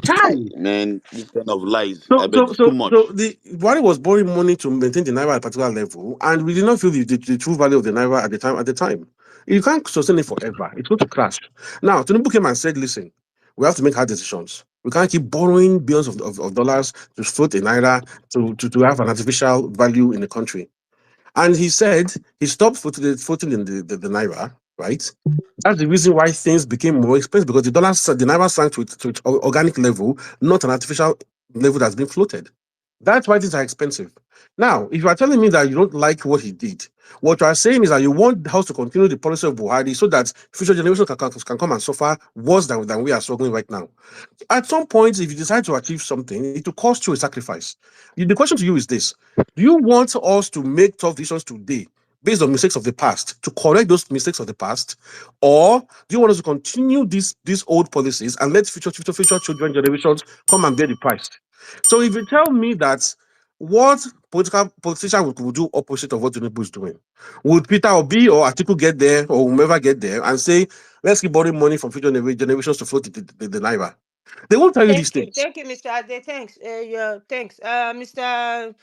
Chai. Man, this kind of lies. I So, beg so, it's too so, much. so the Buhari was borrowing money to maintain the naira at a particular level, and we did not feel the true value of the naira at the time. At the time, you can't sustain it forever; it's going to crash. Now, Tinubu came and said, "Listen, we have to make hard decisions. We can't keep borrowing billions of dollars to float a naira to have an artificial value in the country." And he said he stopped floating in the naira, right? That's the reason why things became more expensive because the naira sank to its organic level, not an artificial level that's been floated. That's why things are expensive. Now, if you are telling me that you don't like what he did, what you are saying is that you want the house to continue the policy of Buhari so that future generations can come and suffer worse than we are struggling right now. At some point, if you decide to achieve something, it will cost you a sacrifice. The question to you is this: do you want us to make tough decisions today based on mistakes of the past to correct those mistakes of the past, or do you want us to continue these old policies and let future children generations come and bear the price? So if you tell me that what politician would do opposite of what Tinubu is doing, would Peter Obi or Atiku get there or whomever get there and say, let's keep borrowing money from future generations to float the naira? They won't tell you these things. Thank you, Mr. Ade. Thanks. Yeah, thanks. Mr.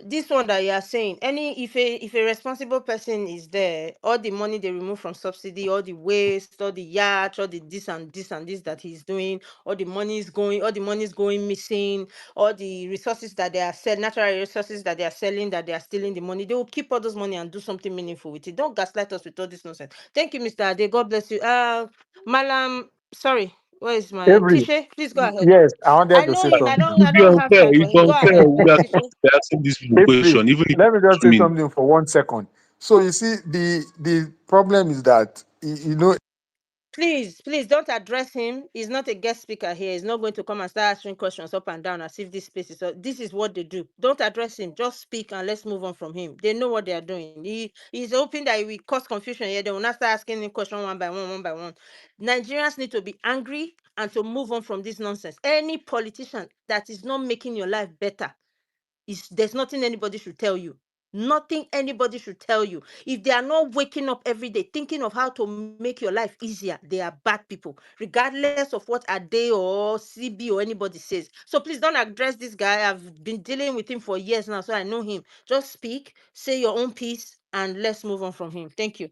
This one that you are saying, any if a responsible person is there, all the money they remove from subsidy, all the waste, all the yacht, all the this and this that he's doing, all the money is going missing, all the resources that they are selling, natural resources that they are selling, that they are stealing the money, they will keep all those money and do something meaningful with it. Don't gaslight us with all this nonsense. Thank you, Mr. Ade. God bless you. Malam, sorry. Where is my Every Tisha? Please go ahead. yes, I wanted I to know say him. I something. don't. I It's don't have unfair. time for It's him. Go unfair. ahead, We are Tisha. asking these people April, question, even if let me just I say mean, something for 1 second. So you see, the problem is that you know Please don't address him. He's not a guest speaker here. He's not going to come and start answering questions up and down as if this space is. So this is what they do. Don't address him. Just speak and let's move on from him. They know what they are doing. He's hoping that he will cause confusion here. They will not start asking him questions one by one, one by one. Nigerians need to be angry and to move on from this nonsense. Any politician that is not making your life better is there's nothing anybody should tell you. Nothing anybody should tell you. If they are not waking up every day thinking of how to make your life easier, they are bad people, regardless of what Ade or CB or anybody says. So please don't address this guy. I've been dealing with him for years now, so I know him. Just speak, say your own piece, and let's move on from him. Thank you.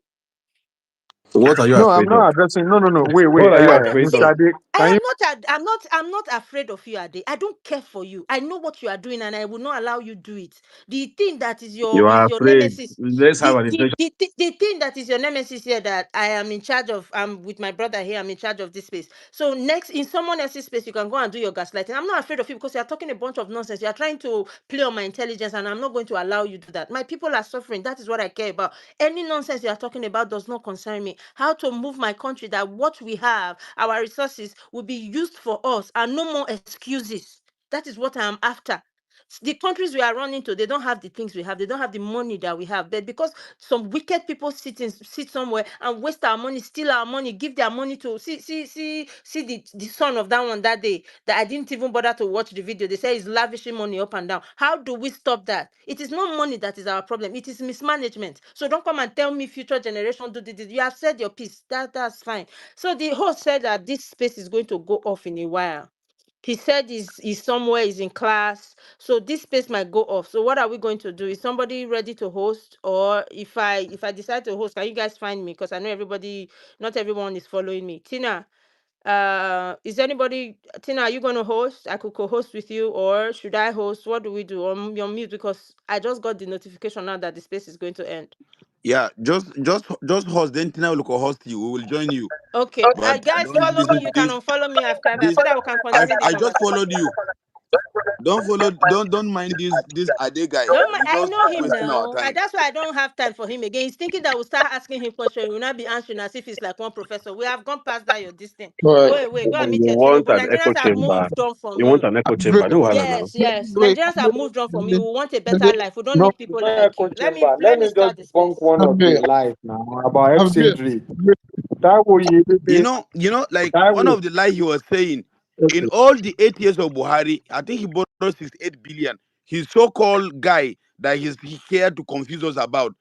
What are you No, I'm afraid of? not addressing. No, no, no. Wait, wait. What are you afraid See, of? Mr. Ade, can you? I'm not afraid of you, Ade. I don't care for you. I know what you are doing, and I will not allow you do it. The thing that You are is your afraid. nemesis. Let's have an intention. The thing that is your nemesis here, that I am in charge of. I'm with my brother here. I'm in charge of this space. So next, in someone else's space, you can go and do your gaslighting. I'm not afraid of you because you are talking a bunch of nonsense. You are trying to play on my intelligence, and I'm not going to allow you to do that. My people are suffering. That is what I care about. Any nonsense you are talking about does not concern me. How to move my country, that what we have, our resources, will be used for us and no more excuses. That is what I am after. The countries we are running to, they don't have the things we have. They don't have the money that we have. But because some wicked people sit somewhere and waste our money, steal our money, give their money to see the son of that one that day that I didn't even bother to watch the video. They say he's lavishing money up and down. How do we stop that? It is not money that is our problem. It is mismanagement. So don't come and tell me future generation do this. You have said your piece. That's fine. So the host said that this space is going to go off in a while. He said he's somewhere, he's in class. So this space might go off. So what are we going to do? Is somebody ready to host? Or if I decide to host, can you guys find me? Because I know not everyone is following me. Tina, is anybody Tina, are you gonna host? I could co-host with you, or should I host? What do we do? You're mute because I just got the notification now that the space is going to end. Yeah, just host. Then Tina will co-host you. We will join you. Okay. But Guys, don't follow me. listen You to can this. unfollow me after that This so that we can I continue the I just conversation. followed you. Don't follow. Don't mind this Ade guy. Don't He's I just know him wasting our now. time. That's why I don't have time for him again. He's thinking that we'll start asking him questions. We'll not be answering as if he's like one professor. We have gone past that, your distance. Well, Wait, go and meet You your want Tinubu. an echo Nigerians have chamber. moved on from You want you. an echo wait, chamber. No, Allah now. Yes. wait. Nigerians have moved on from you. We want a better Abia, life. We don't No, need people no like echo you. chamber. Let Let me me just start the debunk space. one of the Abia, lies now about Abia, FC3. wait. That way you You did know, like that one way. of the lies he was saying, in Okay. all the 8 years of Buhari, I think he borrowed 68 billion. His so-called guy that he here to confuse us about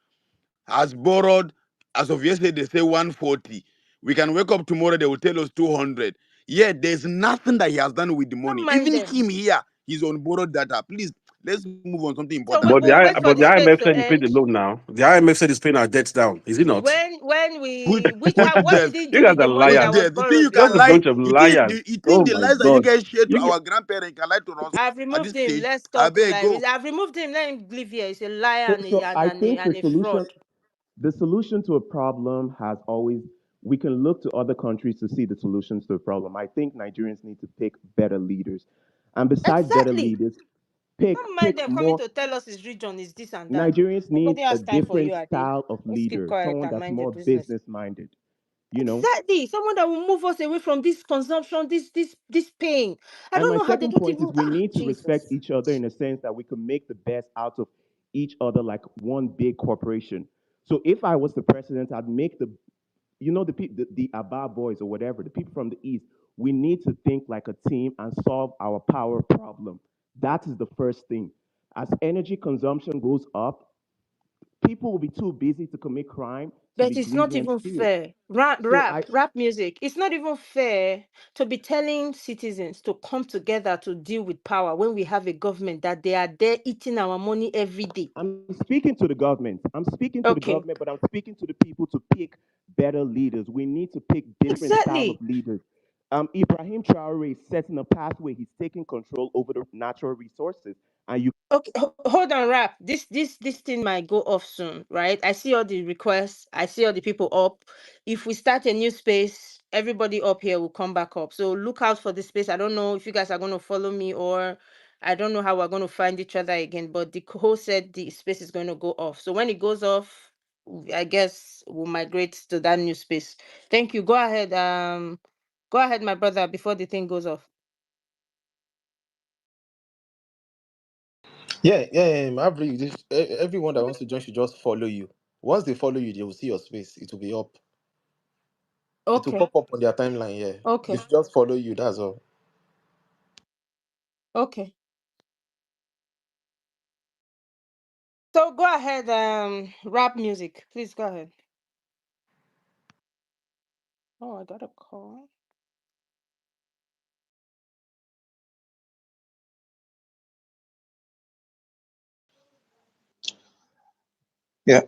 has borrowed, as of yesterday, they say 140. We can wake up tomorrow, they will tell us 200. Yet there's nothing that he has done with the Don't money. mind Even them. him here, he's on borrowed data. Please, let's move on something So important. we will wait for But the the space IMF to said he paid the end. loan now. The IMF said he's paying our debts down. Is he not? When Which we which which what debt? did he You do guys with are the money Which that liars. was debt? You think you borrowed Just can a lie? before? bunch of You think liars. you Oh think the my lies that you God. guys share to You, our grandparents can lie to us I've at removed this him. stage? Let's I talk. beg Like go. I've removed him. Let him live here. He's a liar So, and so I think a fraud. the solution to a problem has always, we can look to other countries to see the solutions to a problem. I think Nigerians need to pick better leaders. And besides better Exactly. leaders, pick Don't mind pick them coming more. to tell us his region is this and that. Nigerians need Nobody a has time for different you, Ade. style of Let's keep leader, quiet someone and that's mind your more business. business minded, you know. Exactly. Someone that will move us away from this consumption, this pain. I And don't my know how they second don't point is even we need to respect Jesus. each other in a sense that we can make the best out of each other like one big corporation. So if I was the president, I'd make the Abba boys or whatever, the people from the East, we need to think like a team and solve our power problem. That is the first thing. As energy consumption goes up, people will be too busy to commit crime to be But it's not greedy and even steal. fair. Rap, So I rap, rap music. It's not even fair to be telling citizens to come together to deal with power when we have a government that they are there eating our money every day. I'm speaking to the government. I'm speaking to the government, Okay. but I'm speaking to the people to pick better leaders. We need to pick different style of Exactly. leaders. Ibrahim Traore is setting a pathway. He's taking control over the natural resources, and you Okay, hold on, rap. This thing might go off soon, right? I see all the requests. I see all the people up. If we start a new space, everybody up here will come back up. So look out for the space. I don't know if you guys are going to follow me, or I don't know how we're going to find each other again. But the host said the space is going to go off. So when it goes off, I guess we'll migrate to that new space. Thank you. Go ahead. Go ahead, my brother. Before the thing goes off. Yeah. Average, everyone that wants to join should just follow you. Once they follow you, they will see your space. It will be up. It will Okay. pop up on their timeline. Yeah, they Okay. should just follow you. That's all. Okay. So go ahead, rap music. Please go ahead. Oh, I got a call. Yeah.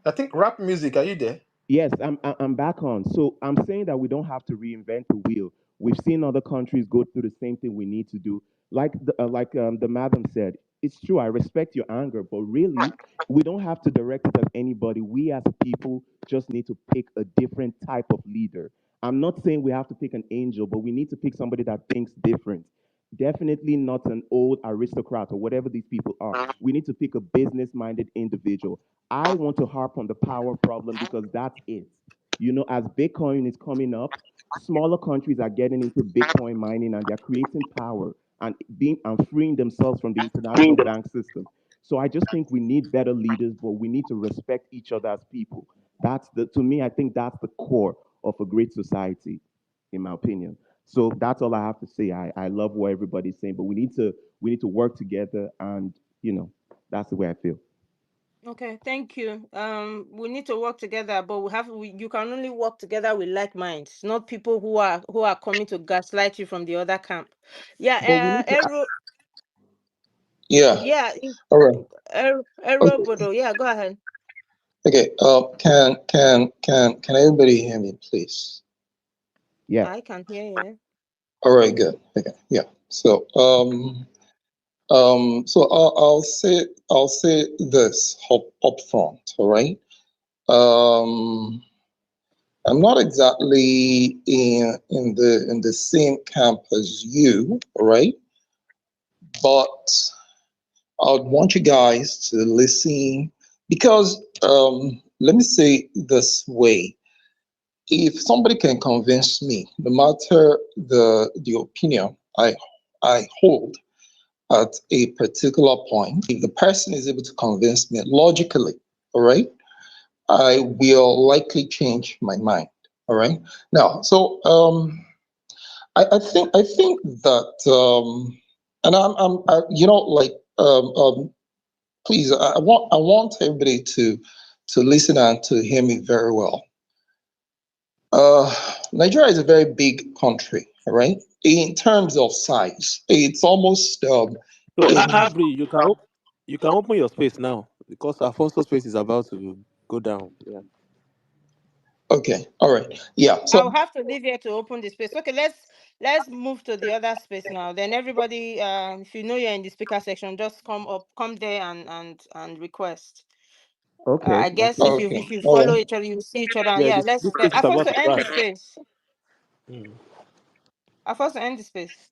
I think rap music. Are you there? Yes, I'm back on. So I'm saying that we don't have to reinvent the wheel. We've seen other countries go through the same thing we need to do. The madam said, it's true. I respect your anger, but really, we don't have to direct it at anybody. We as people just need to pick a different type of leader. I'm not saying we have to pick an angel, but we need to pick somebody that thinks different. Definitely not an old aristocrat or whatever these people are. We need to pick a business-minded individual. I want to harp on the power problem because that's it. As Bitcoin is coming up, smaller countries are getting into Bitcoin mining and they're creating power and freeing themselves from the international bank system. So I just think we need better leaders, but we need to respect each other as people. To me, I think that's the core of a great society, in my opinion. So that's all I have to say. I love what everybody's saying, but we need to work together and that's the way I feel. Okay, thank you. We need to work together, but you can only work together with like minds, not people who are coming to gaslight you from the other camp. But we Yeah, need to Yeah. yeah, All right. Okay. Bodo. Yeah, go ahead. Okay. Can everybody hear me, please? yes. I can hear you. All right. Good. Okay. Yeah. So I'll say this up front. All right. Um, I'm not exactly in the same camp as you. All right. But I would want you guys to listen because let me say this way. If somebody can convince me, no matter the opinion I hold at a particular point, if the person is able to convince me logically, all right, I will likely change my mind. All right. Now, so I think that and like please, I want everybody to listen and to hear me very well. Nigeria is a very big country, all right? In terms of size, it's almost So, in Abri, you can open your space now because Alfonso's space is about to go down. Yeah. okay, all right, yeah. I'll So have to leave here to open the space. Okay, let's move to the other space now. Then everybody, if you know you're in the speaker section, just come there and request. Okay, I guess okay. if you all follow right, each other, you see each other. And Yeah, yeah, this let's space is Alfonso about to end the crash. space. Mm. Alfonso end the space.